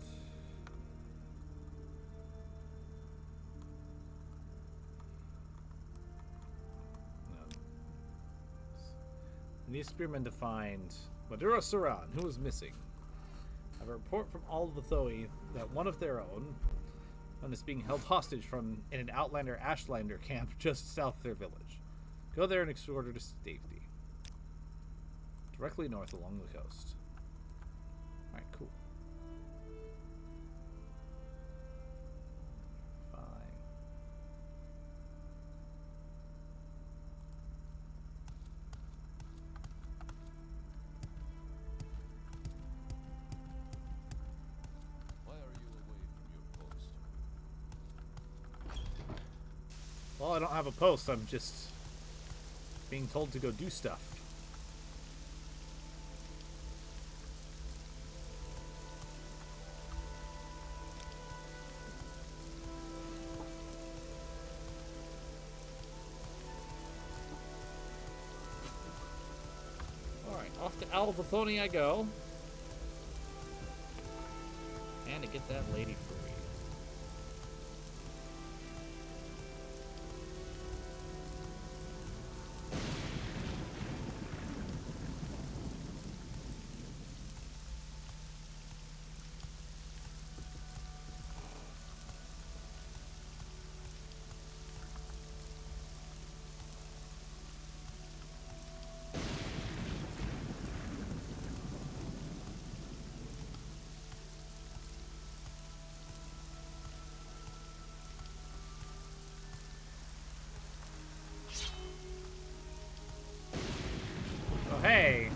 These spearmen to find Maduro Suran, who is missing. I have a report from all of the Thoi that one of their own is being held hostage from in an Outlander Ashlander camp just south of their village. Go there and escort her to safety. Directly north along the coast. Alright, cool. Fine. Why are you away from your post? Well, I don't have a post. I'm just being told to go do stuff. Alright, off to Alvathoni I go. And to get that lady free. Oh, hey.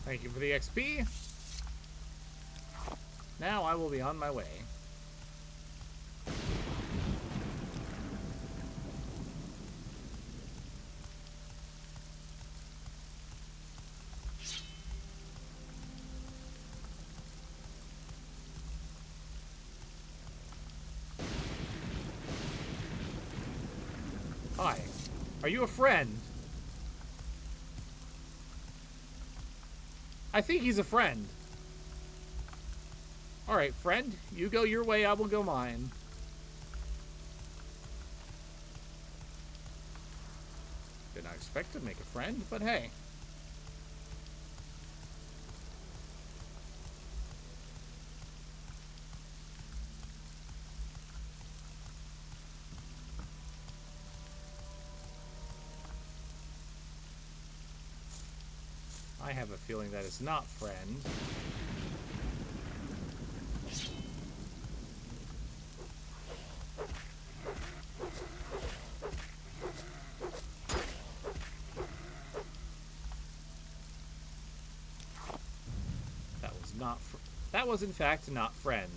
Thank you for the XP. Now I will be on my way. Hi. Are you a friend? I think he's a friend. Alright, friend. You go your way, I will go mine. Did not expect to make a friend, but hey. I have a feeling that is not friend. That was in fact not friend.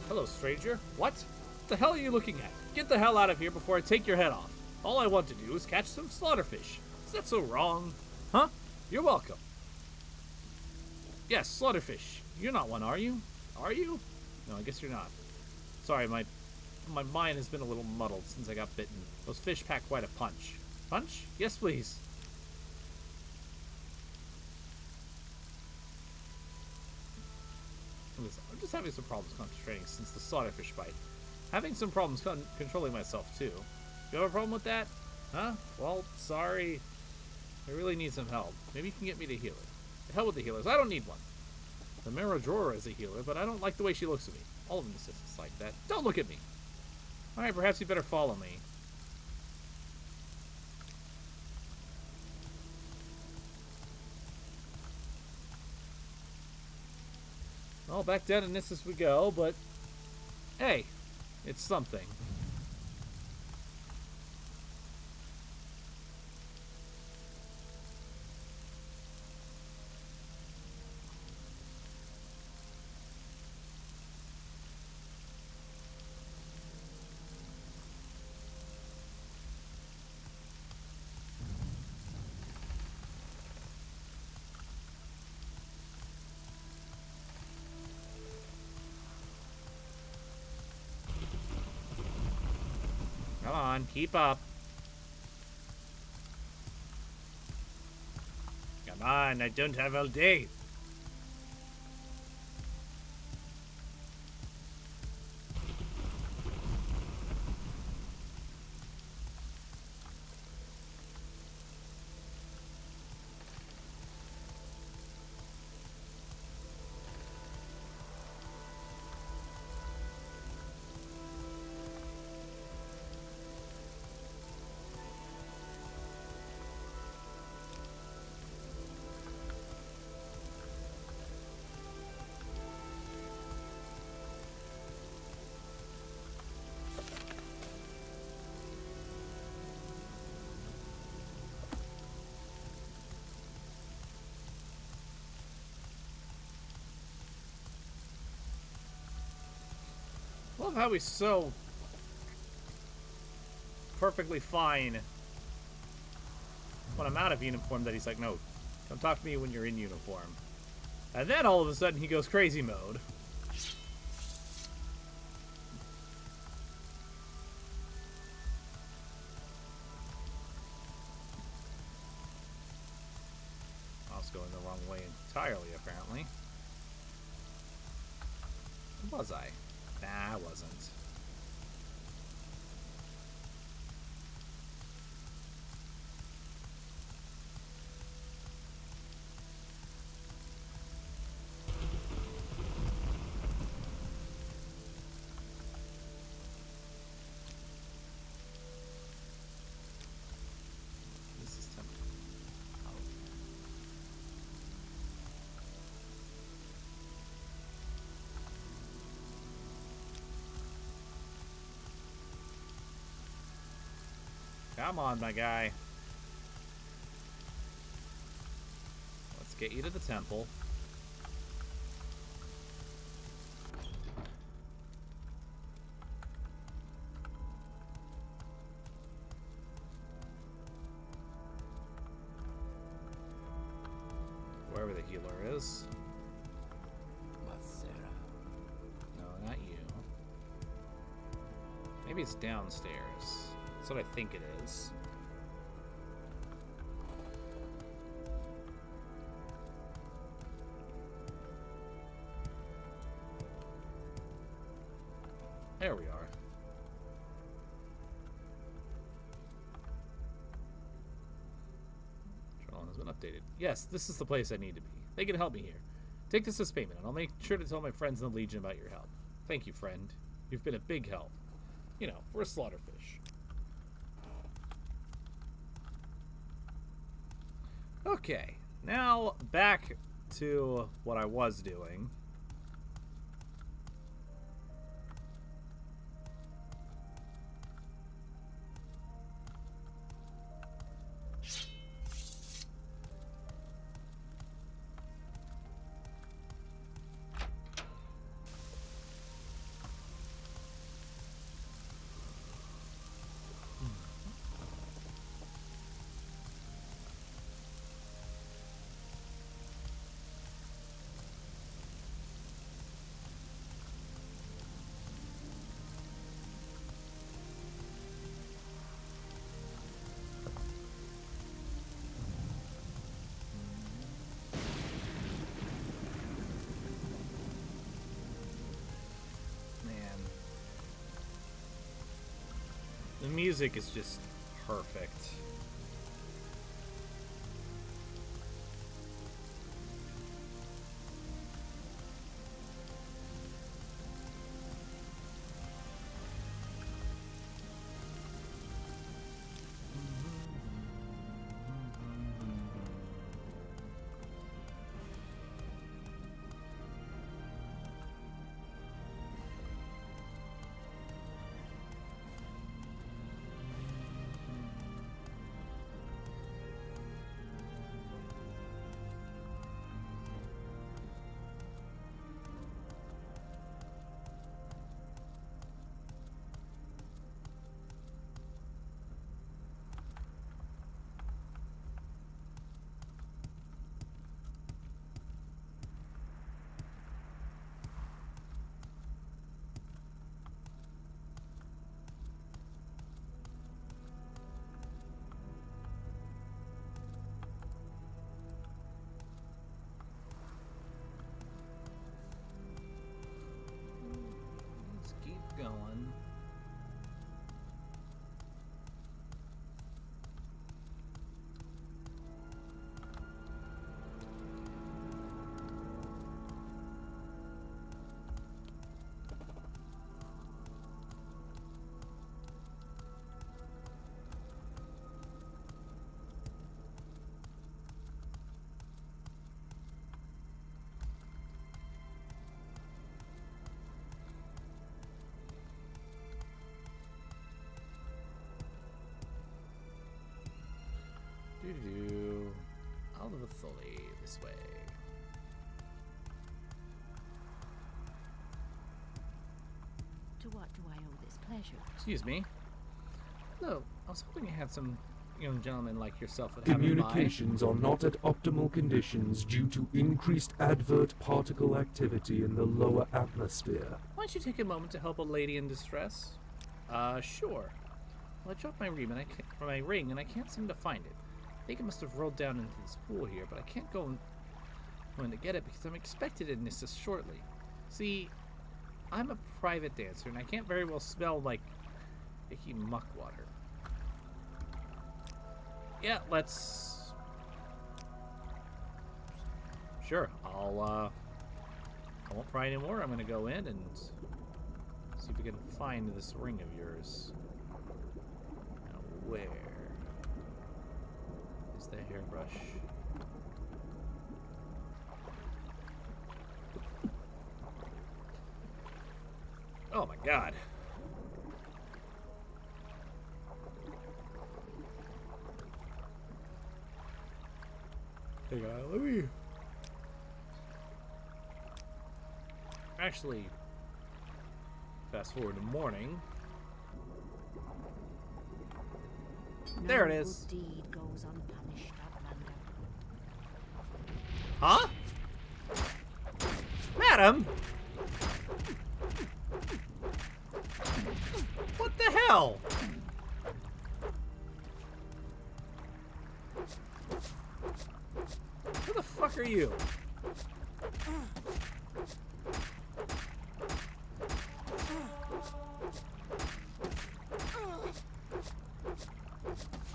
Hello, stranger. What? What the hell are you looking at? Get the hell out of here before I take your head off. All I want to do is catch some slaughterfish. Is that so wrong? Huh? You're welcome. Yes, slaughterfish. You're not one, are you? Are you? No, I guess you're not. Sorry, my mind has been a little muddled since I got bitten. Those fish pack quite a punch. Punch? Yes, please. I'm just having some problems concentrating since the slaughterfish bite. Having some problems controlling myself, too. You have a problem with that? Huh? Well, sorry. I really need some help. Maybe you can get me to healer. The hell with the healers. I don't need one. The Marrow Drawer is a healer, but I don't like the way she looks at me. All of them assistants like that. Don't look at me. Alright, perhaps you better follow me. Well, back down in this as we go, but hey, it's something. Come on, keep up. Come on, I don't have all day. I love how he's so perfectly fine when I'm out of uniform that he's like, no, come talk to me when you're in uniform. And then all of a sudden he goes crazy mode. I was going the wrong way entirely, apparently. Was I? Nah, I wasn't. This is tempting. Oh. Come on, my guy. Let's get you to the temple. Wherever the healer is. No, not you. Maybe it's downstairs. That's what I think it is. There we are. Trelon has been updated. Yes, this is the place I need to be. They can help me here. Take this as payment, and I'll make sure to tell my friends in the Legion about your help. Thank you, friend. You've been a big help. You know, we're a slaughterfish. Okay, now back to what I was doing. The music is just perfect. Let's keep going. Doo-doo. Out of the Thully, this way. To what do I owe this pleasure? Excuse me. Hello, I was hoping you had some young gentlemen like yourself would have in mind. Communications are not at optimal conditions due to increased advert particle activity in the lower atmosphere. Why don't you take a moment to help a lady in distress? Sure. Well, I dropped my ring and I can't seem to find it. I think it must have rolled down into this pool here, but I can't go in to get it because I'm expected in this shortly. See, I'm a private dancer and I can't very well smell like icky muck water. Yeah, let's... Sure, I won't pry anymore. I'm gonna go in and see if we can find this ring of yours. Now, where is the hairbrush? Oh my god. Hang on, let me... Actually, fast forward to morning. There it is. No good deed goes unpunished, Outlander. Huh? Madam? What the hell? Who the fuck are you?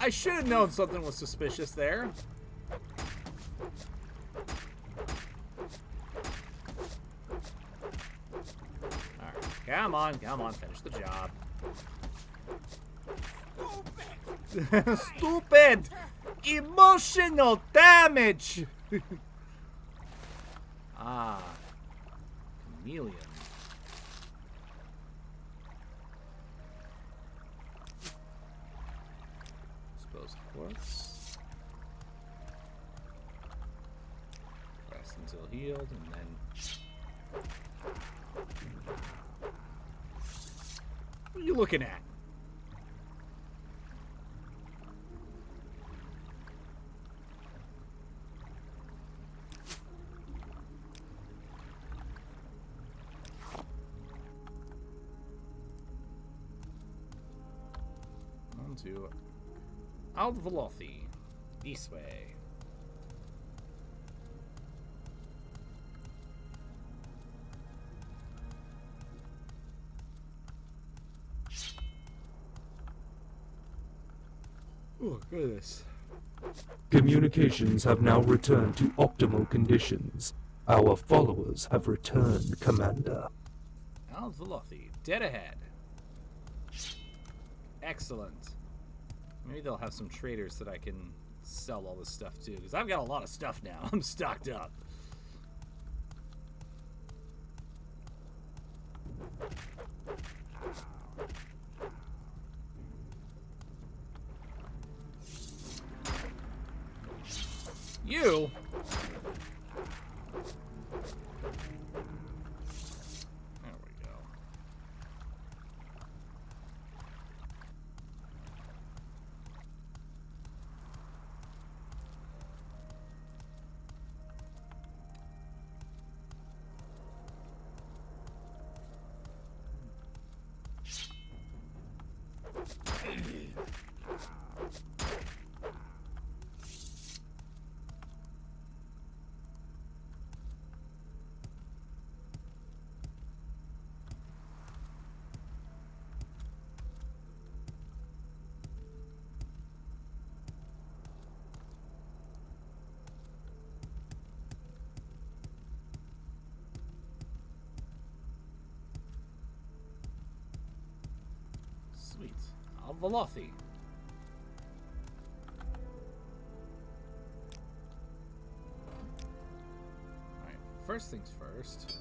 I should have known something was suspicious there. Alright, come on, finish the job. Stupid! Emotional damage! Ah. Chameleon. Suppose quartz. Rest until healed, and then... What are you looking at? On to Alvelothi. This way. Oh, goodness. Communications have now returned to optimal conditions. Our followers have returned, Commander. Alvelothi, dead ahead. Excellent. Maybe they'll have some traders that I can sell all this stuff to, because I've got a lot of stuff now. I'm stocked up. You? There we go. Sweet. Alvelothi. Alright, first things first.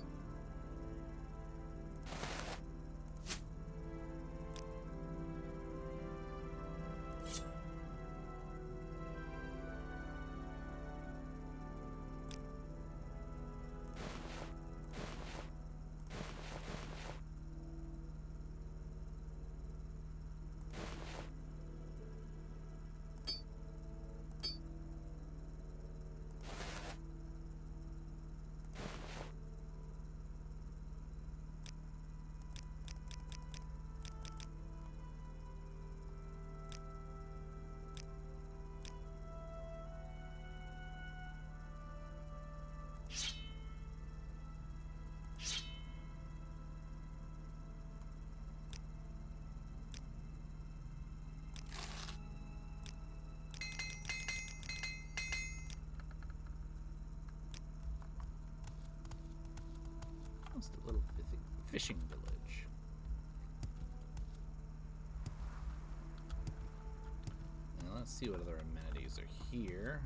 Just a little fishing village. Now let's see what other amenities are here.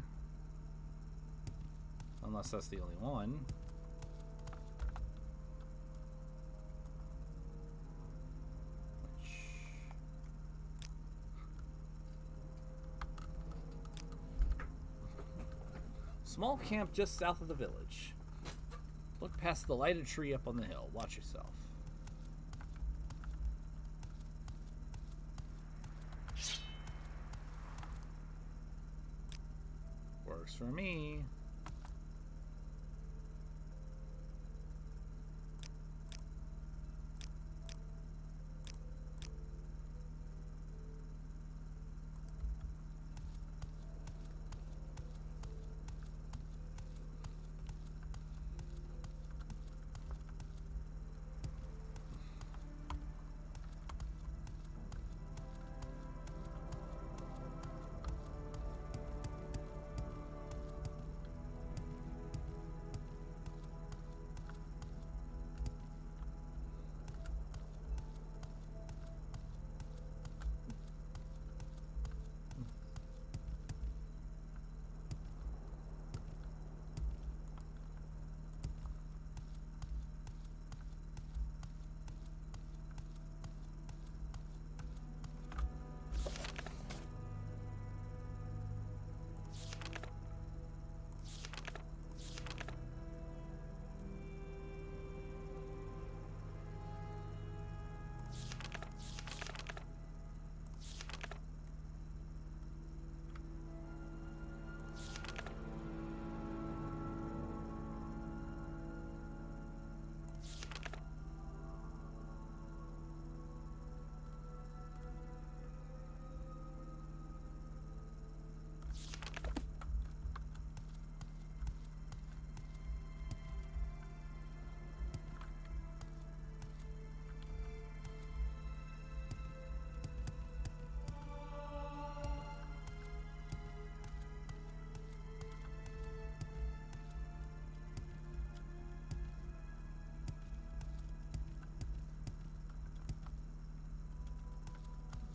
Unless that's the only one. Small camp just south of the village. Look past the lighted tree up on the hill. Watch yourself. Works for me.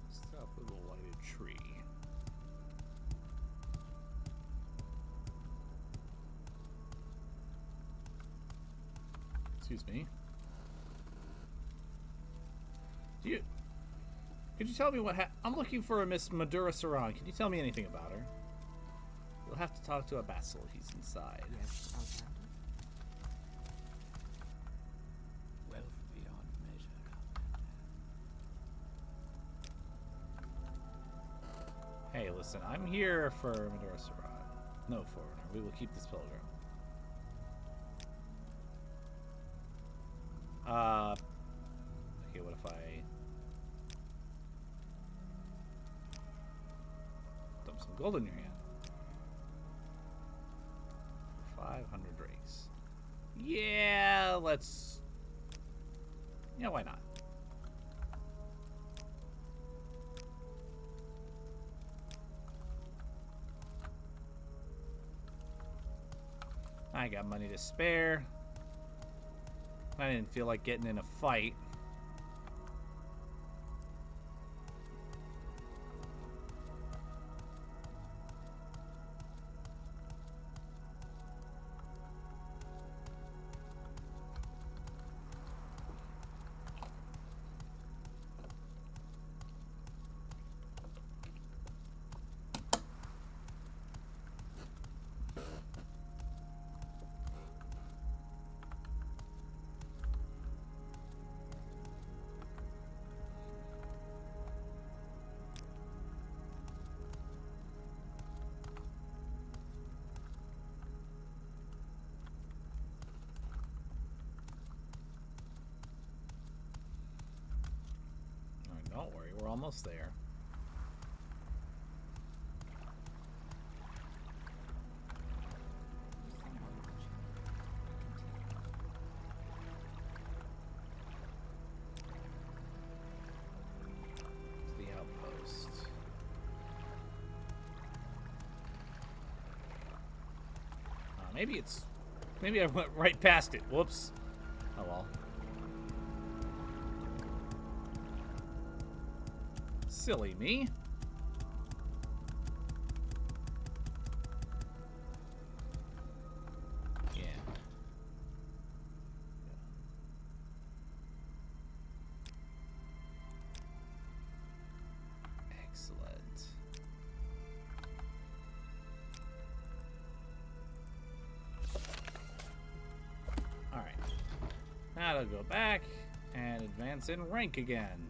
Stop with a lighted tree. Excuse me. Could you tell me what I'm looking for a Miss Madura Saran. Can you tell me anything about her? We'll have to talk to a Basil. He's inside. Yes, Outlander. Wealth beyond measure. Hey, listen, I'm here for Madura Saran. No foreigner. We will keep this pilgrim. Okay, what if I dump some gold in your hand? 500 drakes. Yeah, let's... Yeah, why not? I got money to spare. I didn't feel like getting in a fight. Don't worry, we're almost there. To the outpost. Maybe I went right past it. Whoops. Oh well. Silly me. Yeah. Excellent. Gotta go back and advance in rank again.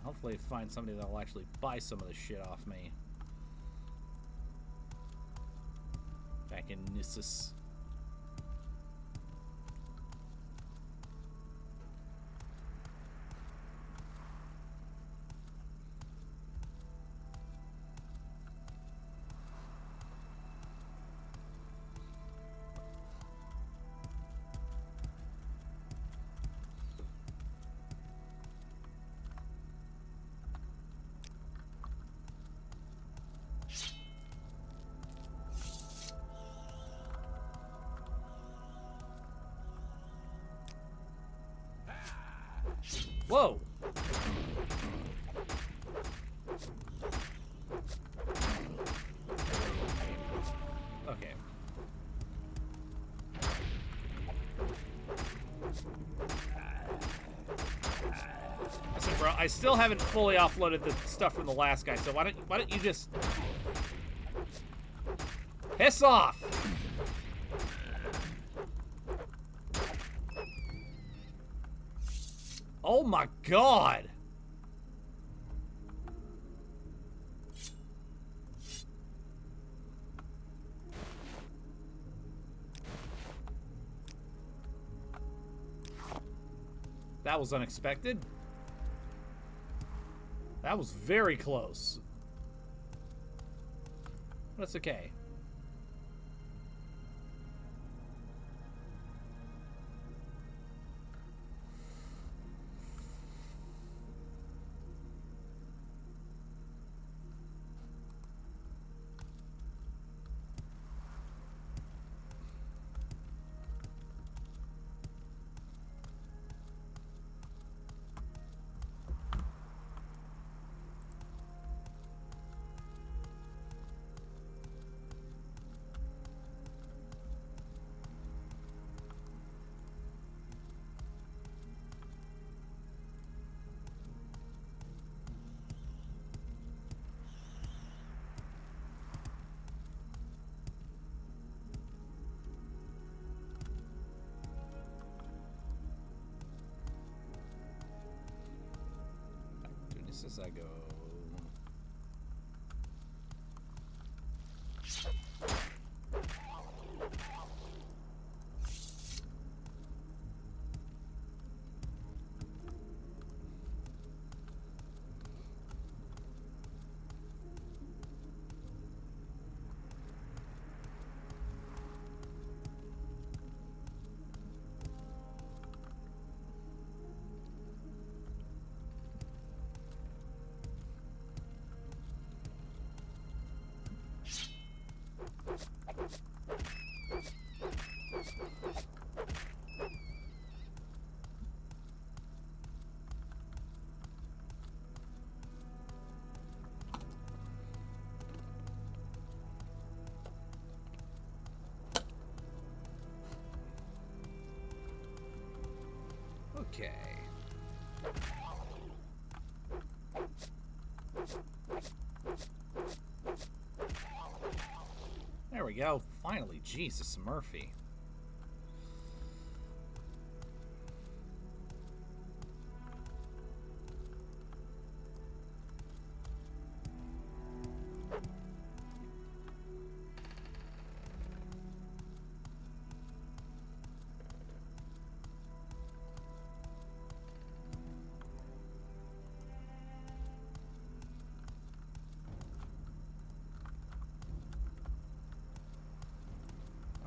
Hopefully find somebody that'll actually buy some of this shit off me. Back in Nissus. Whoa! Okay. Listen, bro, I still haven't fully offloaded the stuff from the last guy, so why don't you just piss off? Oh my god! That was unexpected. That was very close. That's okay. As I go. Okay. There we go. Finally, Jesus Murphy.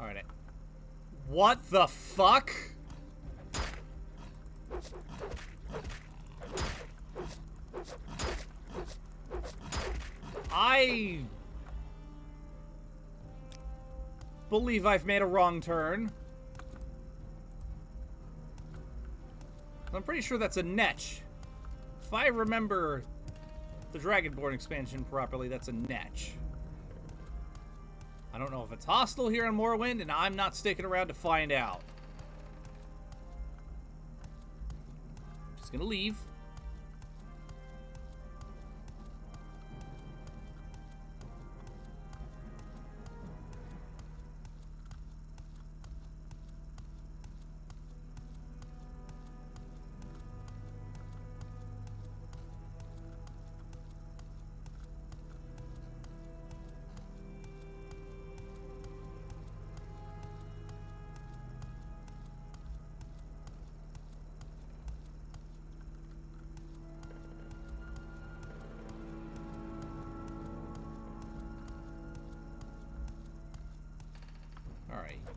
Alright. What the fuck? I believe I've made a wrong turn. I'm pretty sure that's a netch. If I remember the Dragonborn expansion properly, that's a netch. I don't know if it's hostile here on Morrowind, and I'm not sticking around to find out. I'm just gonna leave.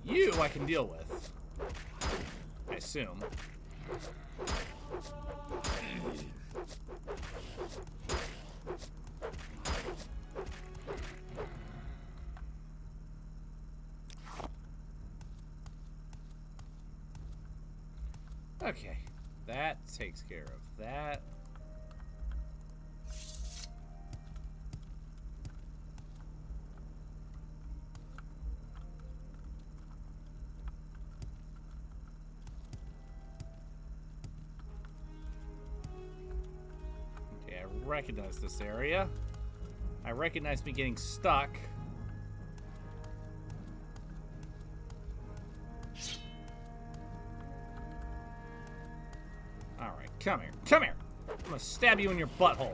You I can deal with. I assume. Okay, that takes care of that. Okay, I recognize this area. I recognize me getting stuck. Alright, come here. Come here! I'm gonna stab you in your butthole.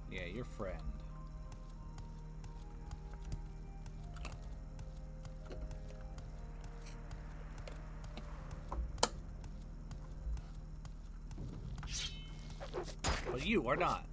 Yeah, your friend. But you are not.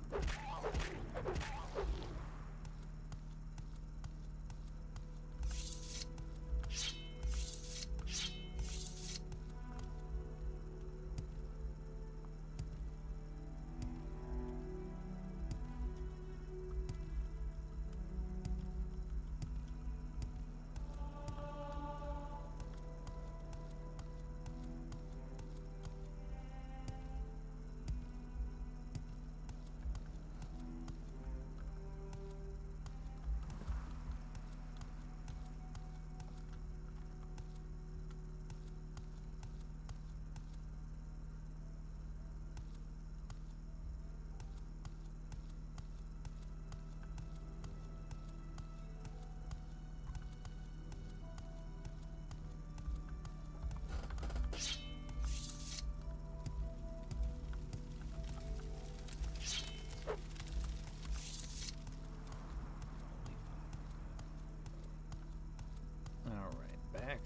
Alright, back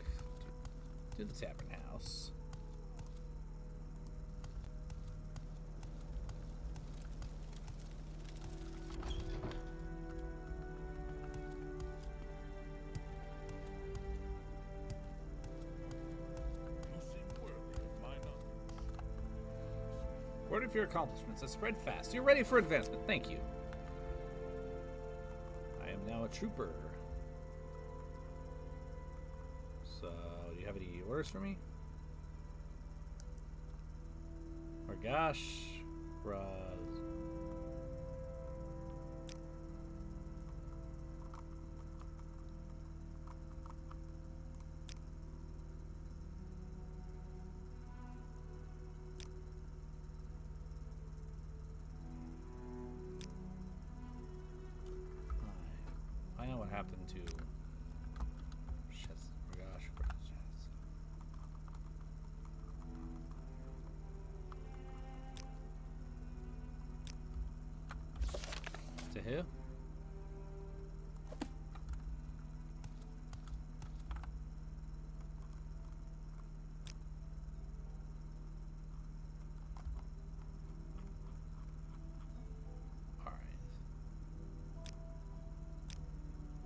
to the tavern house. You seem worthy of my knowledge. Word of your accomplishments has spread fast. You're ready for advancement. Thank you. I am now a trooper. So, do you have any orders for me? Or gosh, Raz. I know what happened to to who? All right.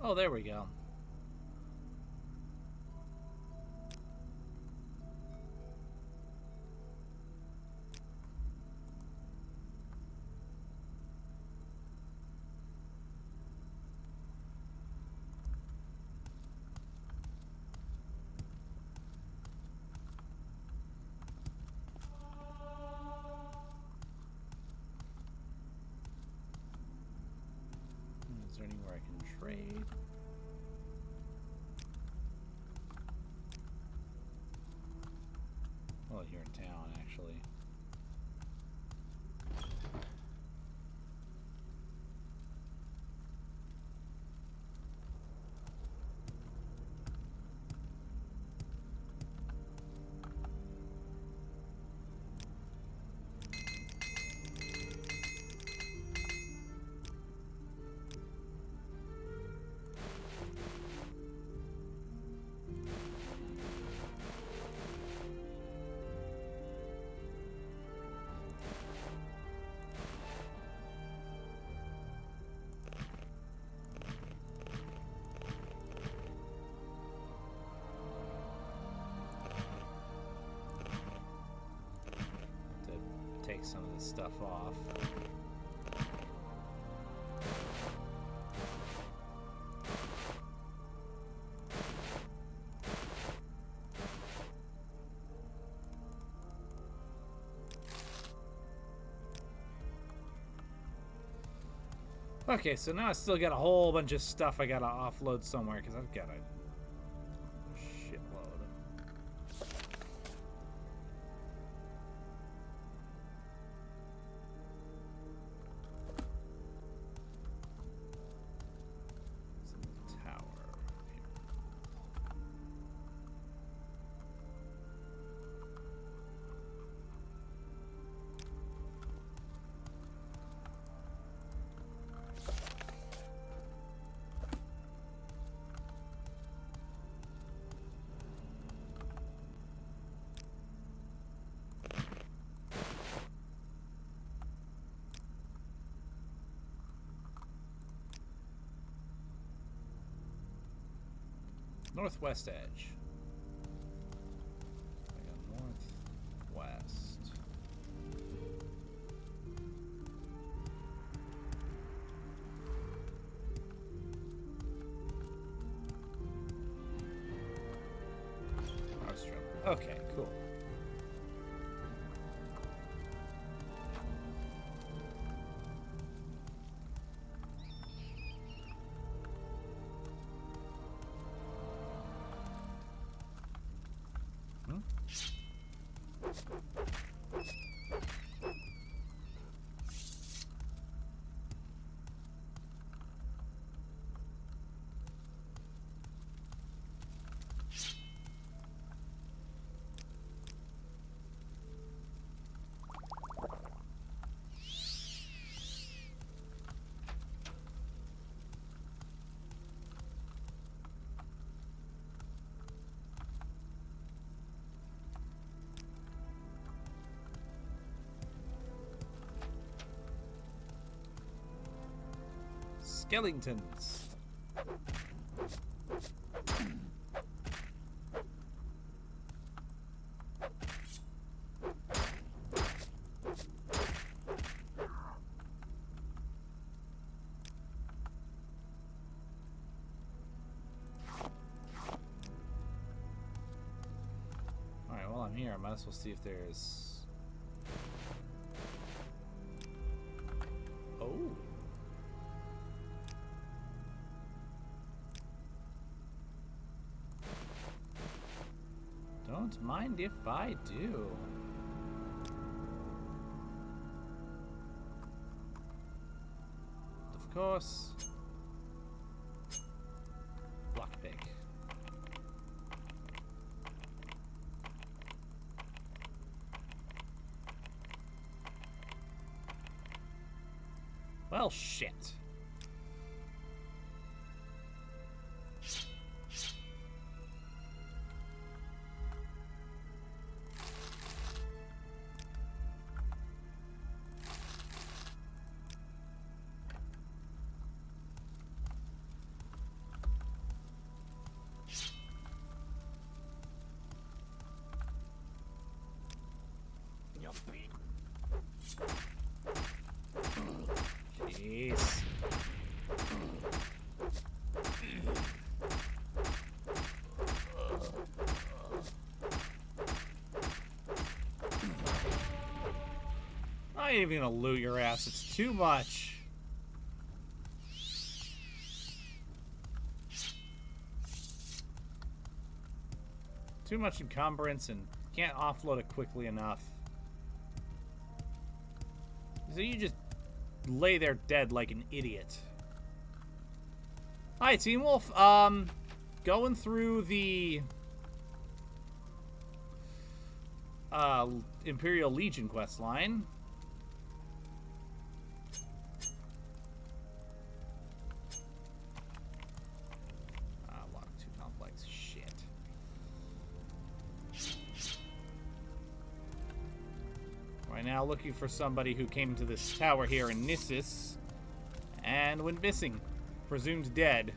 Oh, there we go. Is there anywhere I can trade? Well, here in town, actually. take some of this stuff off. Okay, so now I still got a whole bunch of stuff I gotta offload somewhere because I've got a shitload. It's in the tower. Northwest edge. I got northwest. Australia. Okay, cool. Skeletons. Alright, while I'm here, I might as well see if there's... Oh. Don't mind if I do. Of course. Lockpick. Well, shit. Jeez. I ain't even gonna loot your ass. It's too much. Too much encumbrance and can't offload it quickly enough. So you just lay there dead like an idiot. Hi, Team Wolf. Going through the Imperial Legion quest line. Lock too complex. Shit. Right now, looking for somebody who came to this tower here in Nissus and went missing, presumed dead.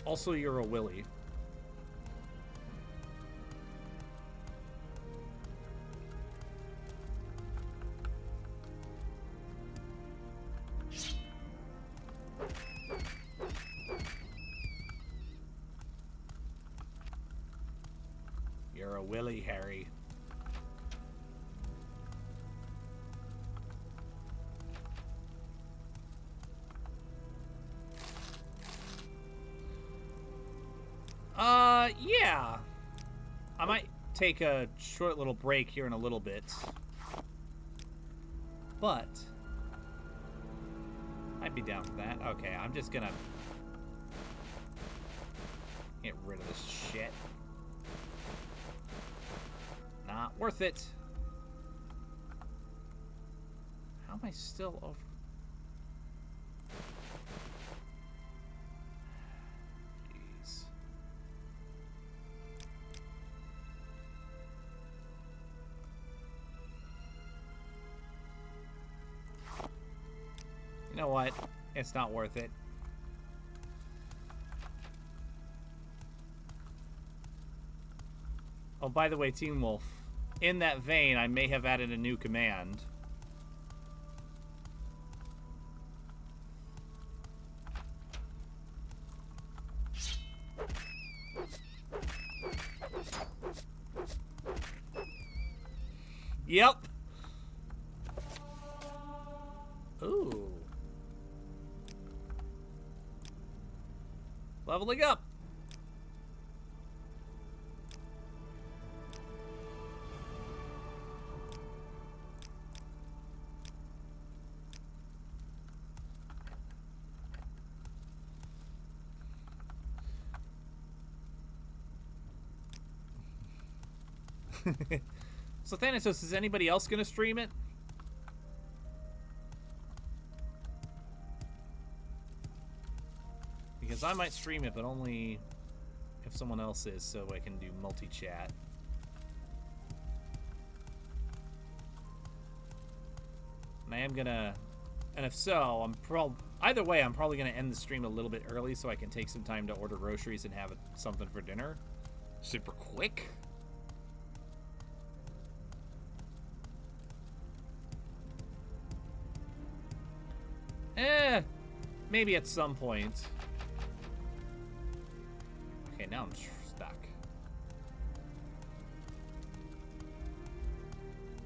Also, you're a willy. You're a willy, Harry. Yeah. I might take a short little break here in a little bit. But I'd be down for that. Okay, I'm just gonna get rid of this shit. Not worth it. How am I still over? Jeez. You know what? It's not worth it. Oh, by the way, Team Wolf, in that vein, I may have added a new command. Yep. Ooh. Leveling up. So Thanatos, is anybody else gonna stream it? Because I might stream it, but only if someone else is, so I can do multi-chat. And I am gonna, and if so, either way, I'm probably gonna end the stream a little bit early so I can take some time to order groceries and have something for dinner. Super quick. Maybe at some point. Okay, now I'm stuck.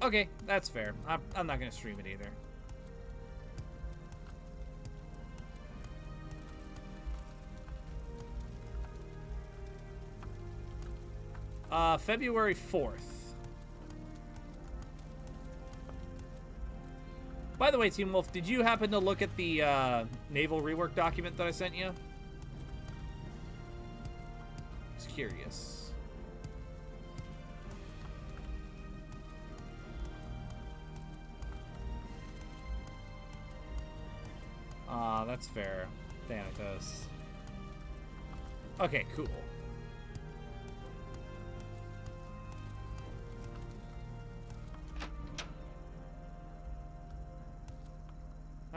Okay, that's fair. I'm not gonna stream it either. February 4th. By the way, Team Wolf, did you happen to look at the naval rework document that I sent you? Just curious. That's fair. Thanatos. Okay, cool.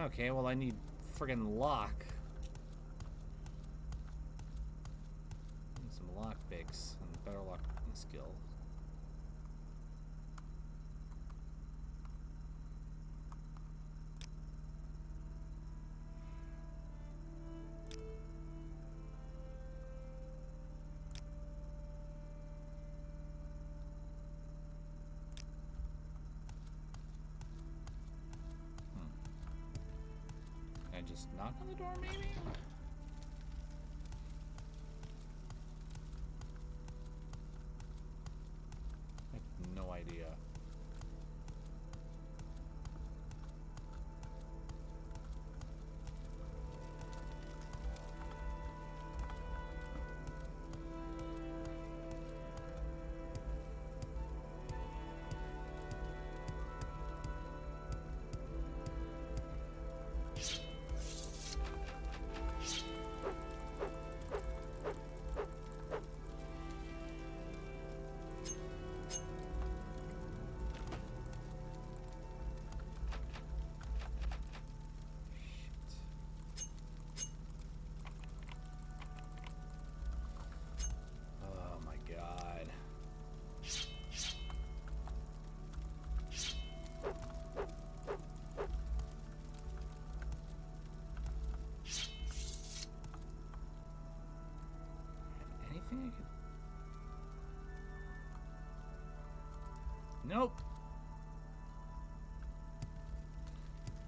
Okay, well I need friggin' lock. Need some lock picks and better lock skill. Just knock on the door, maybe? I have no idea. Nope.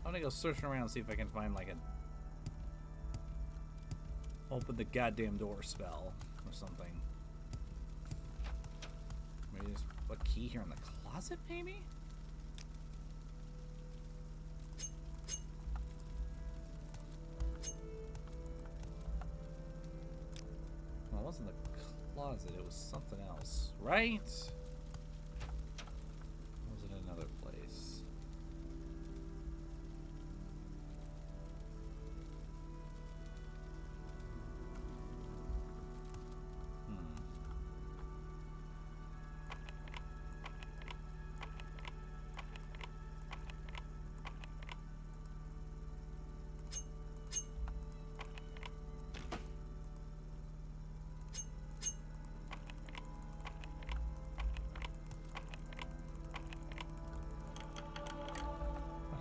I'm gonna go searching around and see if I can find like a open the goddamn door spell or something. Maybe there's a key here in the closet, maybe? Well, it wasn't the closet, it was something else, right? Or was it another place?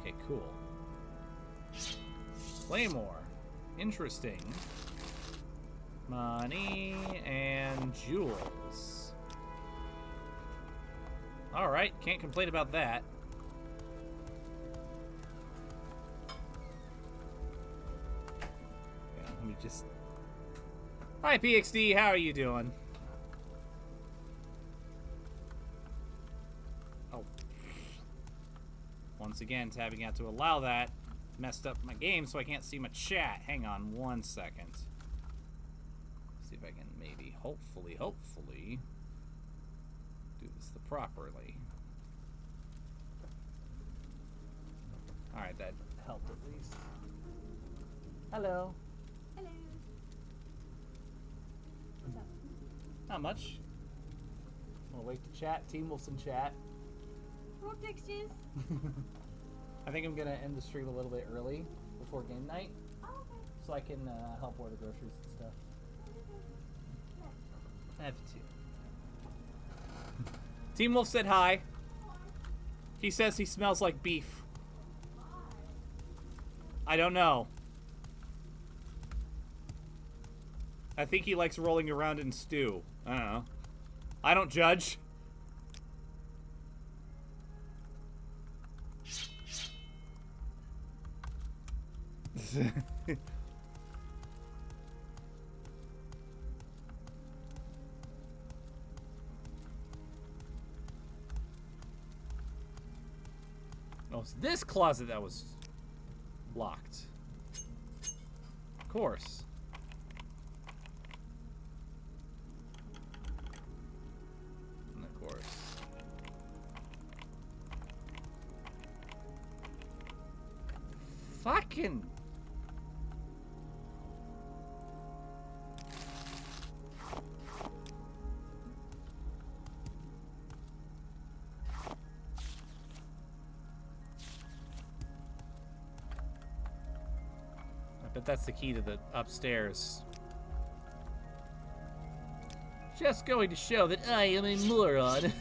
Okay, cool. Claymore. Interesting. Money and jewels. Alright, can't complain about that. Yeah, let me just... Hi, PXD, how are you doing? Oh. Once again, tabbing out to allow that. Messed up my game so I can't see my chat. Hang on 1 second. See if I can maybe, hopefully, do this the properly. Alright, that helped at least. Hello. Hello. What's up? Not much. We'll wait to chat. Team Wilson chat. More pictures. I think I'm gonna end the stream a little bit early before game night, Oh, okay. so I can help order groceries and stuff. I have to. Team Wolf said hi. He says he smells like beef. I don't know. I think he likes rolling around in stew. I don't know. I don't judge. Oh, it's this closet that was locked. Of course. And of course. Fucking... But that's the key to the upstairs. Just going to show that I am a moron.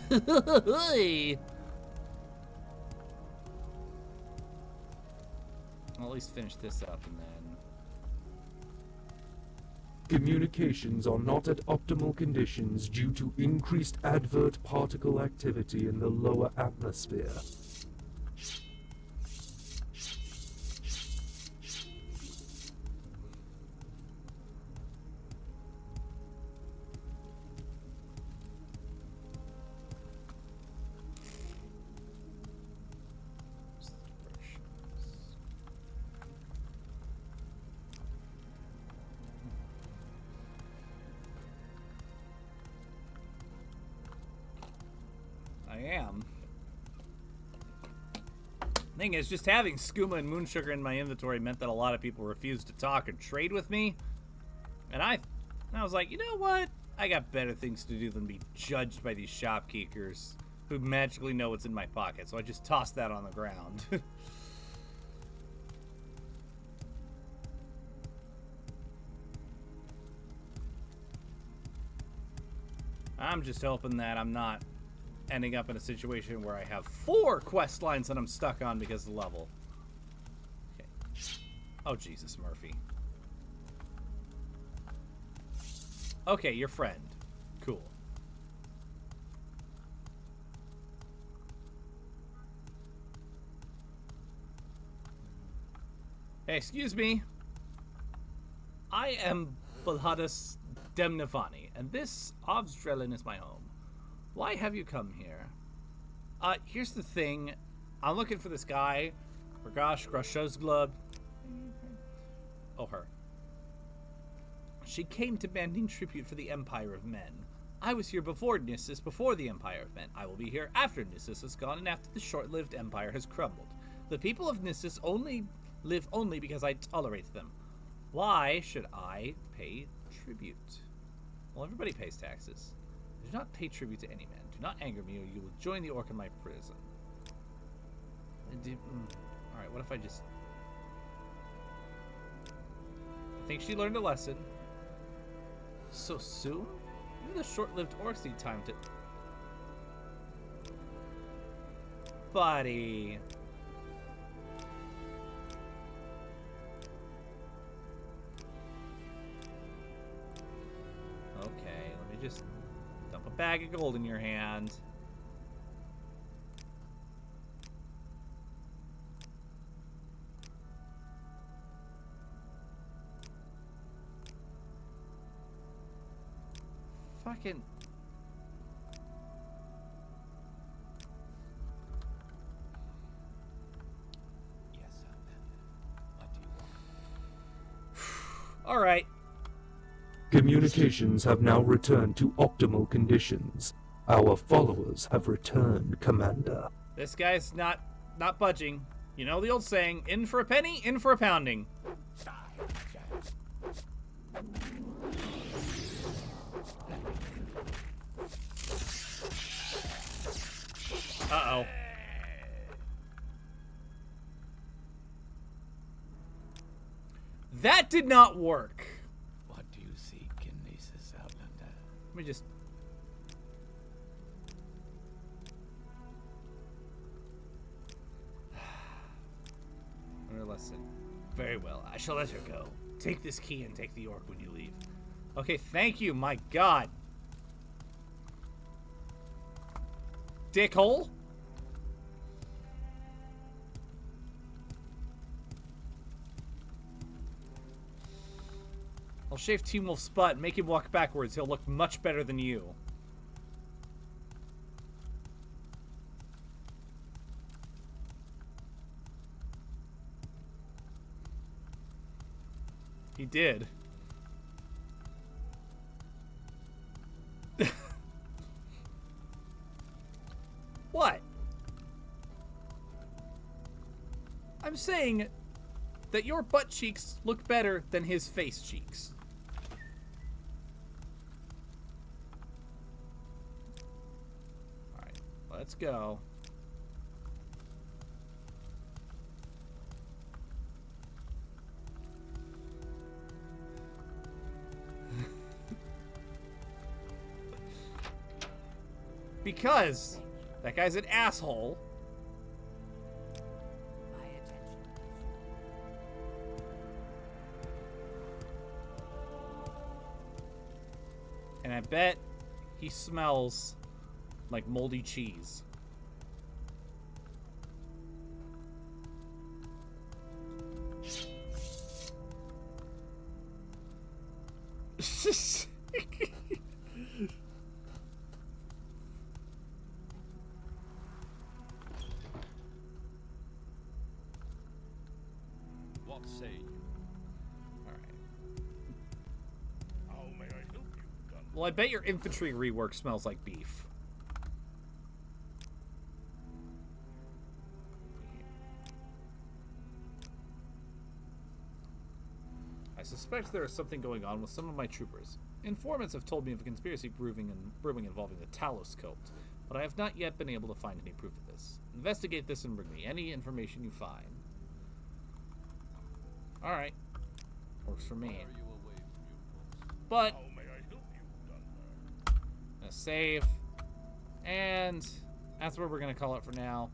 I'll at least finish this up and then... Communications are not at optimal conditions due to increased advert particle activity in the lower atmosphere. I am. Thing is, just having skooma and moon sugar in my inventory meant that a lot of people refused to talk or trade with me. And I was like, you know what? I got better things to do than be judged by these shopkeepers who magically know what's in my pocket. So I just tossed that on the ground. I'm just hoping that I'm not ending up in a situation where I have 4 quest lines that I'm stuck on because of the level. Okay. Oh, Jesus, Murphy. Okay, your friend. Cool. excuse me. I am Balhadus Demnavani, and this Ovstrelin is my home. Why have you come here? Here's the thing. I'm looking for this guy, Ragash Grashozglub. Oh, her. She came demanding tribute for the Empire of Men. I was here before Nissus, before the Empire of Men. I will be here after Nissus has gone and after the short-lived empire has crumbled. The people of Nissus live only because I tolerate them. Why should I pay tribute? Well, everybody pays taxes. Do not pay tribute to any man. Do not anger me or you will join the orc in my prison. Alright, what if I just... I think she learned a lesson. So soon? Even the short-lived orcs need time to... Buddy... Okay, let me just dump a bag of gold in your hand. Fucking... Yes, what do you want? All right. Communications have now returned to optimal conditions. Our followers have returned, Commander. This guy's not budging. You know the old saying, in for a penny, in for a pounding. Uh-oh. That did not work. What do you seek in Nissus, Outlander? Let me just... Learn a lesson. Very well. I shall let her go. Take this key and take the orc when you leave. Okay, thank you. My God. Dickhole? I'll shave Team Wolf's butt and make him walk backwards. He'll look much better than you. He did. What? I'm saying that your butt cheeks look better than his face cheeks. Alright, let's go. Because that guy's an asshole. My attention. And I bet he smells like moldy cheese. What say you? Alright. How may I help you, gun? Well, I bet your infantry rework smells like beef. I suspect there is something going on with some of my troopers. Informants have told me of a conspiracy brewing involving the Talos cult, but I have not yet been able to find any proof of this. Investigate this and bring me any information you find. Alright. Works for Why me. are you away from your post? But, How may I help you, gun? gonna save. And that's where we're gonna call it for now.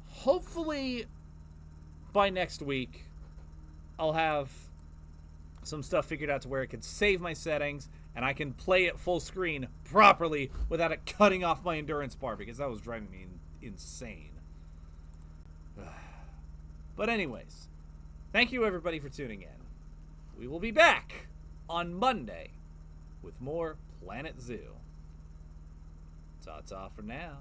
Hopefully, by next week, I'll have some stuff figured out to where it can save my settings and I can play it full screen properly without it cutting off my endurance bar, because that was driving me insane. But anyways, Thank you, everybody, for tuning in. We will be back on Monday with more Planet Zoo. Ta-ta for now.